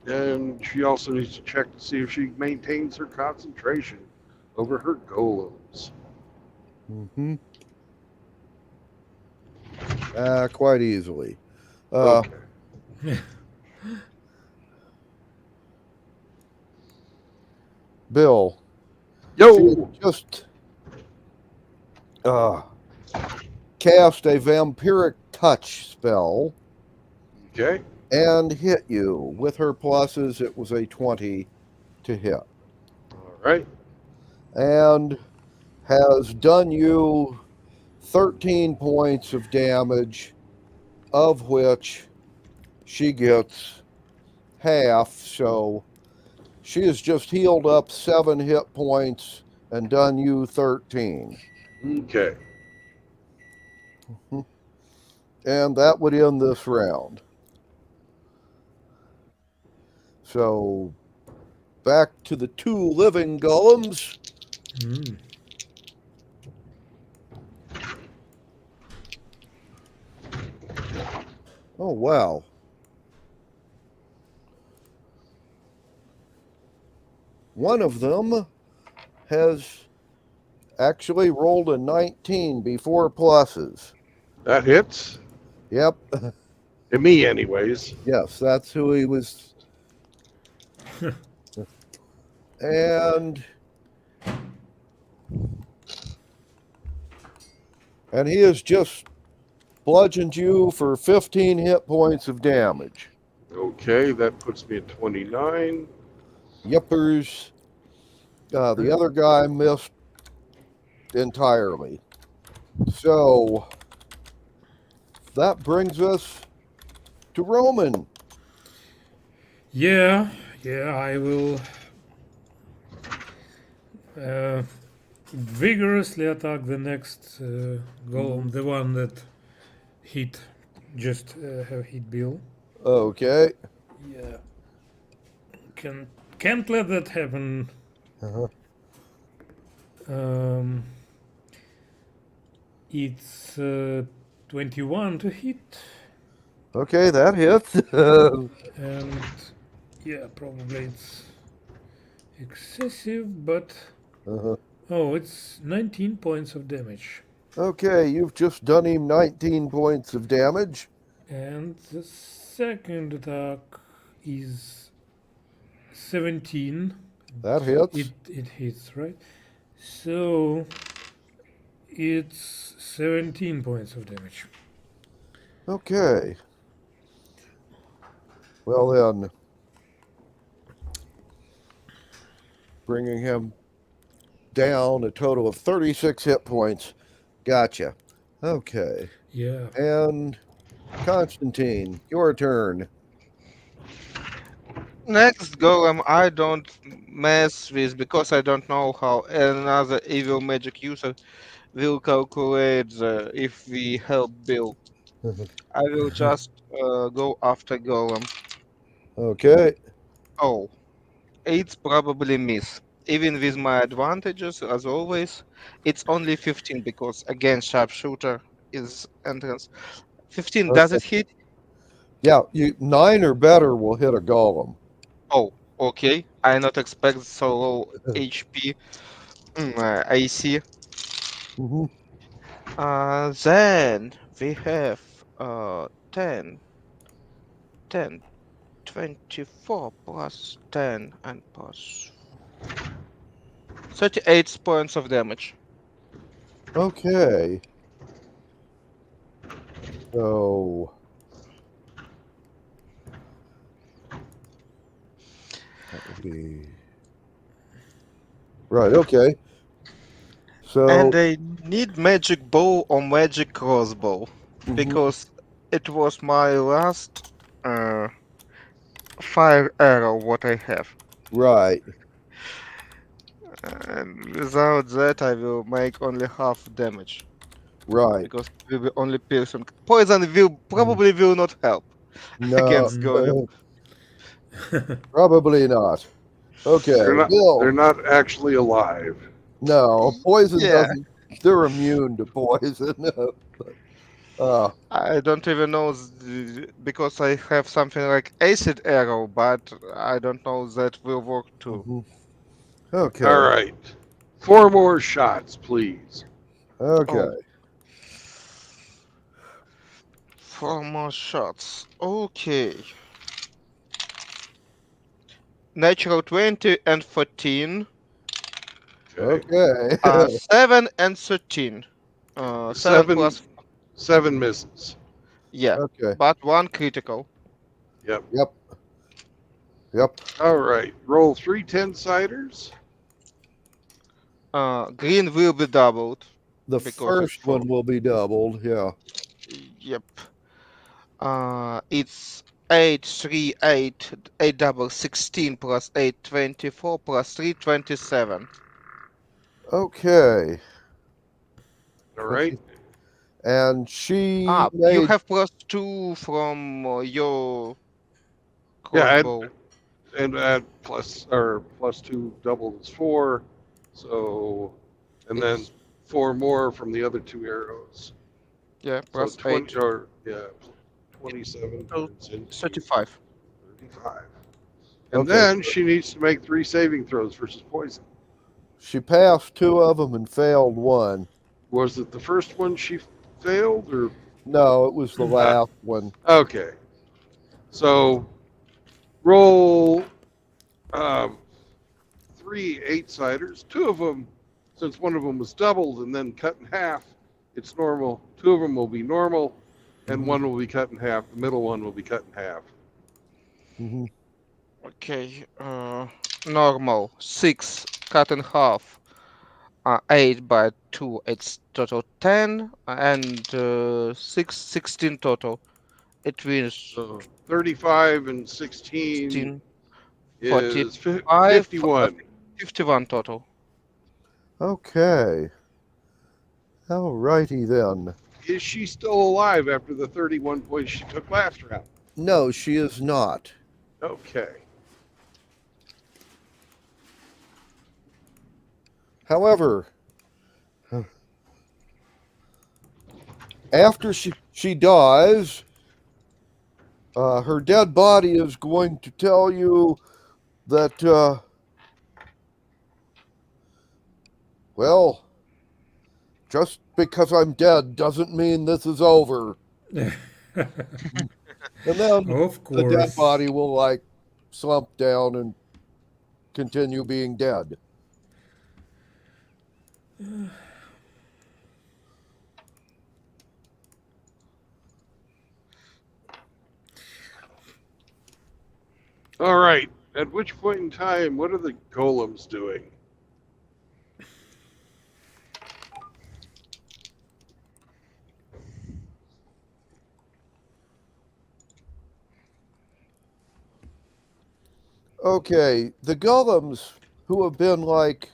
And she also needs to check to see if she maintains her concentration over her golems. quite easily. Okay. Bill, Yo. she just cast a vampiric touch spell Okay. and hit you. With her pluses, it was a 20 to hit. All right. And has done you 13 points of damage, of which she gets half. So she has just healed up 7 hit points and done you 13. Okay. And that would end this round. So back to the 2 living golems. Mm. Oh, wow. One of them has actually rolled a 19 before pluses. That hits. Yep. And me, anyways. Yes, that's who he was. And he has just bludgeoned you for 15 hit points of damage. Okay, that puts me at 29. Yippers. The other guy missed entirely. So that brings us to Roman. Yeah, I will vigorously attack the next golem, the one that have hit Bill. Okay. Yeah, can't let that happen. Uh-huh. It's 21 to hit, Okay, that hits. and yeah, probably it's excessive, but Uh-huh. oh, it's 19 points of damage. Okay, you've just done him 19 points of damage. And the second attack is 17. That hits. It hits, right? So it's 17 points of damage. Okay. Well then, bringing him down a total of 36 hit points. Gotcha. Okay. Yeah. And Constantine, your turn. Next golem I don't mess with because I don't know how another evil magic user will calculate if we help Bill. I will just go after golem. Okay. Oh, it's probably miss. Even with my advantages, as always, it's only 15 because again sharpshooter is entrance. 15, does it hit? Yeah, 9 or better will hit a golem. Oh, okay. I not expect so low HP. I see. Mhm. Then we have 10, 24 plus 10 and plus 38 points of damage. Okay. So that would be right. Okay. So And I need magic bow or magic crossbow Mhm. because it was my last fire arrow what I have. Right. And without that I will make only half damage Right. because it will be only piercing. Poison will probably will not help No. against golem. Probably not. Okay. Bill. They're not actually alive. No, poison Yeah. doesn't. They're immune to poison. I don't even know because I have something like acid arrow, but I don't know that will work too. Mhm. Okay. All right. 4 more shots, please. Okay. Oh. 4 more shots. Okay. Natural 20 and 14. Okay. Okay. 7 and 13. 7 Seven. plus, 7 misses. yeah, Okay. but 1 critical. Yep. Yep. Yep. All right. Roll 3 10-siders. Green will be doubled The because it's first 4. one will be doubled. Yeah. Yep. It's 8, 3, 8, 8 double 16 plus 8, 24 plus 3, 27. Okay. All right. And she You made. have plus 2 from your Yeah, crossbow. and add plus 2 double is 4. So, and then It's, 4 more from the other 2 arrows. yeah, So plus 20 8. or yeah, 27 So turns into 35. 35. And Okay. then she needs to make 3 saving throws versus poison. She passed 2 of them and failed 1. Was it the first one she failed or? No, it was the last one. Okay. So roll 3 8-siders. 2 of them, since one of them was doubled and then cut in half, it's normal. 2 of them will be normal, and 1 will be cut in half. The middle one will be cut in half. Hmm. Okay. Normal. 6 cut in half. 8 by 2. It's total 10. And 6, 16 total. It means So 35 and 16 16, is 45, 51. 51 total. Okay. Alrighty then. Is she still alive after the 31 points she took last round? No, she is not. Okay. However, after she dies, her dead body is going to tell you that, well, just because I'm dead doesn't mean this is over. And then Of the dead course. body will, like, slump down and continue being dead. All right. At which point in time, what are the golems doing? Okay, the golems who have been like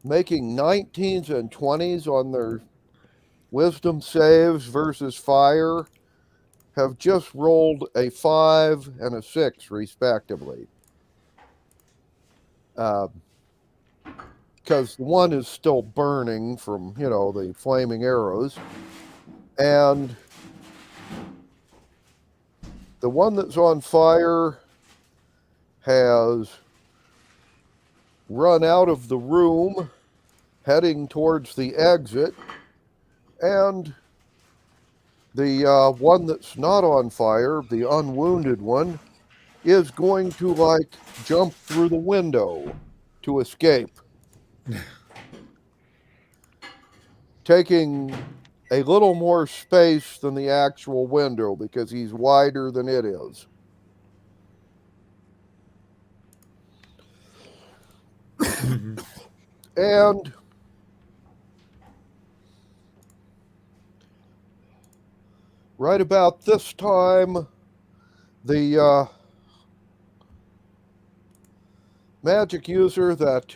making 19s and 20s on their wisdom saves versus fire have just rolled a 5 and a 6 respectively. Because one is still burning from, the flaming arrows. And the one that's on fire has run out of the room, heading towards the exit, and the one that's not on fire, the unwounded one, is going to like jump through the window to escape, taking a little more space than the actual window because he's wider than it is. And right about this time, the magic user that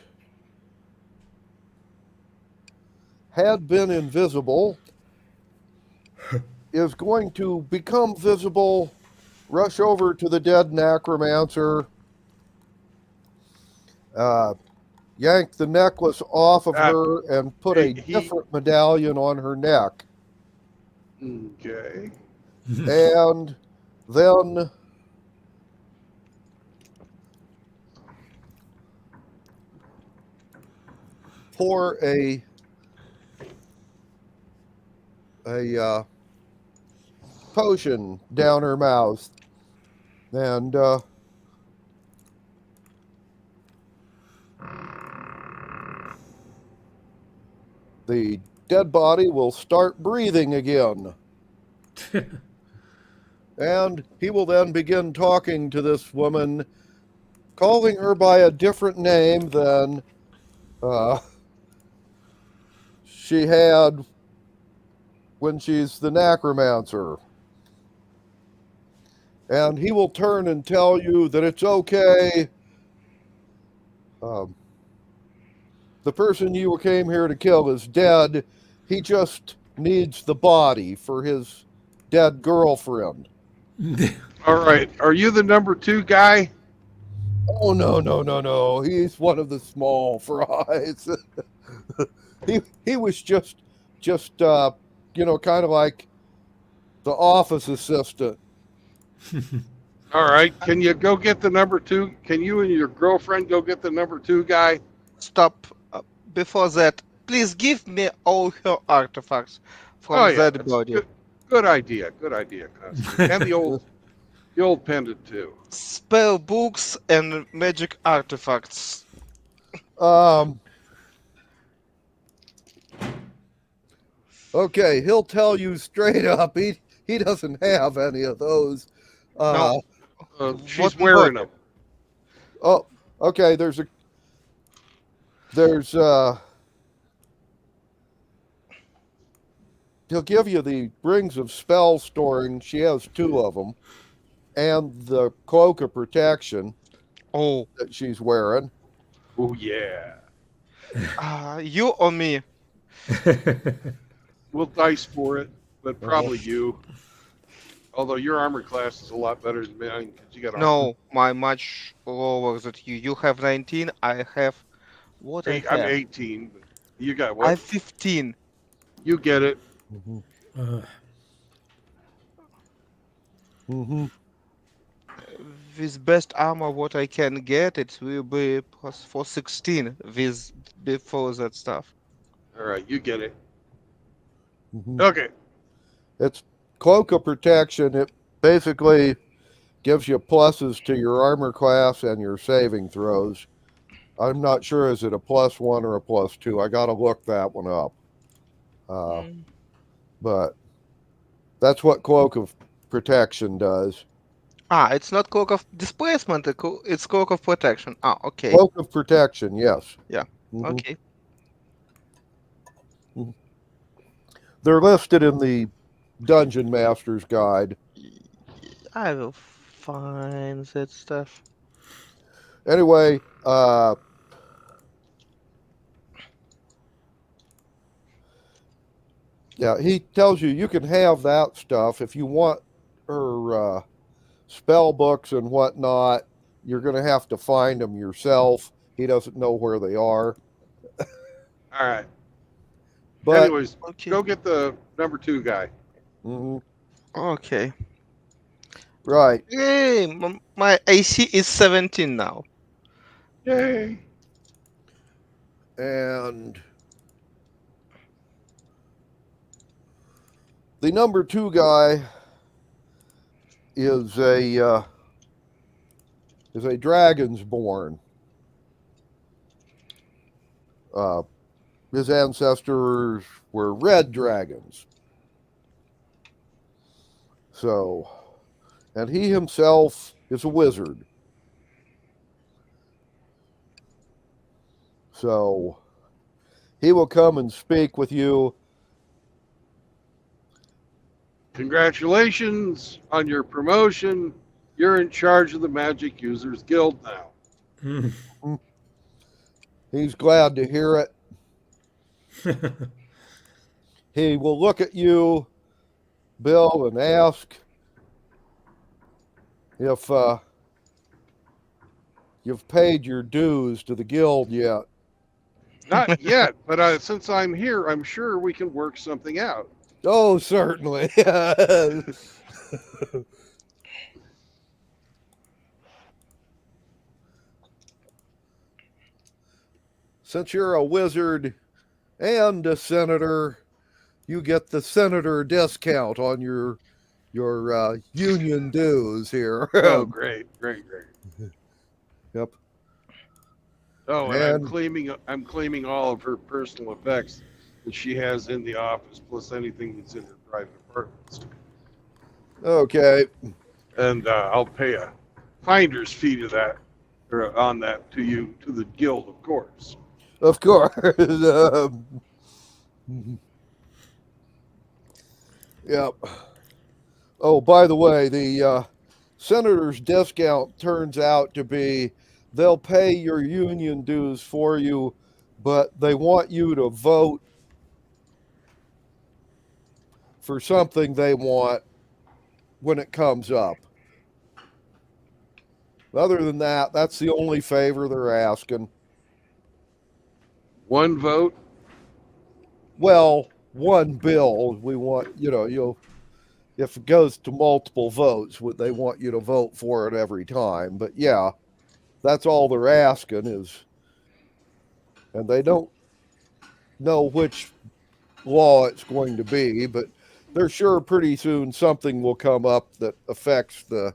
had been invisible is going to become visible, rush over to the dead necromancer, yank the necklace off of her, and put a different medallion on her neck. Okay. And then pour a potion down her mouth, and the dead body will start breathing again. And he will then begin talking to this woman, calling her by a different name than she had when she's the necromancer. And he will turn and tell you that it's okay. The person you came here to kill is dead. He just needs the body for his dead girlfriend. All right. Are you the number 2 guy? Oh, no. He's one of the small fries. he was just kind of like the office assistant. All right. Can you go get the number 2? Can you and your girlfriend go get the number 2 guy? Stop. Before that, please give me all her artifacts from that that's body. Good idea. Good idea, Constantine. And the old pendant too. Spell books and magic artifacts. Okay, he'll tell you straight up he doesn't have any of those. No. She's What wearing body? them. Oh, okay. He'll give you the rings of spell storing. She has 2 of them, and the cloak of protection Oh, that she's wearing. Oh yeah. you or me? We'll dice for it, but probably you. Although your armor class is a lot better than mine because you got armor. No, my much lower than you. You have 19. I have what I I'm have. 18. But you got I what? have 15. You get it. With best armor, what I can get, it will be plus 416. With before that stuff. All right, you get it. Mhm. Okay. It's cloak of protection. It basically gives you pluses to your armor class and your saving throws. I'm not sure, is it a +1 or a +2? I got to look that one up. But that's what cloak of protection does. It's not cloak of displacement. It's cloak of protection. Okay. Cloak of protection, yes. Yeah. Mhm. Okay. They're listed in the Dungeon Master's Guide. I will find that stuff. Anyway, yeah, he tells you can have that stuff if you want her spell books and whatnot. You're going to have to find them yourself. He doesn't know where they are. All right. But Anyways, Okay. go get the number 2 guy. mhm, Okay. right. Hey, my AC is 17 now. Yay. And the number 2 guy is a Dragonsborn. His ancestors were red dragons. So, and he himself is a wizard. So, he will come and speak with you. Congratulations on your promotion. You're in charge of the Magic Users Guild now. He's glad to hear it. He will look at you, Bill, and ask if you've paid your dues to the guild yet. Not yet, but since I'm here, I'm sure we can work something out. Oh, certainly. Since you're a wizard and a senator, you get the senator discount on your union dues here. Oh, great. Yep. Oh, and And- I'm claiming all of her personal effects. that she has in the office, plus anything that's in her private apartments. Okay. And I'll pay a finder's fee to that, or on that to you, to the guild, of course. Of course. Yep. Oh, by the way, the senator's discount turns out to be they'll pay your union dues for you, but they want you to vote for something they want when it comes up. Other than that, that's the only favor they're asking. One vote. Well, one bill. We want, you'll if it goes to multiple votes, they want you to vote for it every time. But yeah, that's all they're asking is, and they don't know which law it's going to be, but they're sure pretty soon something will come up that affects the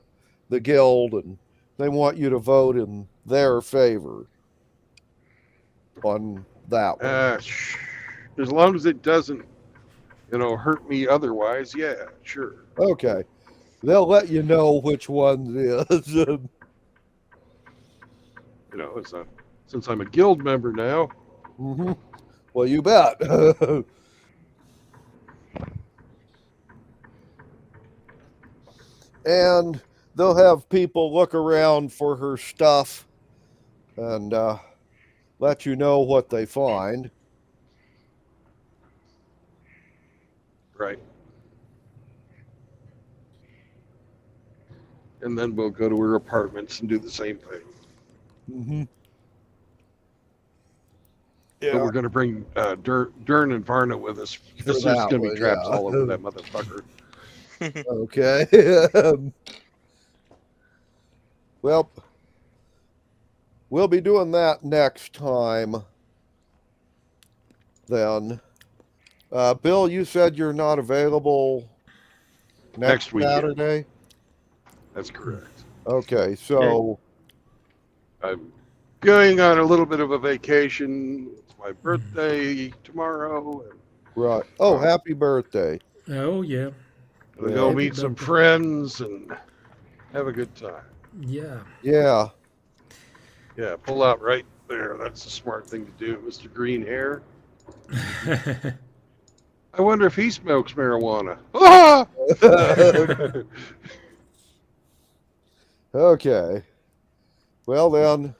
guild, and they want you to vote in their favor on that one. As long as it doesn't, hurt me otherwise, yeah, sure. Okay. They'll let you know which one it is. Since I'm a guild member now. Mm-hmm. Well, you bet. And they'll have people look around for her stuff and let you know what they find. Right. And then we'll go to her apartments and do the same thing. Mm-hmm. But we're going to bring Dern and Varna with us because there's going to be traps all over that motherfucker. Okay. Well, we'll be doing that next time. Then, Bill, you said you're not available next weekend. Saturday. That's correct. Okay, so I'm going on a little bit of a vacation. It's my birthday tomorrow. right. Oh, happy birthday! Oh yeah. We'll go meet some friends and have a good time. Yeah. Yeah. Yeah, pull out right there. That's a smart thing to do, Mr. Green Hair. I wonder if he smokes marijuana. Ah! Okay. Well then,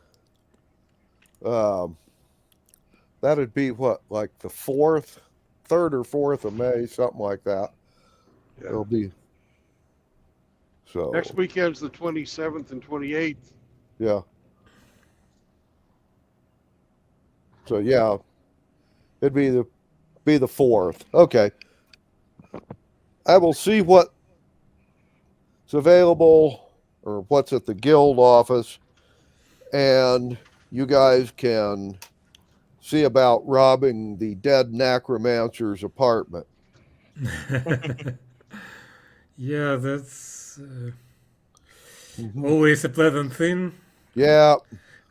that'd be what, like the 3rd or 4th of May, something like that. Yeah. It'll be. So Next weekend's the 27th and 28th. yeah. So yeah, it'd be the 4th. Okay. I will see what's available or what's at the guild office, and you guys can see about robbing the dead necromancer's apartment. Yeah, that's always a pleasant thing. Yeah.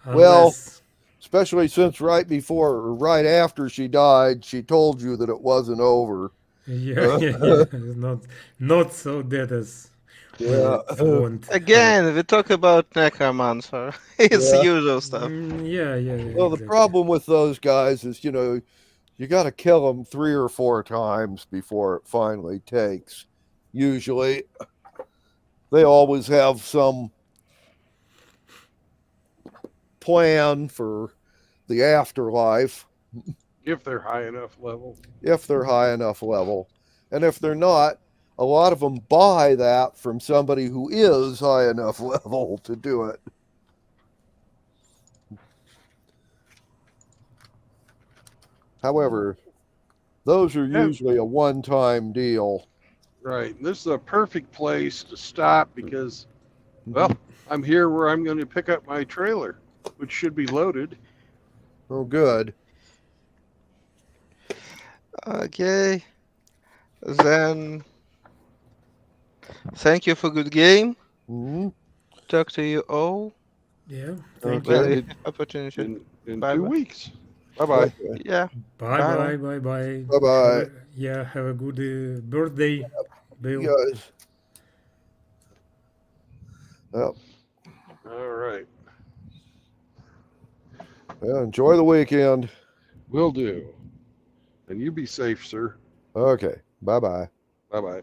Well, Unless, especially since right before or right after she died, she told you that it wasn't over. yeah, it's not so dead as Yeah. want. Again, we talk about necromancer. It's Yeah. usual stuff. Yeah. Well, the exactly. problem with those guys is, you got to kill them 3 or 4 times before it finally takes. Usually, they always have some plan for the afterlife If they're high enough level. if they're high enough level. And if they're not, a lot of them buy that from somebody who is high enough level to do it. However, those are usually a one-time deal. Right. And this is a perfect place to stop because, well, I'm here where I'm going to pick up my trailer, which should be loaded. Oh, good. Okay. Then, thank you for good game. Hmm. Talk to you all. Yeah. Okay. Thank you. Very opportunity. In Bye 2 bye. weeks. Bye bye. Okay. Yeah. Bye Bye. bye bye bye. Bye-bye. Yeah, have a good birthday, Bill. You guys. Well, All right. yeah, enjoy the weekend. Will do. And you be safe, sir. Okay. Bye-bye. Bye bye.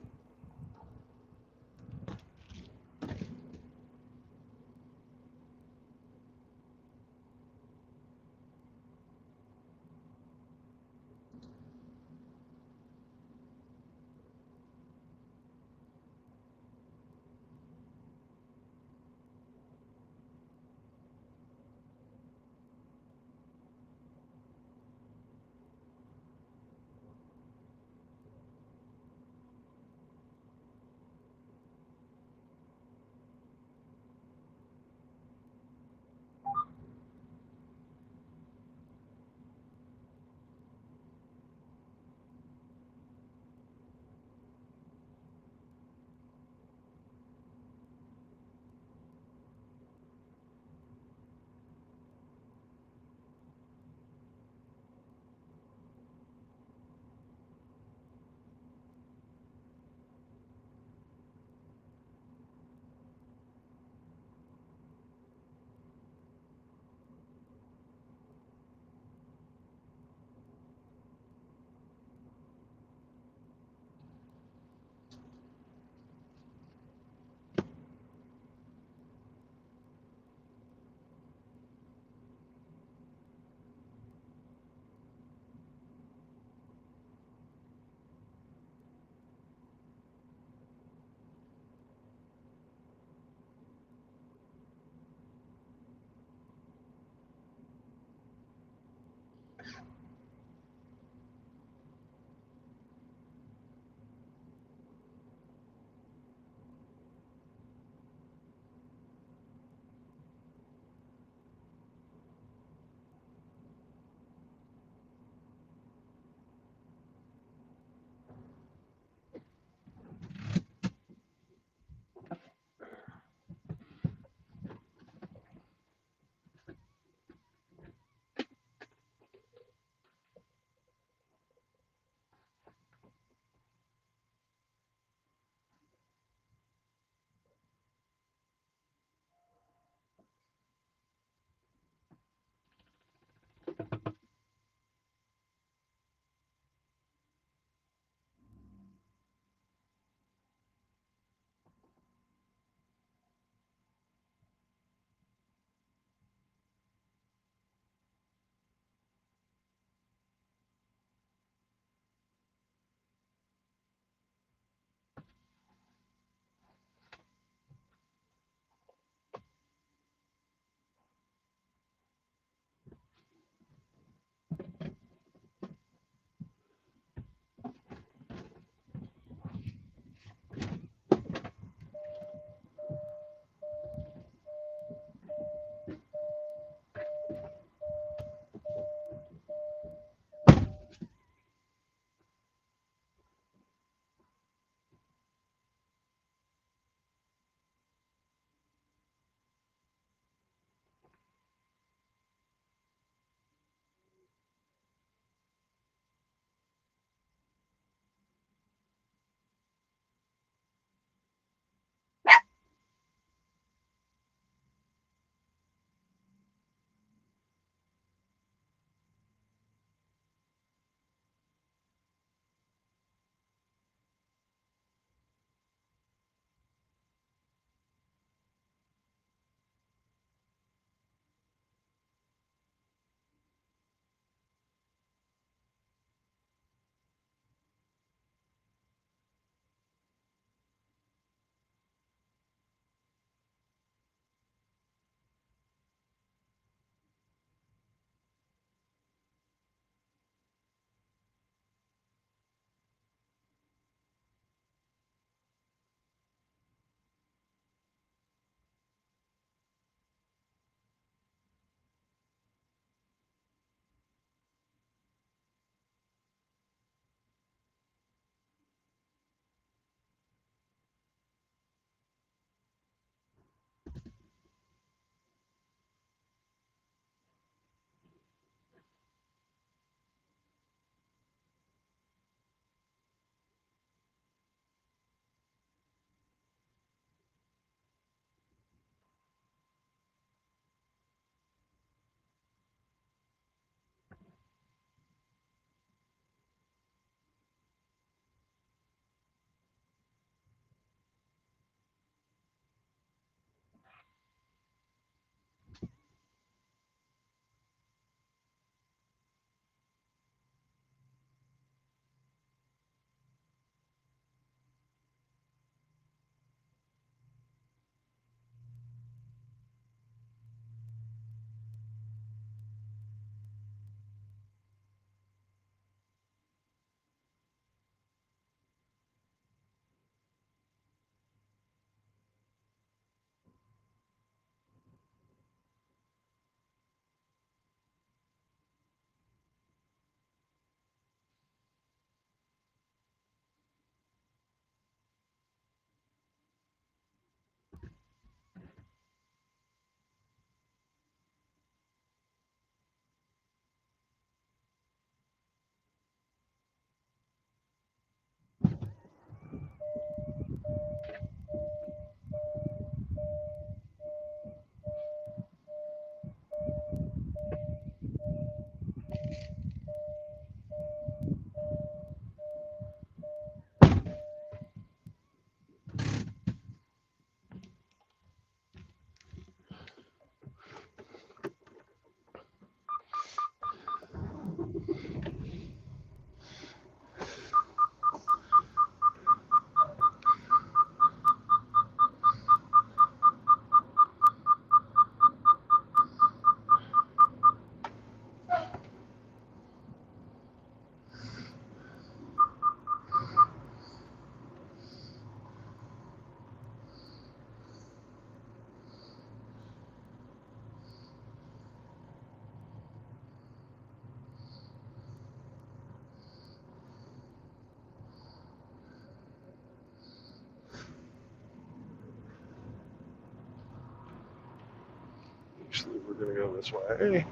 Actually, we're going to go this way.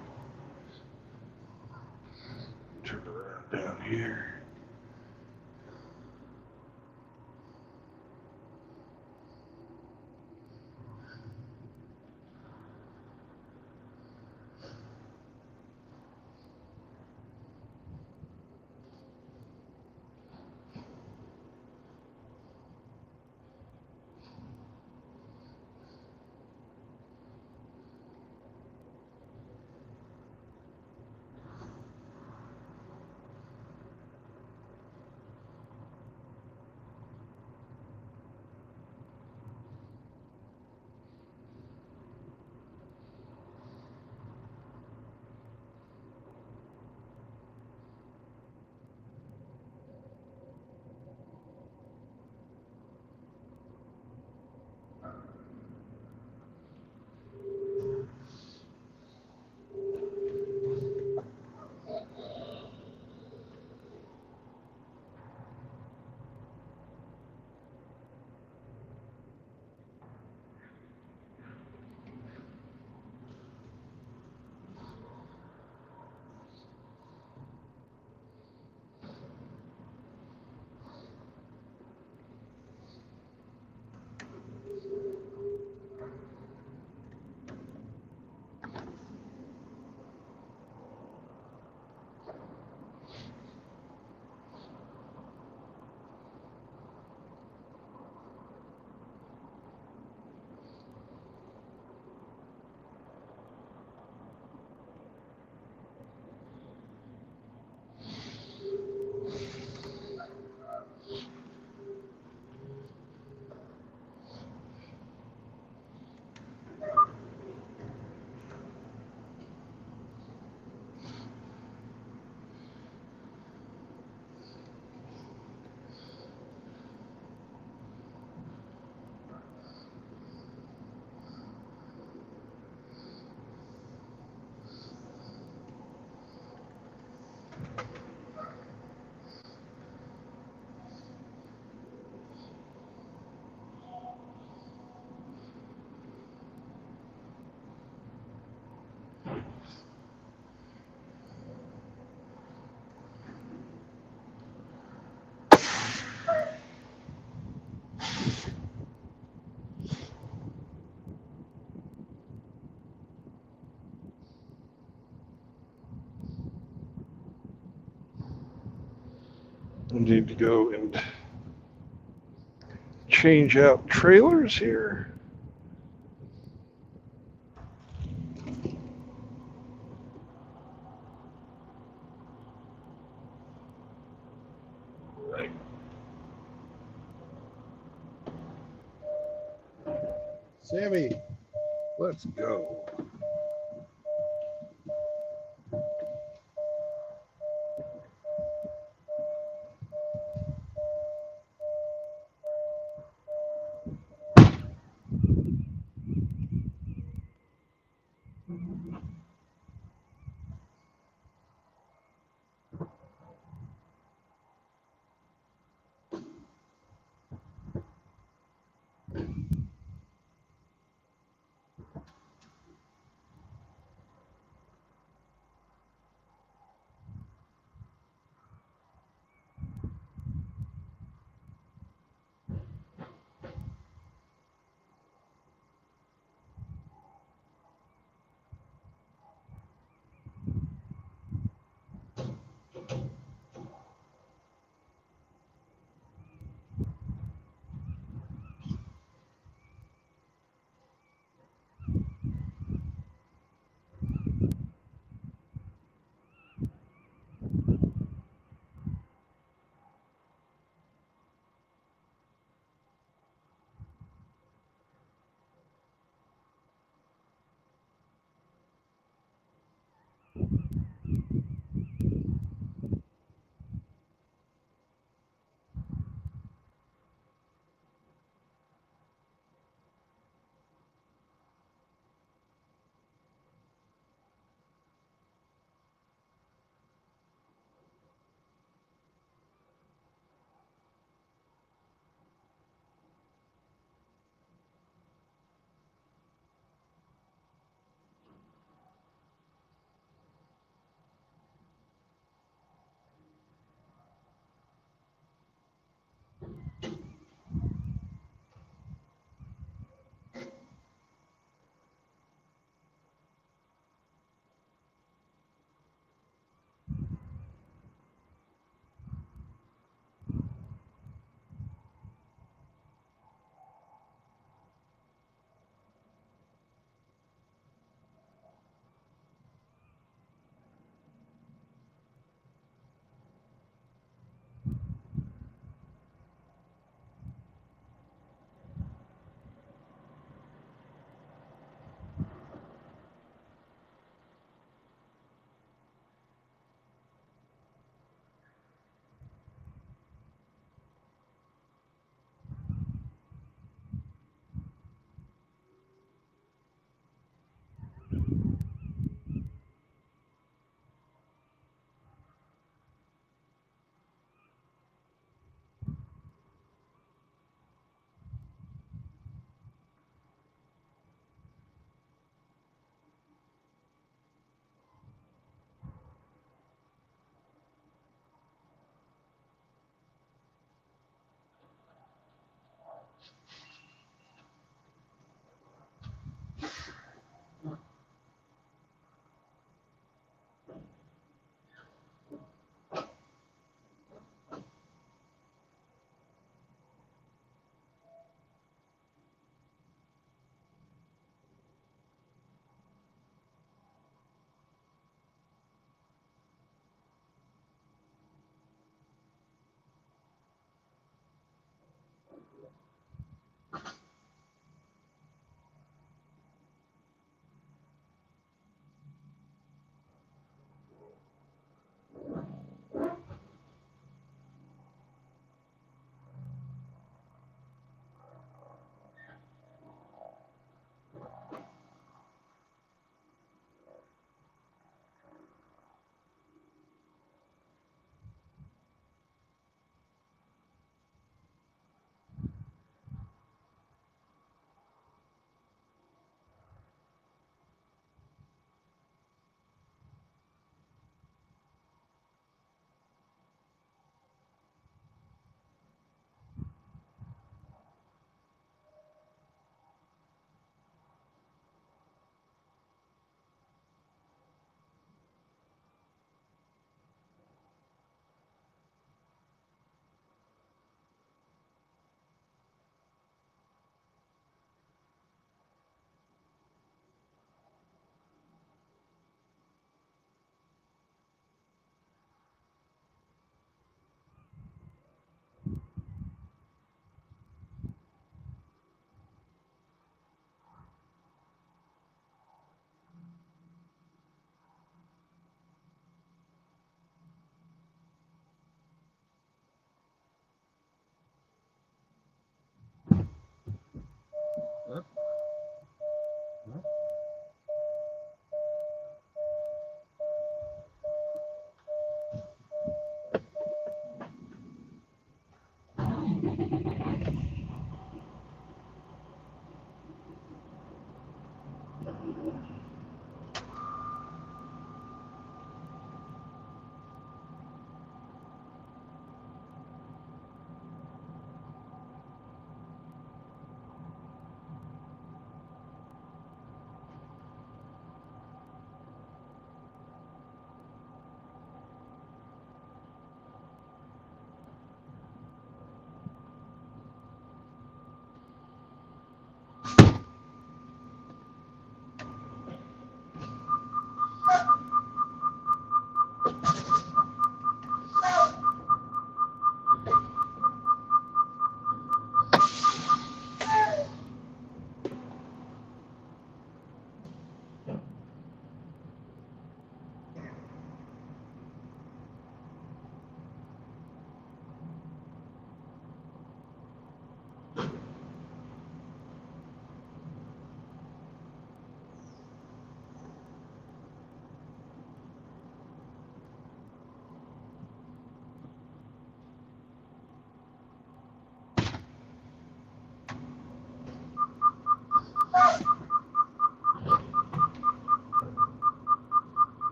Turn around down here. I need to go and change out trailers here. Right. Sammy, let's go.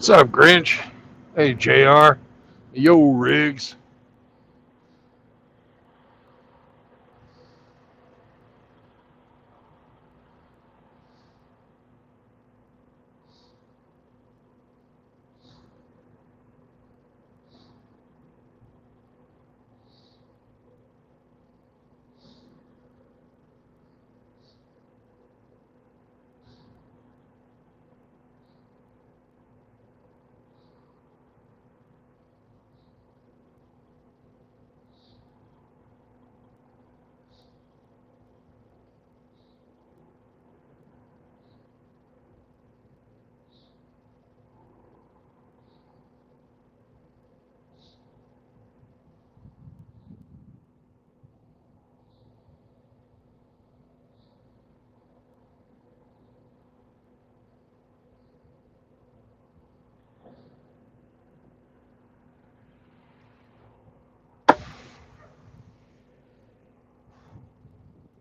What's up, Grinch? Hey, JR. Yo, Riggs.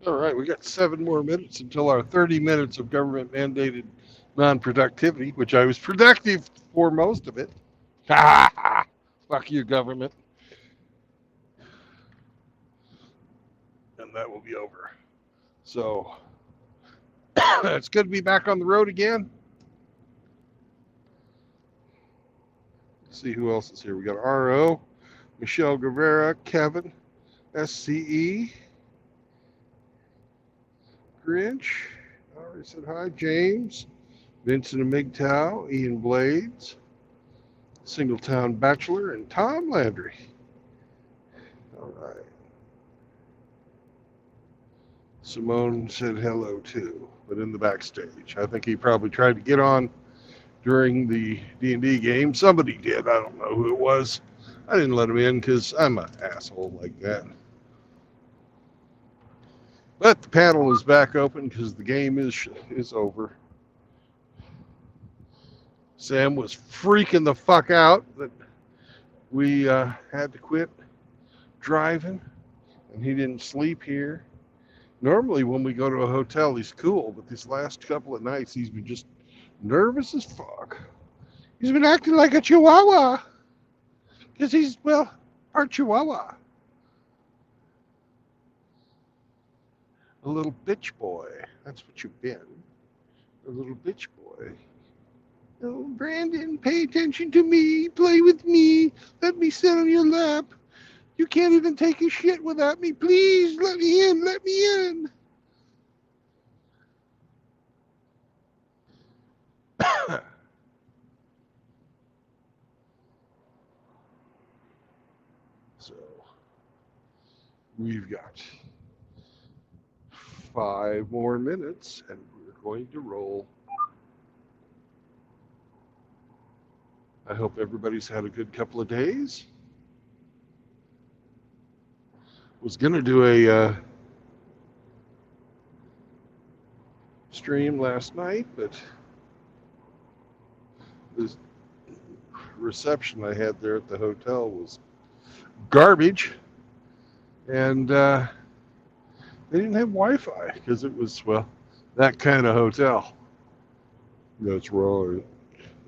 All right, we got 7 more minutes until our 30 minutes of government mandated non-productivity, which I was productive for most of it. Fuck you, government. And that will be over. So it's good to be back on the road again. Let's see who else is here. We got RO, Michelle Guevara, Kevin, SCE, Grinch. I already said hi. James, Vincent and MGTOW, Ian Blades, Singletown Bachelor, and Tom Landry. All right. Simone said hello too, but in the backstage. I think he probably tried to get on during the D&D game. Somebody did. I don't know who it was. I didn't let him in because I'm an asshole like that. But the panel is back open because the game is over. Sam was freaking the fuck out that we had to quit driving, and he didn't sleep here. Normally when we go to a hotel, he's cool, but this last couple of nights, he's been just nervous as fuck. He's been acting like a chihuahua because he's, well, part chihuahua. A little bitch boy. That's what you've been. A little bitch boy. Oh, Brandon, pay attention to me. Play with me. Let me sit on your lap. You can't even take a shit without me. Please, let me in. Let me in. So, we've got 5 more minutes, and we're going to roll. I hope everybody's had a good couple of days. Was going to do a stream last night, but the reception I had there at the hotel was garbage, and they didn't have Wi-Fi because it was, well, that kind of hotel. That's right.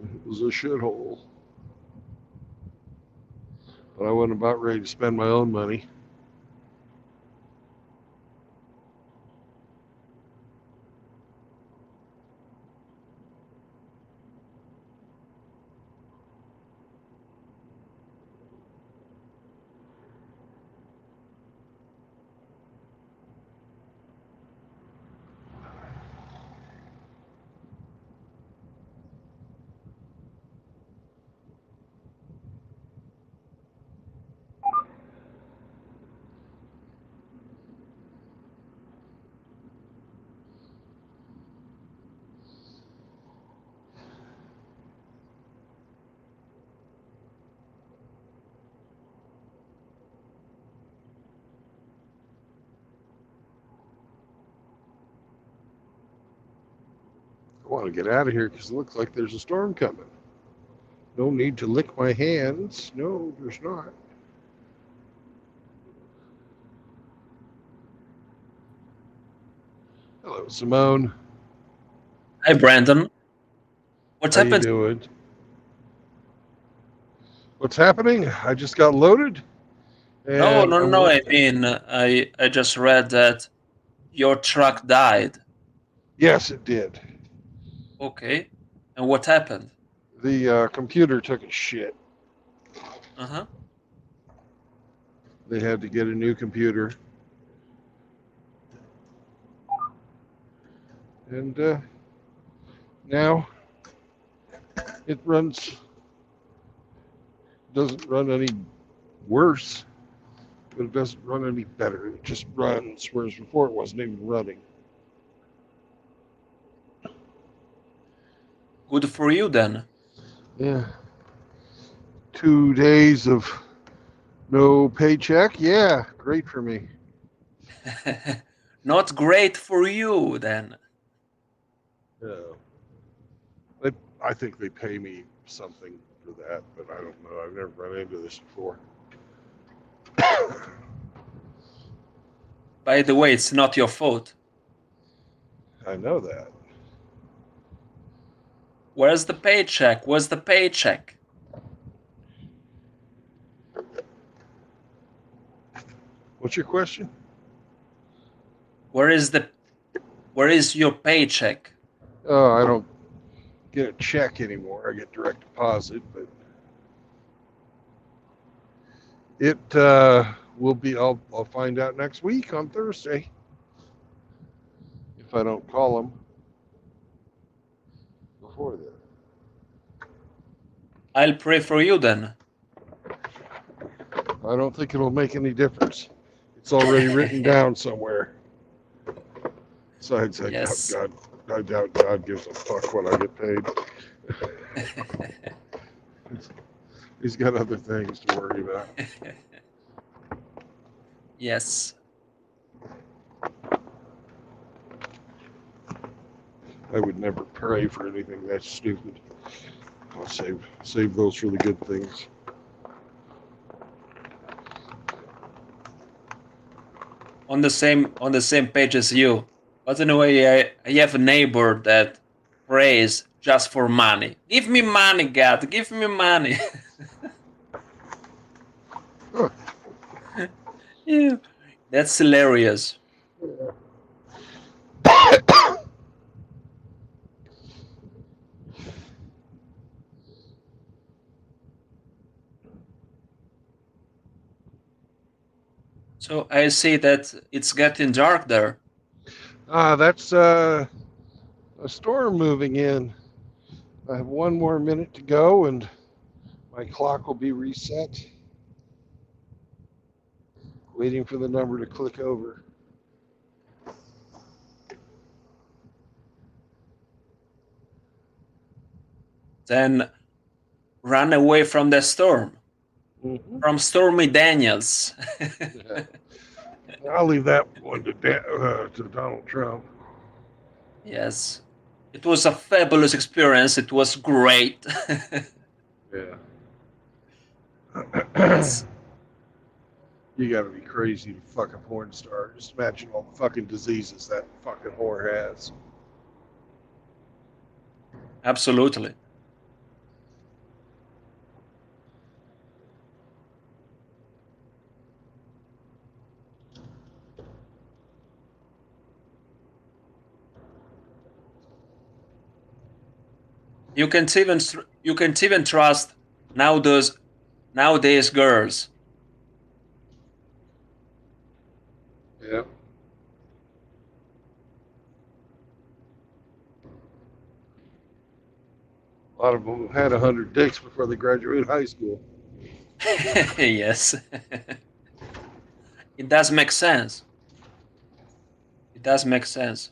It was a shithole. But I wasn't about ready to spend my own money. I want to get out of here because it looks like there's a storm coming. No need to lick my hands. No, there's not. Hello, Simone. Hi, Brandon. What's How you happened? doing? What's happening? I just got loaded. No, and no, I'm no. I working. mean, I just read that your truck died. Yes, it did. Okay. And what happened? The computer took a shit. Uh-huh. They had to get a new computer. And now it doesn't run any worse, but it doesn't run any better. It just runs, whereas before it wasn't even running. Good for you then. Yeah. 2 days of no paycheck. Yeah, great for me. Not great for you then. I think they pay me something for that, but I don't know. I've never run into this before. By the way, it's not your fault. I know that. Where's the paycheck? Where's the paycheck? What's your question? Where is your paycheck? Oh, I don't get a check anymore. I get direct deposit, but it will be. I'll find out next week on Thursday if I don't call them before then. I'll pray for you then. I don't think it'll make any difference. It's already written down somewhere. Besides, Yes. I doubt God gives a fuck when I get paid. He's got other things to worry about. Yes. I would never pray for anything that's stupid. I'll save those for the good things. On the same page as you. But anyway, I have a neighbor that prays just for money. Give me money, God. Give me money. Huh. Yeah, that's hilarious. So I see that it's getting dark there. That's a storm moving in. I have 1 more minute to go, and my clock will be reset. Waiting for the number to click over. Then run away from the storm. Mhm. From Stormy Daniels. Yeah. I'll leave that one to Donald Trump. Yes. It was a fabulous experience. It was great. Yeah. Yes. You gotta be crazy to fuck a porn star. Just imagine all the fucking diseases that fucking whore has. Absolutely. You can't even trust nowadays girls. Yeah. A lot of them had 100 dicks before they graduated high school. Yes. It does make sense. It does make sense.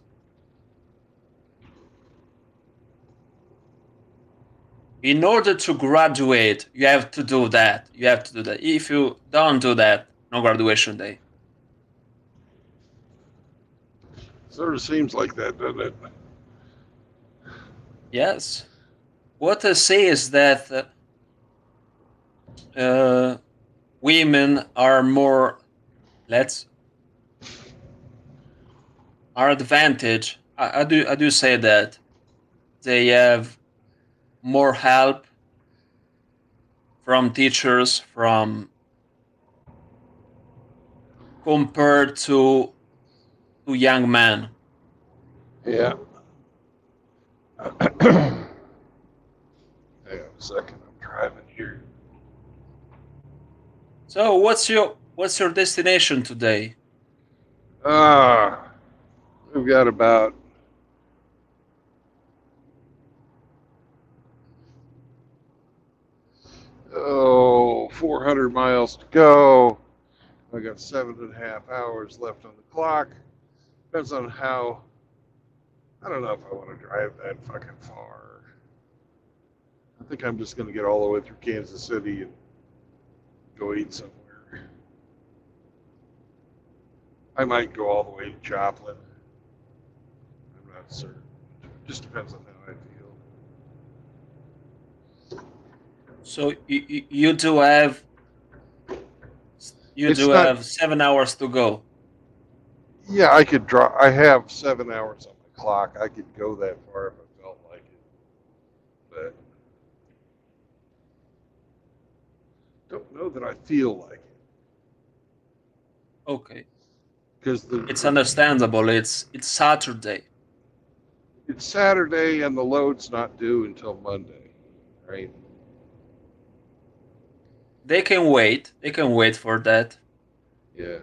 In order to graduate, you have to do that. You have to do that. If you don't do that, no graduation day. Sort of seems like that, doesn't it? Yes. What I say is that women are more, are advantage. I do say that they have more help from teachers from compared to young men. Yeah. Hang on a second. I'm driving here. So what's your destination today? We've got about 400 miles to go. I got 7.5 hours left on the clock. Depends on how. I don't know if I want to drive that fucking far. I think I'm just going to get all the way through Kansas City and go eat somewhere. I might go all the way to Joplin. I'm not certain. Just depends on how I feel. So you do have It's not- 7 hours to go. Yeah, I could draw. I have 7 hours on my clock. I could go that far if I felt like it, but don't know that I feel like it Okay, because it's understandable. It's Saturday. it's Saturday and the load's not due until Monday, right? They can wait. They can wait for that. Yeah.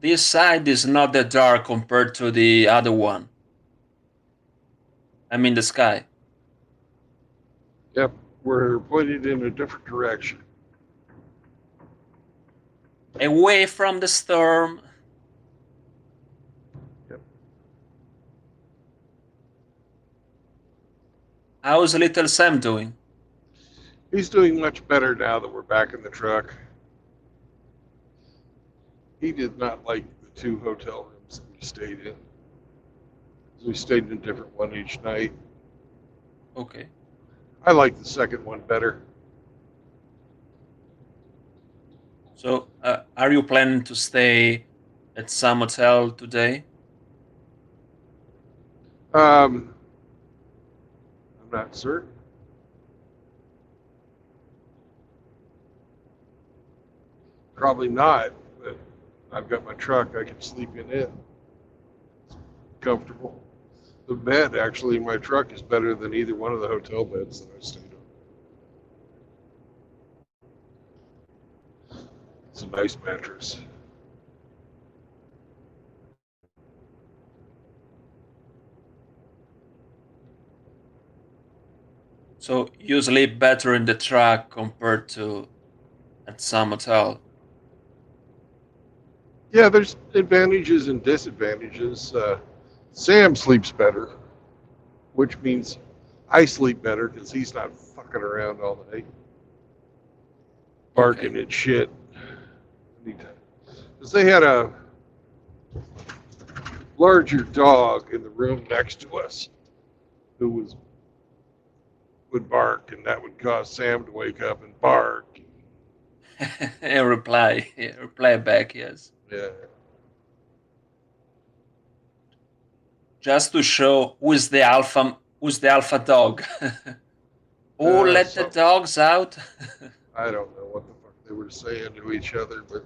This side is not that dark compared to the other one. I mean the sky. Yep. We're pointed in a different direction. Away from the storm. Yep. How's little Sam doing? He's doing much better now that we're back in the truck. He did not like the 2 hotel rooms that we stayed in. We stayed in a different one each night. Okay. I like the second one better. So are you planning to stay at some hotel today? I'm not certain. Probably not, but I've got my truck. I can sleep in it. It's comfortable. The bed actually in my truck is better than either one of the hotel beds that I stayed on. It's a nice mattress. So you sleep better in the truck compared to at some hotel. Yeah, there's advantages and disadvantages. Sam sleeps better, which means I sleep better because he's not fucking around all night, barking at shit. Because they had a larger dog in the room next to us who would bark, and that would cause Sam to wake up and bark. And reply back, yes. Yeah. Just to show who's the alpha dog. Oh, let the dogs out. I don't know what the fuck they were saying to each other, but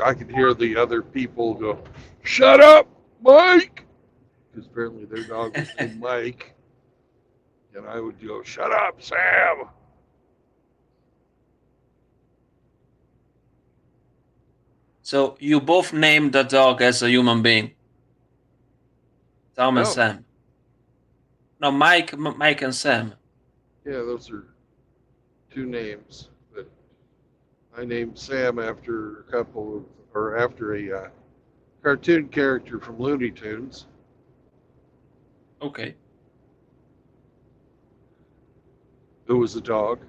I could hear the other people go, "Shut up, Mike," because apparently their dog was named Mike, and I would go, "Shut up, Sam." So you both named the dog as a human being. Tom and No. Sam. No, Mike and Sam. Yeah, those are 2 names, but I named Sam after after a cartoon character from Looney Tunes. Okay. Who was a dog.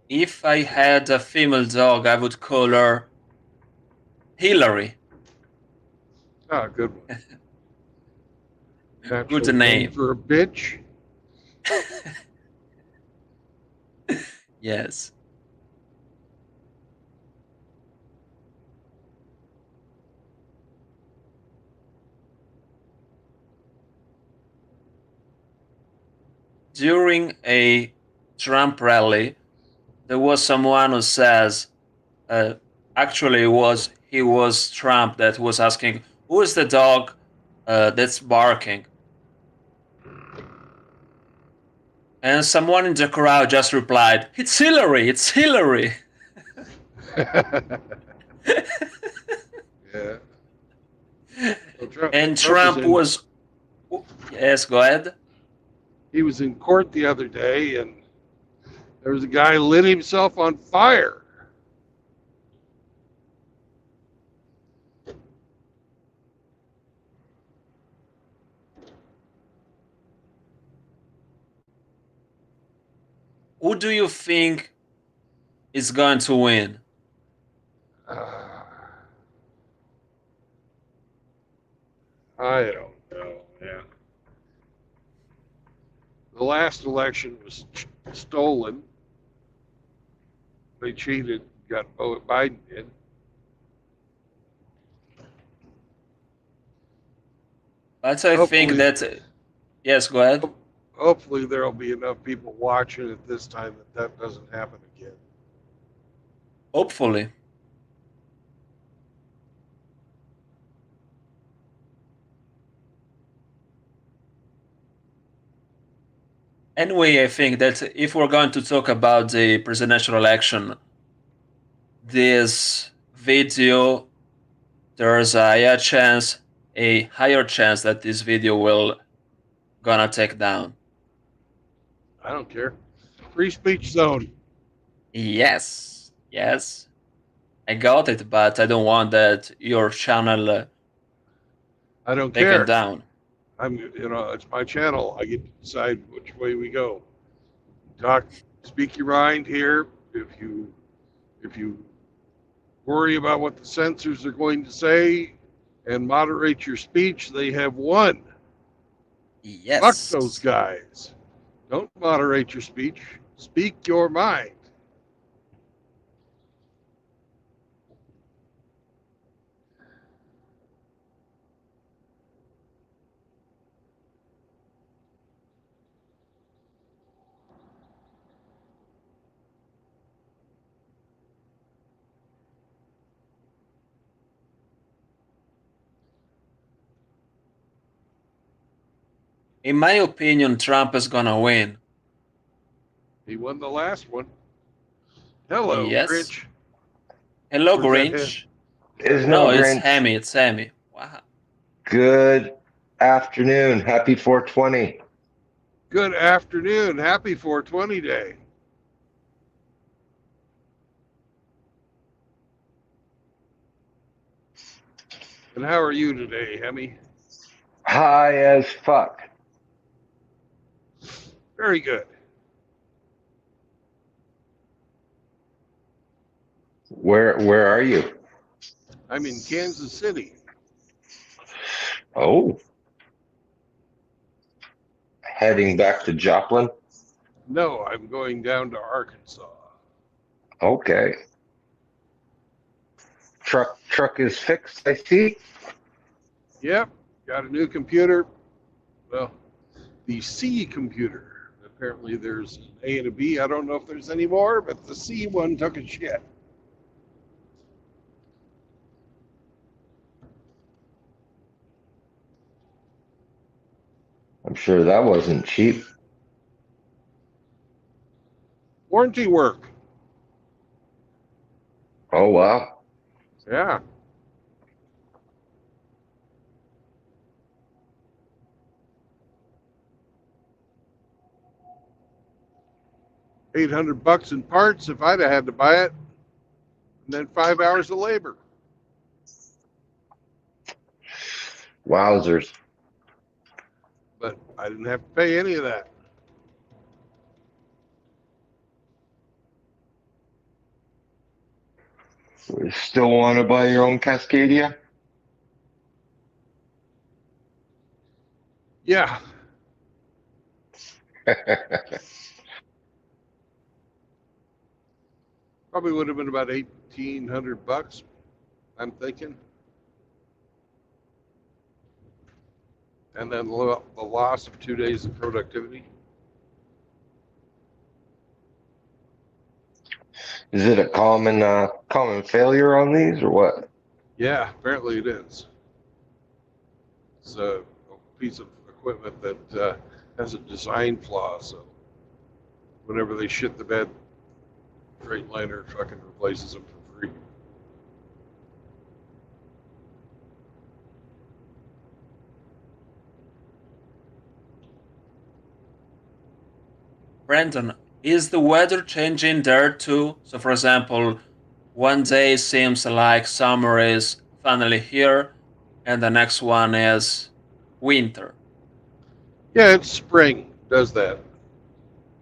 If I had a female dog, I would call her Hillary. Ah, good one. Natural Good name. for a bitch. Yes. During a Trump rally, there was someone who says, actually, he was Trump that was asking, "Who is the dog that's barking?" And someone in the crowd just replied, "It's Hillary! It's Hillary!" Yeah. Well, And Trump Trump was, yes, go ahead. he was in court the other day, and there was a guy lit himself on fire. Who do you think is going to win? I don't know, man. The last election was stolen. They cheated, got Biden in. But I think Hopefully- that, yes, go ahead. Hopefully, there'll be enough people watching it this time that doesn't happen again. Hopefully. Anyway, I think that if we're going to talk about the presidential election, this video, there's a higher chance that this video will gonna take down. I don't care. Free speech zone. Yes, yes, I got it, but I don't want that your channel I don't taken care. down. It's my channel. I get to decide which way we go. Speak your mind here. If you worry about what the censors are going to say and moderate your speech, they have won. Yes. Fuck those guys. Don't moderate your speech. Speak your mind. In my opinion, Trump is gonna win. He won the last one. Hello, Yes. Grinch. Hello, Where's that Grinch. There's No, no it's Grinch. Hammy. It's Hammy. Wow. Good afternoon. Happy 420. Good afternoon. Happy 420 day. And how are you today, Hemi? High as fuck. Very good. Where are you? I'm in Kansas City. Oh. Heading back to Joplin? No, I'm going down to Arkansas. Okay. Truck is fixed, I see. Yep, got a new computer. Well, the C computer. Apparently there's an A and a B. I don't know if there's any more, but the C one took a shit. I'm sure that wasn't cheap. Warranty work. Oh, wow. Yeah. $800 in parts if I'd have had to buy it, and then 5 hours of labor. Wowzers. But I didn't have to pay any of that. Still want to buy your own Cascadia? Yeah, probably would have been about $1,800, I'm thinking. And then the loss of 2 days of productivity. Is it a common failure on these or what? Yeah, apparently it is. It's a piece of equipment that has a design flaw, so whenever they shit the bed, Freightliner fucking replaces them for free. Brandon, is the weather changing there too? So, for example, one day seems like summer is finally here, and the next one is winter. Yeah, it's spring does that.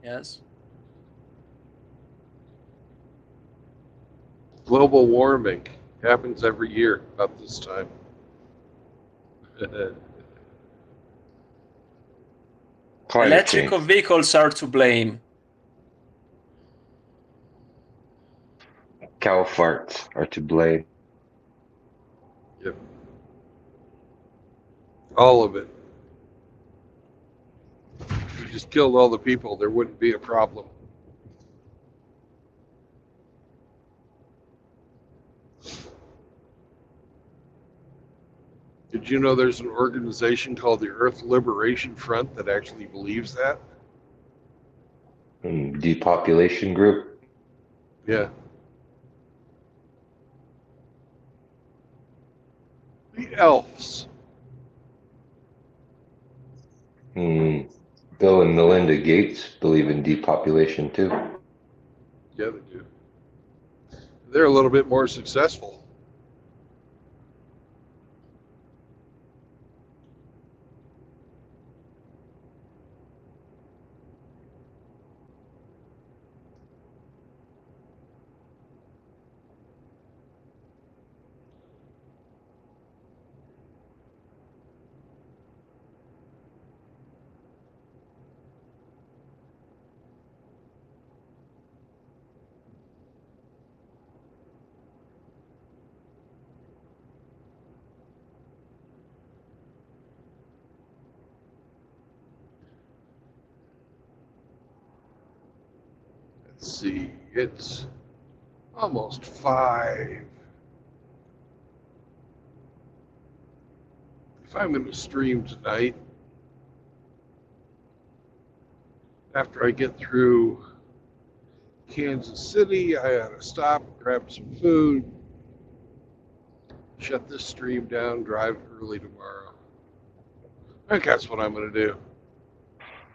Yes. Global warming happens every year about this time. Climate Electrical change. vehicles are to blame. Cow farts are to blame. Yep. All of it. If we just killed all the people, there wouldn't be a problem. Did you know there's an organization called the Earth Liberation Front that actually believes that? Depopulation group. Yeah. The elves. Bill and Melinda Gates believe in depopulation too. Yeah, they do. They're a little bit more successful. Let's see, it's almost 5. If I'm going to stream tonight, after I get through Kansas City, I ought to stop, grab some food, shut this stream down, drive early tomorrow. I think that's what I'm going to do.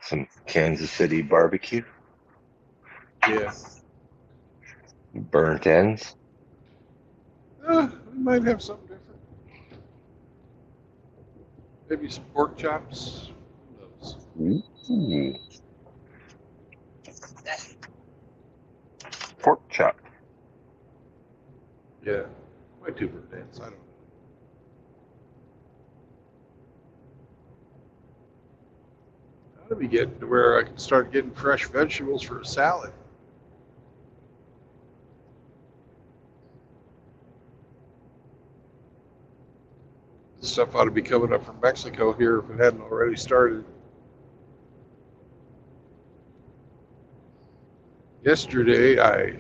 Some Kansas City barbecue. Yeah. Burnt ends. I might have something different. Maybe some pork chops. Who knows? Ooh. Pork chop. Yeah. Might do burnt ends. I don't know. How do we get to where I can start getting fresh vegetables for a salad? This stuff ought to be coming up from Mexico here if it hadn't already started. Yesterday, I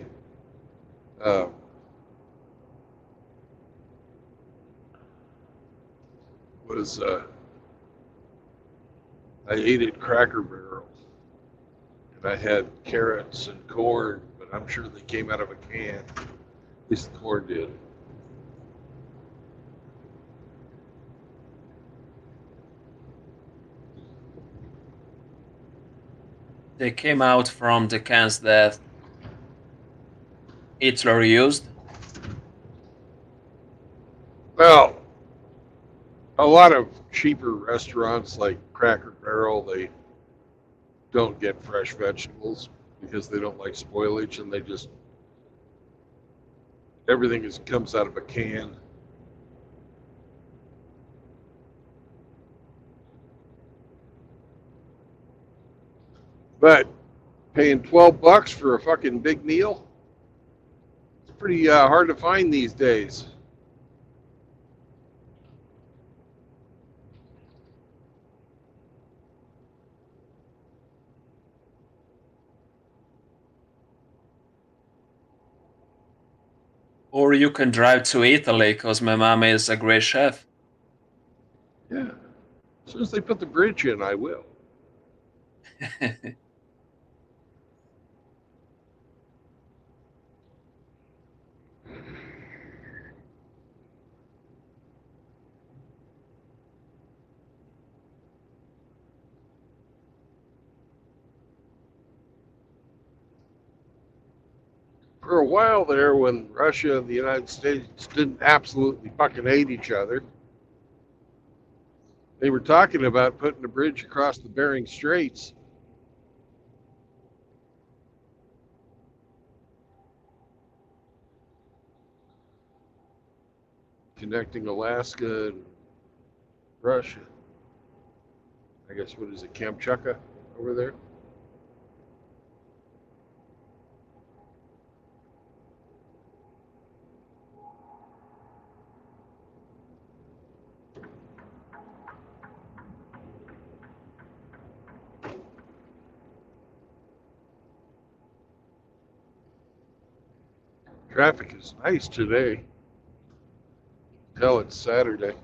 I ate at Cracker Barrel, and I had carrots and corn, but I'm sure they came out of a can. At least the corn did. They came out from the cans that Hitler used. Well, a lot of cheaper restaurants like Cracker Barrel, they don't get fresh vegetables because they don't like spoilage, and they just Everything comes out of a can. But paying $12 for a fucking big meal, it's pretty hard to find these days. Or you can drive to Italy because my mom is a great chef. Yeah. As soon as they put the bridge in, I will. For a while there, when Russia and the United States didn't absolutely fucking hate each other, they were talking about putting a bridge across the Bering Straits. Connecting Alaska and Russia. I guess, what is it, Kamchatka over there? Traffic is nice today. Hell, it's Saturday.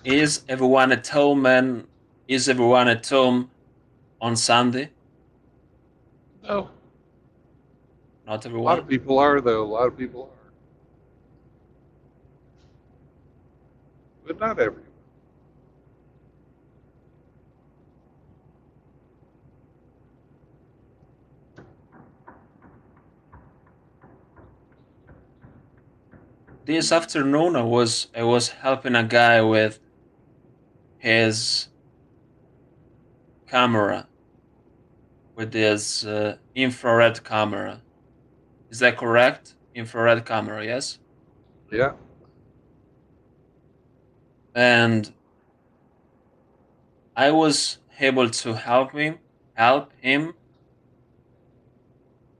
Is everyone at home, and is everyone at home on Sunday? No, Not a lot everyone. of people are, though. A lot of people are. But not everyone. This afternoon I was helping a guy with his camera, with his infrared camera. Is that correct? Infrared camera, yes. Yeah. And I was able to help him,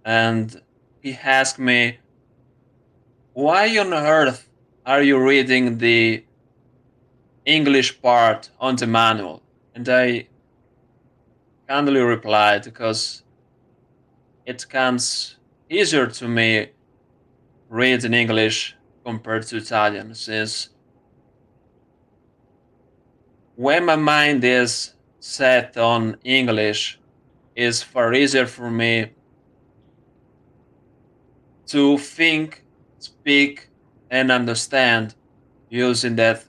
and he asked me, "Why on earth are you reading the English part on the manual?" And I kindly replied, because it comes easier to me read in English compared to Italian, since when my mind is set on English, it's far easier for me to think, speak, and understand using that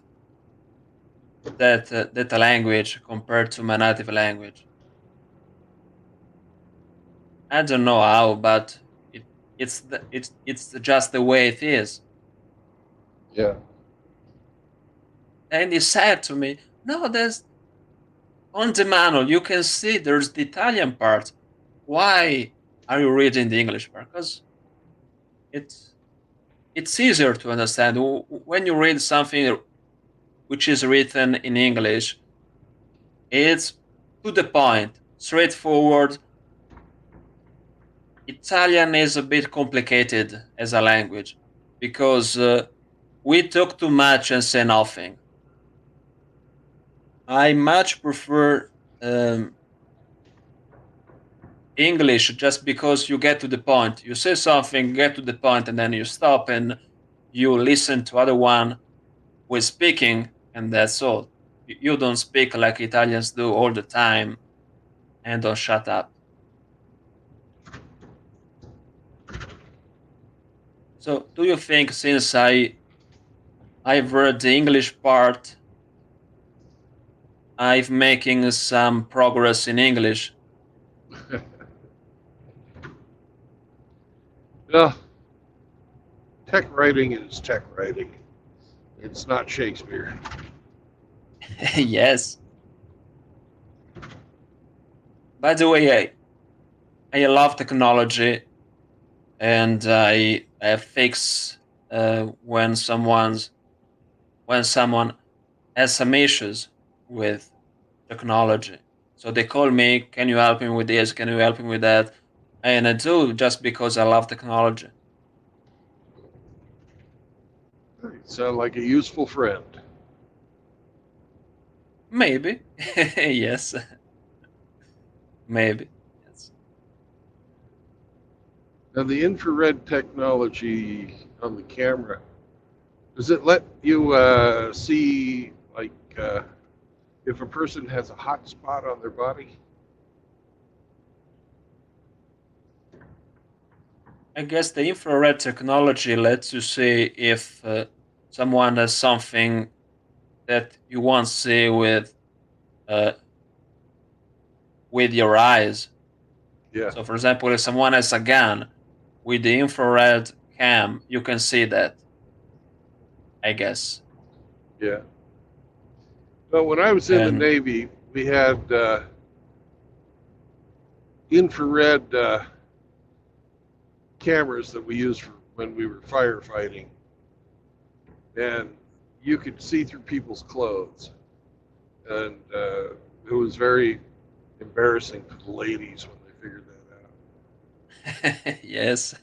language compared to my native language. I don't know how, but it's just the way it is. Yeah. And he said to me, "No, there's on the manual you can see there's the Italian part. Why are you reading the English part? Because it's easier to understand when you read something which is written in English. It's to the point, straightforward. Italian is a bit complicated as a language because we talk too much and say nothing. I much prefer English, just because you get to the point. You say something, get to the point, and then you stop and you listen to other one who is speaking, and that's all. You don't speak like Italians do all the time and don't shut up. So do you think, since I've read the English part, I'm making some progress in English? Well, tech writing is tech writing. It's not Shakespeare. Yes. By the way, I love technology, and I fix when someone has some issues with technology. So they call me, can you help me with this? Can you help me with that? And I do, just because I love technology. You sound like a useful friend. Maybe. Yes. Maybe. Yes. Now, the infrared technology on the camera, does it let you see, like, if a person has a hot spot on their body? I guess the infrared technology lets you see if someone has something that you won't see uh, with your eyes. Yeah. So, for example, if someone has a gun with the infrared cam, you can see that, I guess. Yeah. But when I was in the And Navy, we had infrared cameras that we used for when we were firefighting, and you could see through people's clothes, and it was very embarrassing for the ladies when they figured that out. yes.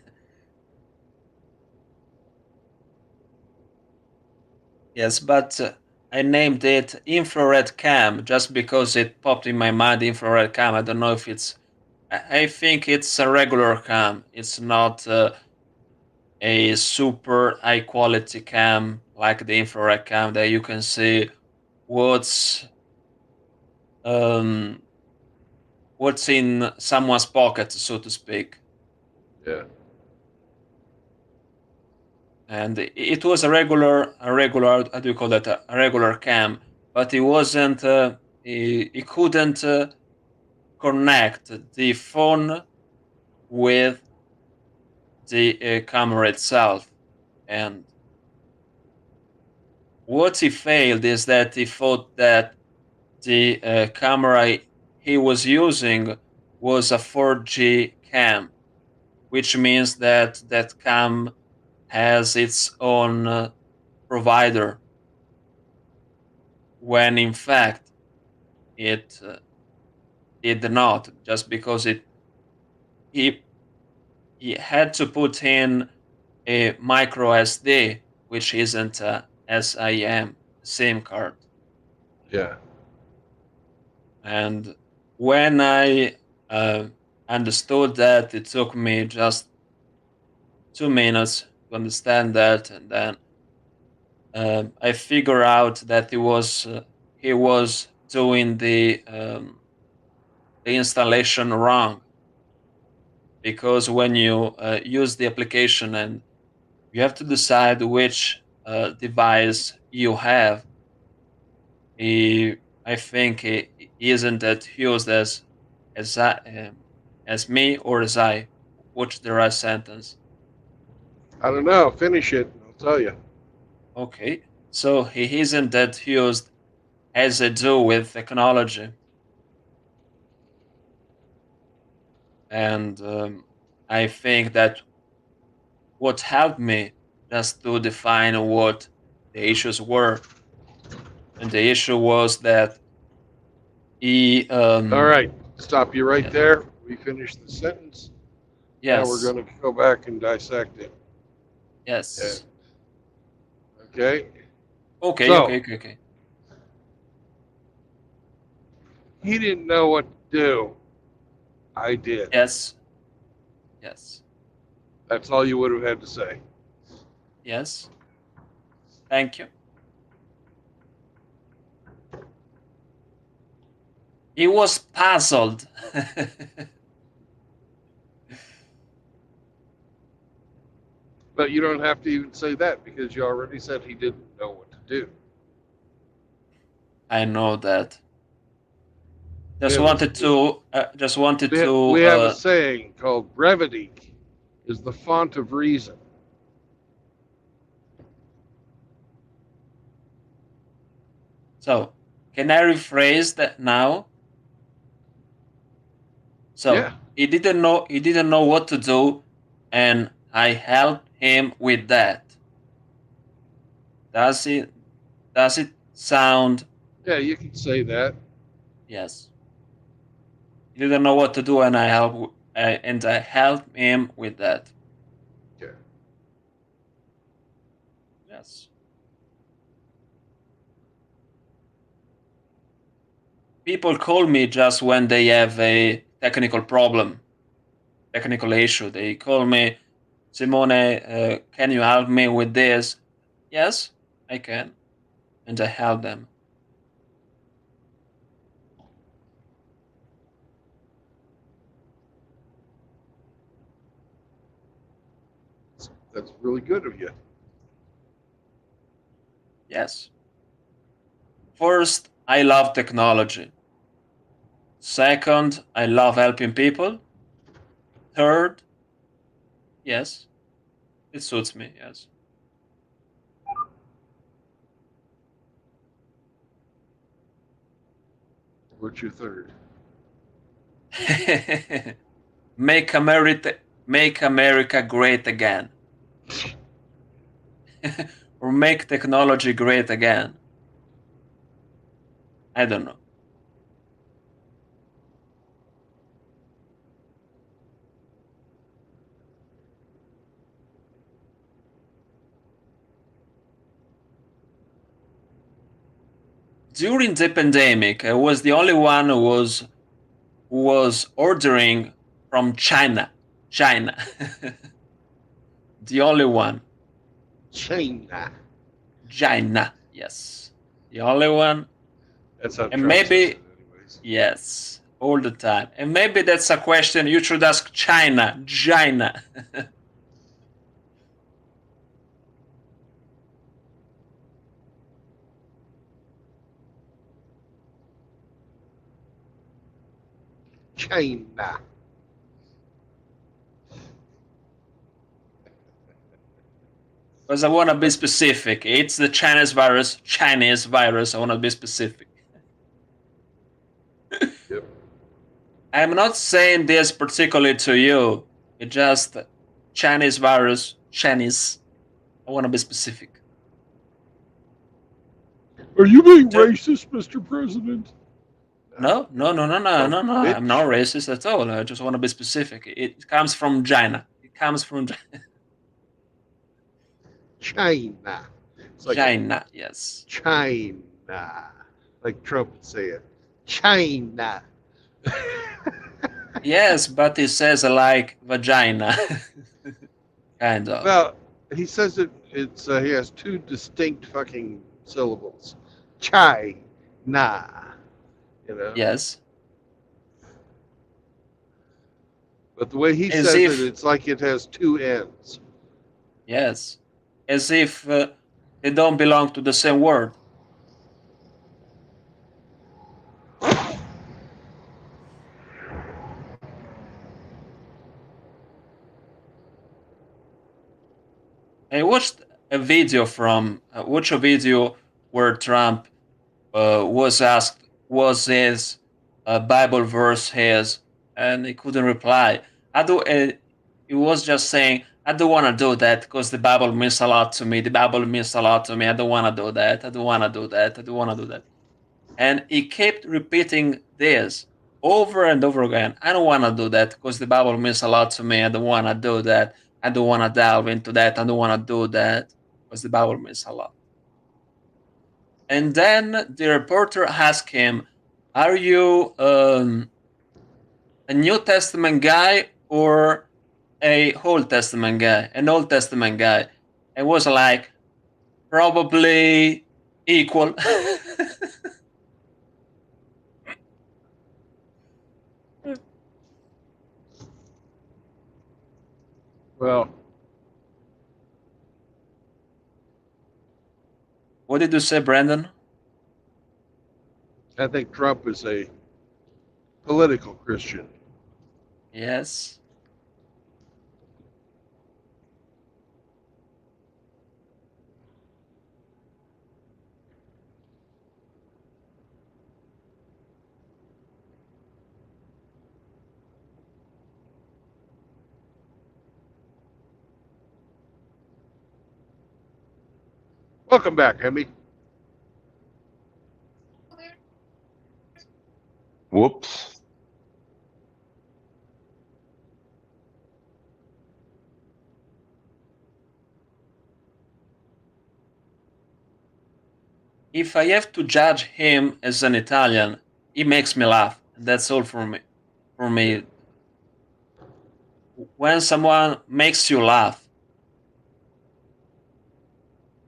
Yes, but I named it infrared cam just because it popped in my mind, infrared cam. I don't know if it's. I think it's a regular cam. It's not a super high quality cam like the infrared cam that you can see what's um, what's in someone's pocket, so to speak. Yeah. And it was a regular, how do you call that? A regular cam, but it wasn't. It couldn't connect the phone with the camera itself. And what he failed is that he thought that the camera he was using was a 4G cam, which means that that cam has its own provider, when in fact it did not, just because he he had to put in a micro SD, which isn't a SIM card. Yeah. And when I understood that, it took me just 2 minutes to understand that, and then I figured out that he was doing the installation wrong, because when you use the application and you have to decide which device you have, I think it isn't that used as as me or as I. What's the right sentence? I don't know. Finish it, and I'll tell you. Okay, so he isn't that used as I do with technology, and I think that what helped me just to define what the issues were, and the issue was that he All right. Stop you right yes, there. We finished the sentence. Now we're yes, going to go back and dissect it. yes. Okay. Okay, So okay. he didn't know what to do. I did. Yes, yes, That's all you would have had to say. yes. Thank you. He was puzzled. But you don't have to even say that because you already said he didn't know what to do. I know that. We have a Just wanted to. we have a saying called brevity is the font of reason. So, can I rephrase that now? So Yeah. he didn't know what to do, and I helped him with that. Does it sound? Yeah, you can say that. Yes. He didn't know what to do, and I helped him with that. Yeah. Yes. People call me just when they have a technical problem, technical issue. They call me, Simone, can you help me with this? Yes, I can. And I help them. That's really good of you. Yes. First, I love technology. Second, I love helping people. Third, yes, it suits me, yes. What's your third? Make America great again. Or make technology great again. I don't know. During the pandemic, I was the only one who was ordering from China. The only one. China. China, yes. The only one. That's how And Trump maybe, says it anyways. yes, all the time. And maybe that's a question you should ask China. China. China. Because I want to be specific. It's the Chinese virus. I want to be specific. Yep. I'm not saying this particularly to you. It's just Chinese virus. Chinese. I want to be specific. Are you being So- racist, Mr. President? No. I'm bitch. not racist at all. I just want to be specific. It comes from China. It comes from China. It's like China. Yes. China. Like Trump would say it. China. Yes, but it says like vagina. Kind of. Well, he says it's he has two distinct fucking syllables. China. You know? Yes. But the way he As says if- it, it's like it has two ends. Yes. As if they don't belong to the same word. I watched a video where Trump was asked, was his Bible verse his, and he couldn't reply. He was just saying, I don't want to do that because the Bible means a lot to me. The Bible means a lot to me. I don't want to do that. I don't want to do that. I don't want to do that. And he kept repeating this over and over again. I don't want to do that because the Bible means a lot to me. I don't want to do that. I don't want to delve into that. I don't want to do that because the Bible means a lot. And then the reporter asked him, are you a New Testament guy or a Old Testament guy? An Old Testament guy. It was like, probably equal. Well, What did you say, Brandon? I think Trump is a political Christian. Yes. Welcome back, Hemi. Whoops. If I have to judge him as an Italian, he makes me laugh. That's all for me. For me, when someone makes you laugh,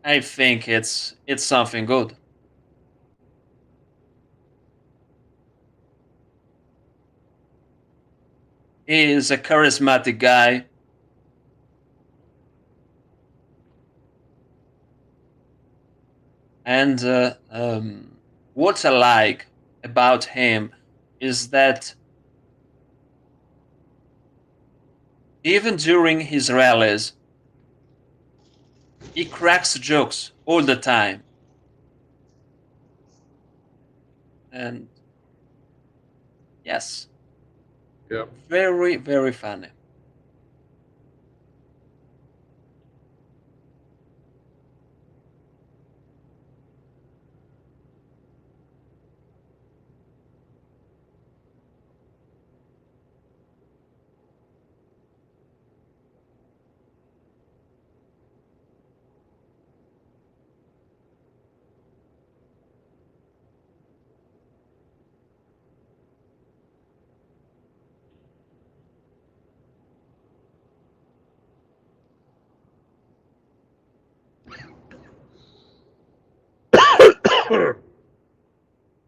I think it's something good. He is a charismatic guy. And what I like about him is that even during his rallies, he cracks jokes all the time. And yes, Yep. very, very funny.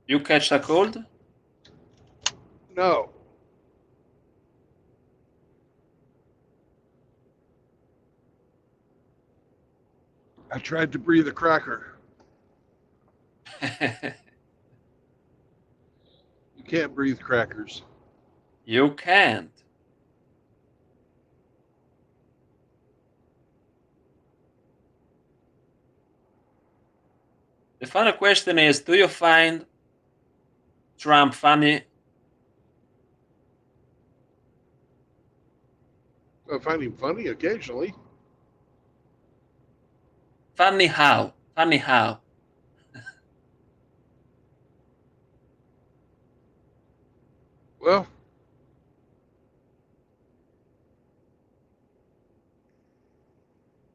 You catch a cold? No. I tried to breathe a cracker. You can't breathe crackers. You can't. The final question is, do you find Trump funny? I find him funny occasionally. Funny how? Funny how? Well,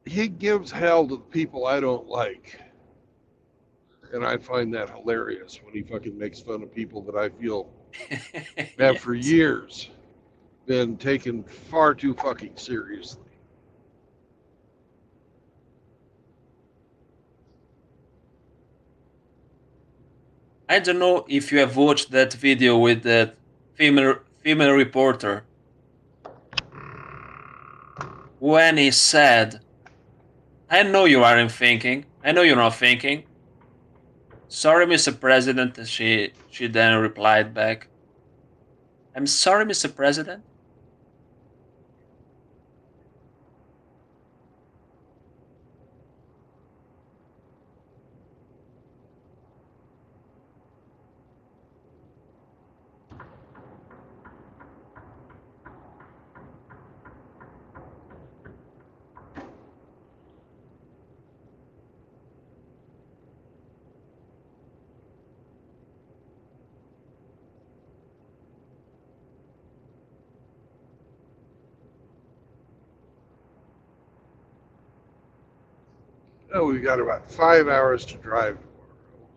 he gives hell to the people I don't like. And I find that hilarious when he fucking makes fun of people that I feel have for Yes. years been taken far too fucking seriously. I don't know if you have watched that video with that female reporter when he said, "I know you aren't thinking. I know you're not thinking." "Sorry, Mr. President," she then replied back. "I'm sorry, Mr. President." Oh, we got about 5 hours to drive tomorrow.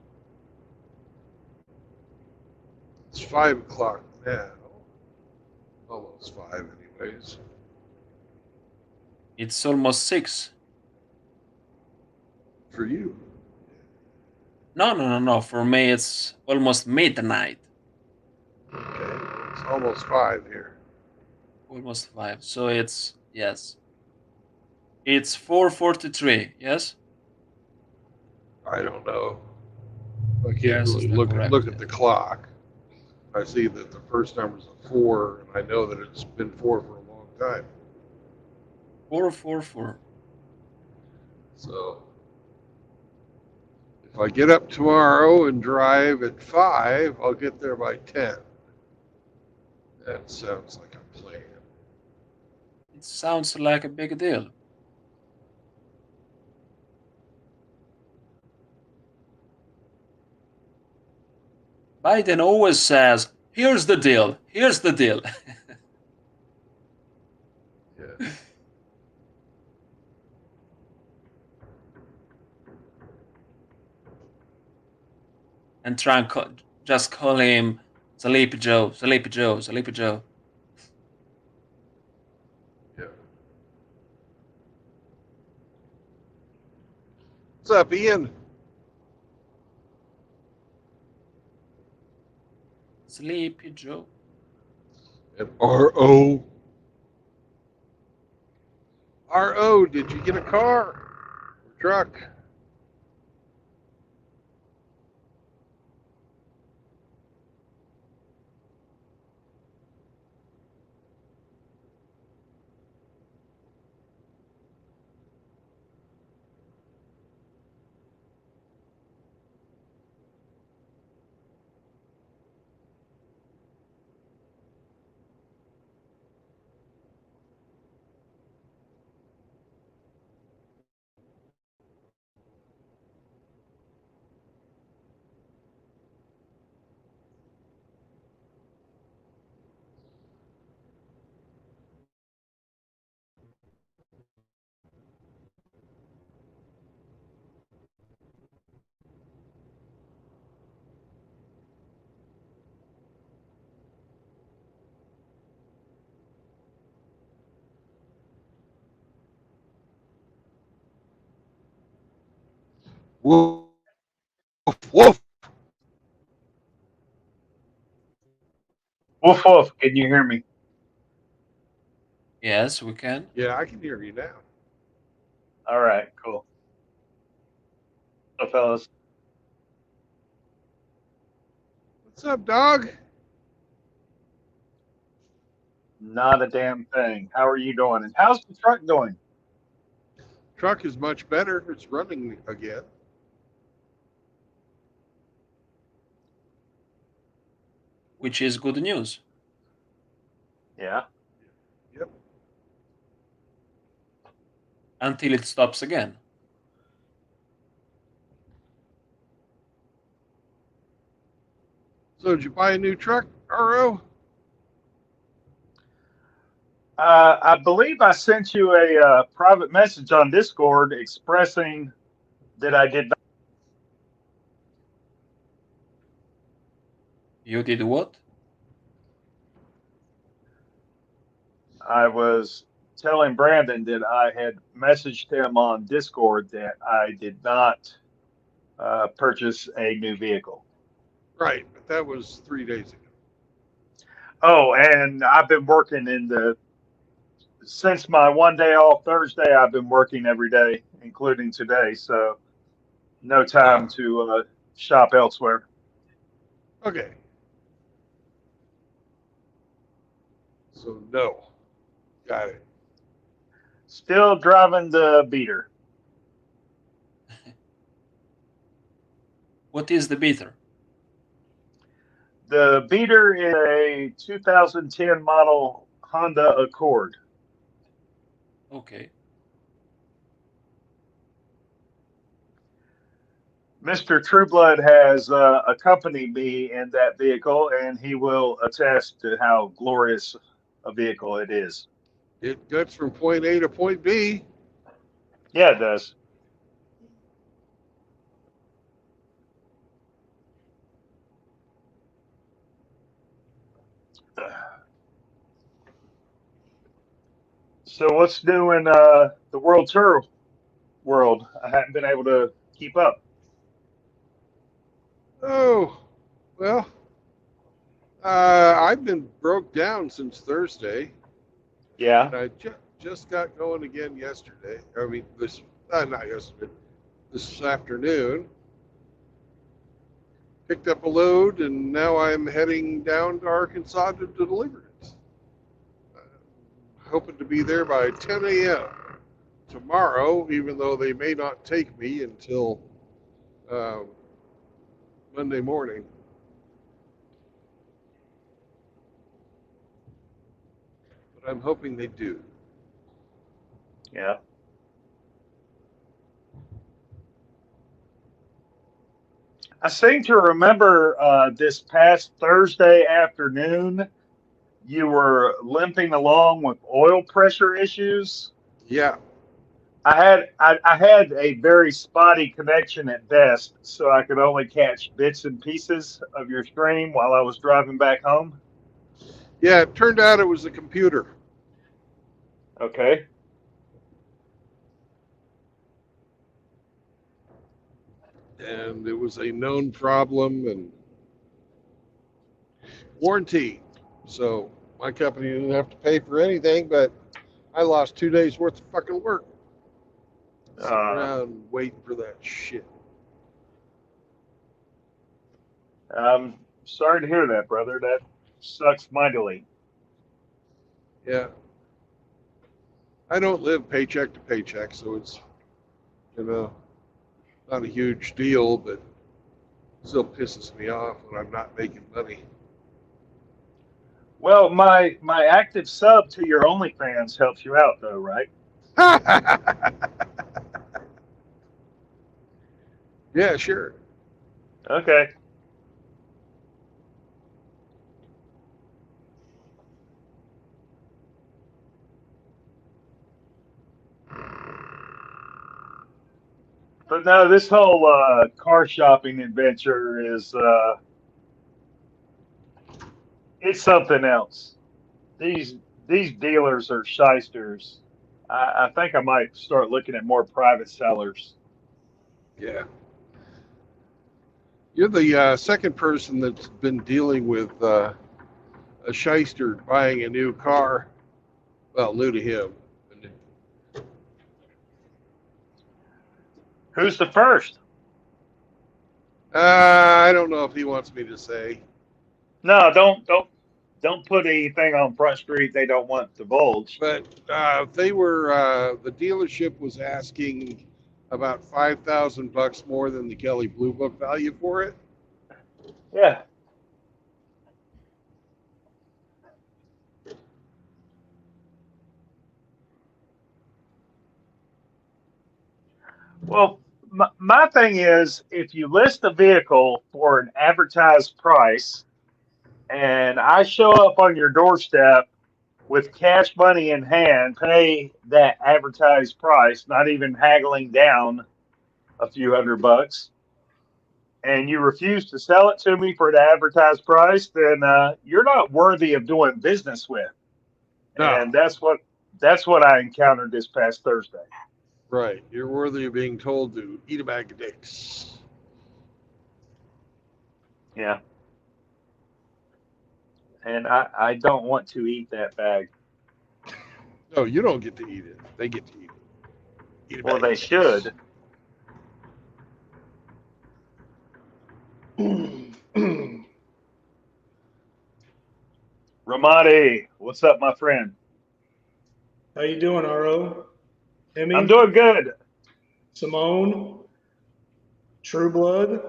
It's 5 o'clock now. Almost 5 anyways. It's almost 6. For you. No. For me, it's almost midnight. Okay. It's almost 5 here. Almost 5. So it's, yes. It's 4:43, yes? I don't know. I can't Yes, really is that look correct? at the clock. I see that the first number's a 4, and I know that it's been 4 for a long time. 4:44. So if I get up tomorrow and drive at 5, I'll get there by 10. That sounds like a plan. It sounds like a big deal. Biden always says, "Here's the deal. Here's the deal." Yeah. And Trump just call him Sleepy Joe, Sleepy Joe, Sleepy Joe. Yeah. What's up, Ian? Sleepy Joe. And R.O. R.O., did you get a car or truck? Woof, woof. Woof woof. Can you hear me? Yes, we can. Yeah, I can hear you now. All right, cool. So, fellas, What's up, dog? not a damn thing. How are you doing? And how's the truck doing? Truck is much better. It's running again. Which is good news. Yeah. Yep. Until it stops again. So, did you buy a new truck, R.O.? I believe I sent you a private message on Discord expressing that I did not. You did what? I was telling Brandon that I had messaged him on Discord that I did not purchase a new vehicle. Right, but that was 3 days ago. Oh, and I've been working since my one day off Thursday, I've been working every day, including today. So no time to shop elsewhere. Okay. So, no. Got it. Still driving the beater. What is the beater? The beater is a 2010 model Honda Accord. Okay. Mr. Trueblood has accompanied me in that vehicle, and he will attest to how glorious a vehicle it is. It gets from point A to point B. Yeah, it does. So what's new in the World Tour world? I haven't been able to keep up. Oh, well, I've been broke down since Thursday, Yeah. and I just got going again yesterday. I mean, not yesterday, this afternoon. Picked up a load, and now I'm heading down to Arkansas to deliver it. Hoping to be there by 10 a.m. tomorrow, even though they may not take me until Monday morning. But I'm hoping they do. Yeah. I seem to remember this past Thursday afternoon, you were limping along with oil pressure issues. Yeah. I had a very spotty connection at best, so I could only catch bits and pieces of your stream while I was driving back home. Yeah, it turned out it was a computer. Okay. And it was a known problem and warranty. So my company didn't have to pay for anything, but I lost 2 days worth of fucking work. Sitting around waiting for that shit. I'm sorry to hear that, brother. That sucks mightily. Yeah. I don't live paycheck to paycheck, so it's, not a huge deal, but still pisses me off when I'm not making money. Well, my active sub to your OnlyFans helps you out, though, right? Yeah, sure. Okay. But no, this whole car shopping adventure is it's something else. These dealers are shysters. I think I might start looking at more private sellers. Yeah. You're the second person that's been dealing with a shyster buying a new car. Well, new to him. Who's the first? I don't know if he wants me to say. No, don't put anything on Front Street they don't want divulged. But they were the dealership was asking about $5,000 more than the Kelly Blue Book value for it. Yeah. Well, my thing is, if you list a vehicle for an advertised price, and I show up on your doorstep with cash money in hand, pay that advertised price, not even haggling down a few $100, and you refuse to sell it to me for the advertised price, then you're not worthy of doing business with. No. And that's what I encountered this past Thursday. Right. You're worthy of being told to eat a bag of dicks. Yeah. And I don't want to eat that bag. No, you don't get to eat it. They get to eat it. Eat a Well, bag they of dicks. should. Ramadi, what's up, my friend? How you doing, RO? Emmy? I'm doing good. Simone? True Blood?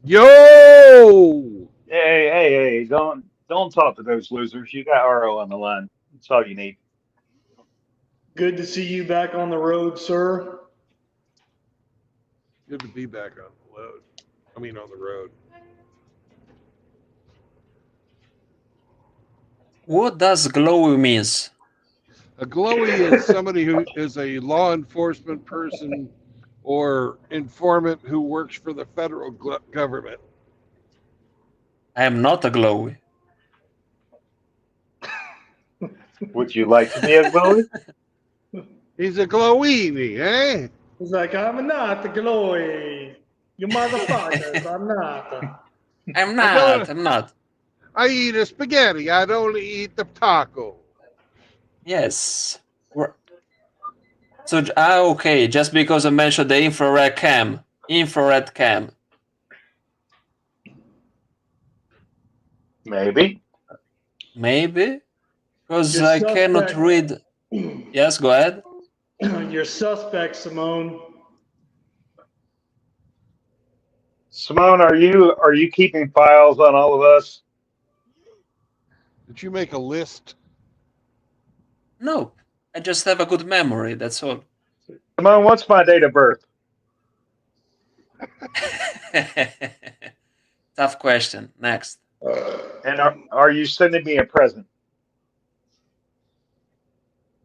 Yo! Hey, don't talk to those losers. You got RO on the line. That's all you need. Good to see you back on the road, sir. Good to be back on the road. On the road. What does glowy means? A glowy is somebody who is a law enforcement person or informant who works for the federal government. I am not a glowy. Would you like to be a glowy? He's a glowini, eh? He's like, I'm not the glowy. You motherfuckers, I'm not. I'm not. I eat a spaghetti. I don't eat the taco. Yes. So, okay, just because I mentioned the infrared cam. Maybe. Because You're I cannot suspect. read. Yes, go ahead. You're suspect, Simone. Simone, are you keeping files on all of us? Did you make a list? No, I just have a good memory, that's all. Simone, what's my date of birth? Tough question. Next. And are you sending me a present?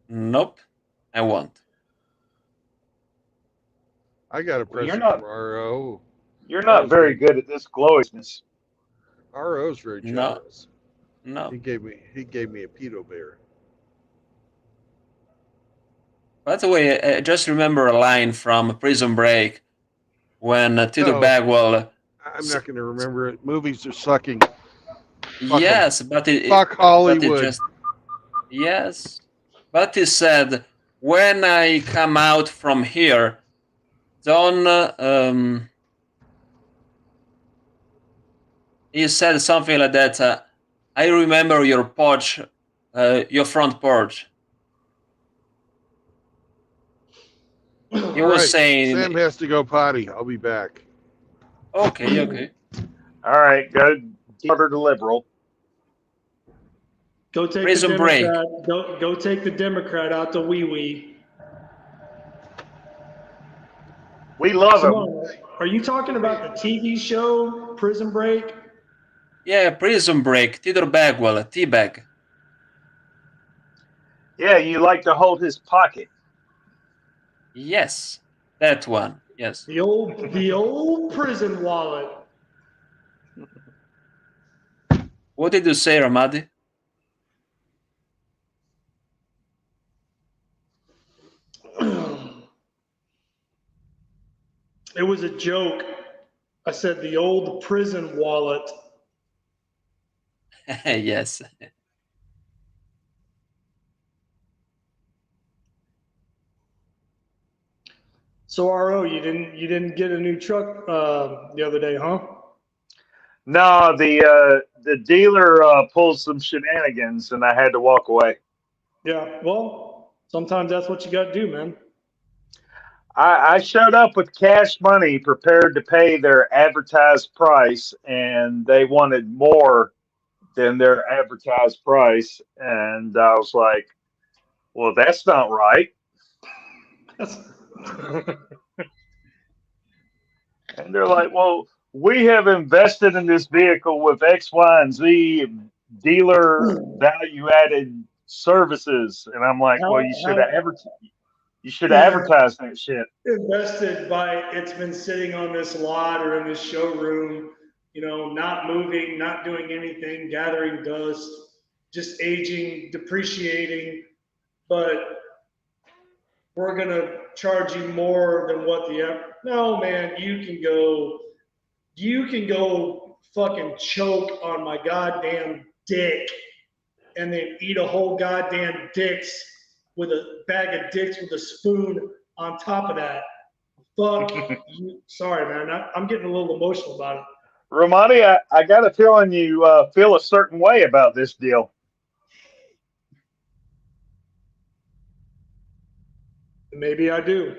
Nope, I won't. I got a Well, you're present not- from RO. You're That not was very good. good at this glowiness. RO's very No. generous. No. He gave me a pedo bear. By the way, I just remember a line from Prison Break when Tito No. Bagwell. I'm not going to remember it. Movies are sucking. Yes, but it. Fuck But Hollywood. it just. Yes, but he said, "When I come out from here, don't." He said something like that. I remember your porch, your front porch. He All was right, saying, Sam has to go potty. I'll be back. okay. All right, go order the liberal. Go take Prison the Break. Democrat. Go take the Democrat out to wee wee. We love him. Simone, are you talking about the TV show Prison Break? Yeah, Prison Break, Tito Bagwell, T-Bag. Yeah, you like to hold his pocket. Yes, that one. Yes. The old prison wallet. What did you say, Ramadi? It was a joke. I said the old prison wallet. Yes. So RO, you didn't get a new truck the other day, huh? No, the dealer pulled some shenanigans, and I had to walk away. Yeah. Well, sometimes that's what you got to do, man. I showed up with cash money, prepared to pay their advertised price, and they wanted more than their advertised price, and I was like, "Well, that's not right." And they're like, "Well, we have invested in this vehicle with X, Y, and Z dealer value-added services," and I'm like, "Well, you should have advertised that shit." Invested by it's been sitting on this lot or in this showroom, not moving, not doing anything, gathering dust, just aging, depreciating, but we're gonna charge you more than what no, man, you can go fucking choke on my goddamn dick and then eat a whole goddamn dicks with a bag of dicks with a spoon on top of that. Fuck you. Sorry, man. I'm getting a little emotional about it. Romani, I got a feeling you feel a certain way about this deal. Maybe I do.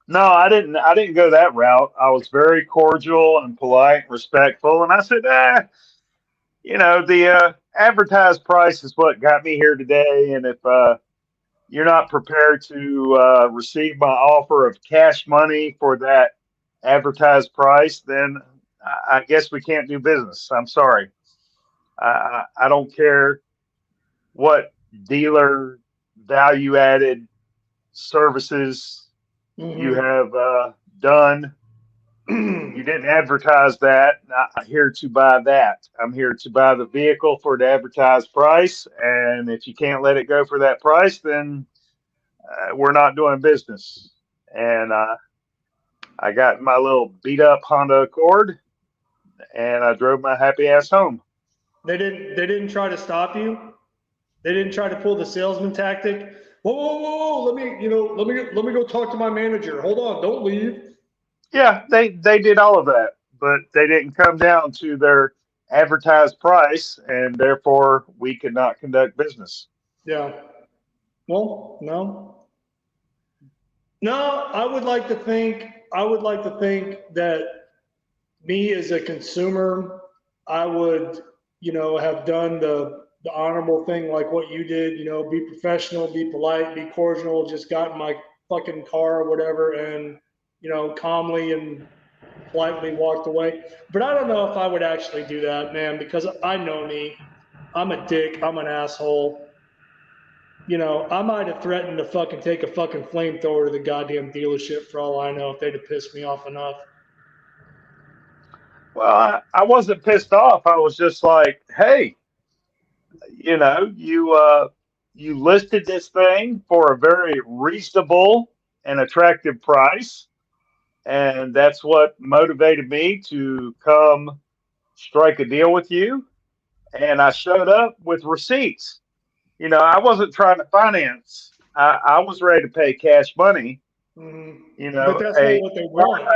No, I didn't go that route. I was very cordial and polite, and respectful, and I said, the advertised price is what got me here today, and if you're not prepared to receive my offer of cash money for that advertised price, then I guess we can't do business. I'm sorry. I don't care what dealer value added services you have done. You didn't advertise that. I'm here to buy that. I'm here to buy the vehicle for the advertised price. And if you can't let it go for that price, then we're not doing business. And I got my little beat up Honda Accord, and I drove my happy ass home. They didn't try to stop you. They didn't try to pull the salesman tactic. Whoa! Let me go talk to my manager. Hold on, don't leave. Yeah, they did all of that, but they didn't come down to their advertised price, and therefore we could not conduct business. Yeah. Well, no. I would like to think that me as a consumer, I would, have done the honorable thing like what you did, be professional, be polite, be cordial, just got in my fucking car or whatever and, calmly and politely walked away. But I don't know if I would actually do that, man, because I know me. I'm a dick. I'm an asshole. You know, I might have threatened to fucking take a fucking flamethrower to the goddamn dealership for all I know if they'd have pissed me off enough. Well, I wasn't pissed off. I was just like, hey, you know, you listed this thing for a very reasonable and attractive price, and that's what motivated me to come strike a deal with you. And I showed up with receipts. You know, I wasn't trying to finance. I was ready to pay cash money. Mhm. You know, But that's not what they want.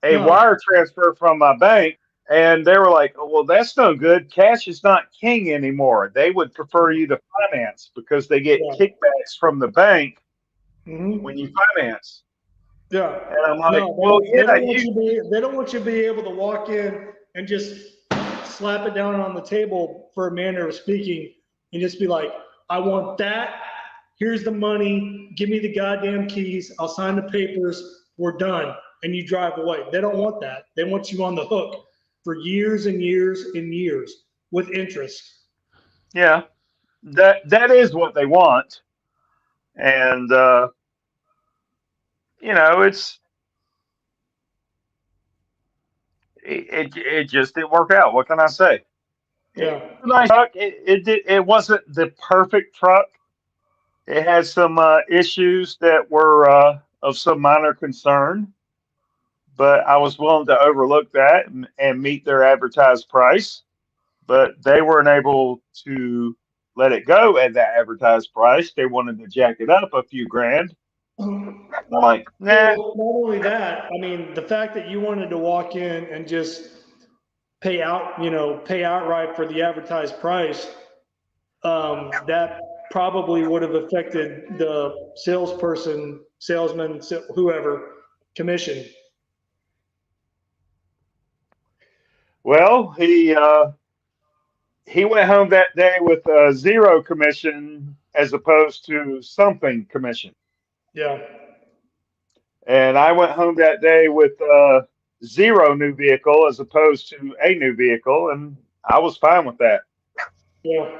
a No. wire transfer from my bank, and they were like, well, that's no good. Cash is not king anymore. They would prefer you to finance because they get Yeah. kickbacks from the bank Mhm. when you finance. Yeah. And I'm like, No, well, they yeah, don't want you to be, they don't want you to be able to walk in and just slap it down on the table for a manner of speaking and just be like, I want that. Here's the money. Give me the goddamn keys. I'll sign the papers. We're done. And you drive away. They don't want that. They want you on the hook for years and years and years with interest. yeah, that is what they want. And, you know, it just didn't work out. What can I say? Yeah. It's a nice truck. It wasn't the perfect truck. It had some issues that were of some minor concern, but I was willing to overlook that and meet their advertised price. But they weren't able to let it go at that advertised price. They wanted to jack it up a few grand. I'm like, nah. Well, not only that, I mean, the fact that you wanted to walk in and just pay outright for the advertised price, that probably would have affected the salesman, whoever, commission. Well, he went home that day with zero commission as opposed to something commission. Yeah. And I went home that day with zero new vehicle as opposed to a new vehicle, and I was fine with that. Yeah.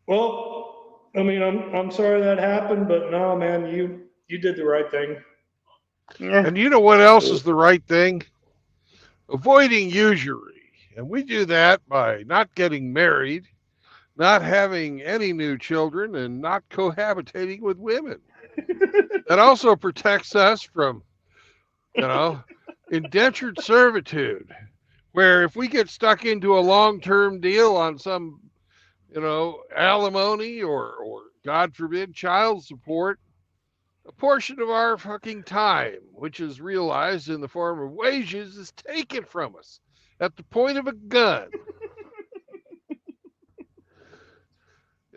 Well, I mean, I'm sorry that happened, but no, man, you did the right thing. Yeah. And you know what else is the right thing? Avoiding usury. And we do that by not getting married, not having any new children, and not cohabitating with women. That also protects us from, indentured servitude, where if we get stuck into a long-term deal on some, alimony or God forbid, child support, a portion of our fucking time, which is realized in the form of wages, is taken from us at the point of a gun.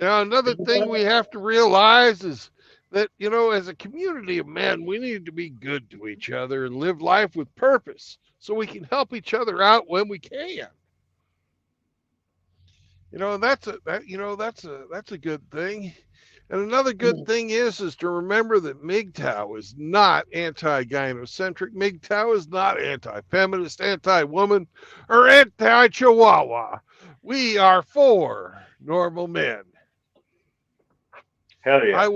Another thing we have to realize is that, as a community of men, we need to be good to each other and live life with purpose so we can help each other out when we can. And that's a good thing. And another good thing is to remember that MGTOW is not anti-gynocentric. MGTOW is not anti-feminist, anti-woman, or anti-chihuahua. We are for normal men. Hell yeah. I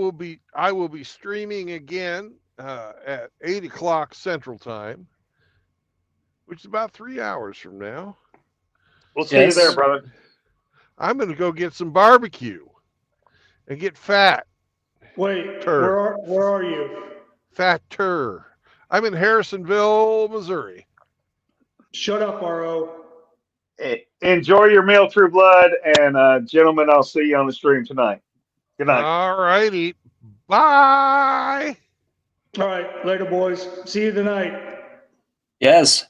will be streaming again at 8:00 Central Time, which is about 3 hours from now. We'll see you there, brother. I'm going to go get some barbecue and get fat. Wait, where are you? Fatter. I'm in Harrisonville, Missouri. Shut up, RO. Enjoy your meal, True Blood, and gentlemen, I'll see you on the stream tonight. Good night. All righty. Bye. All right, later, boys. See you tonight. Yes.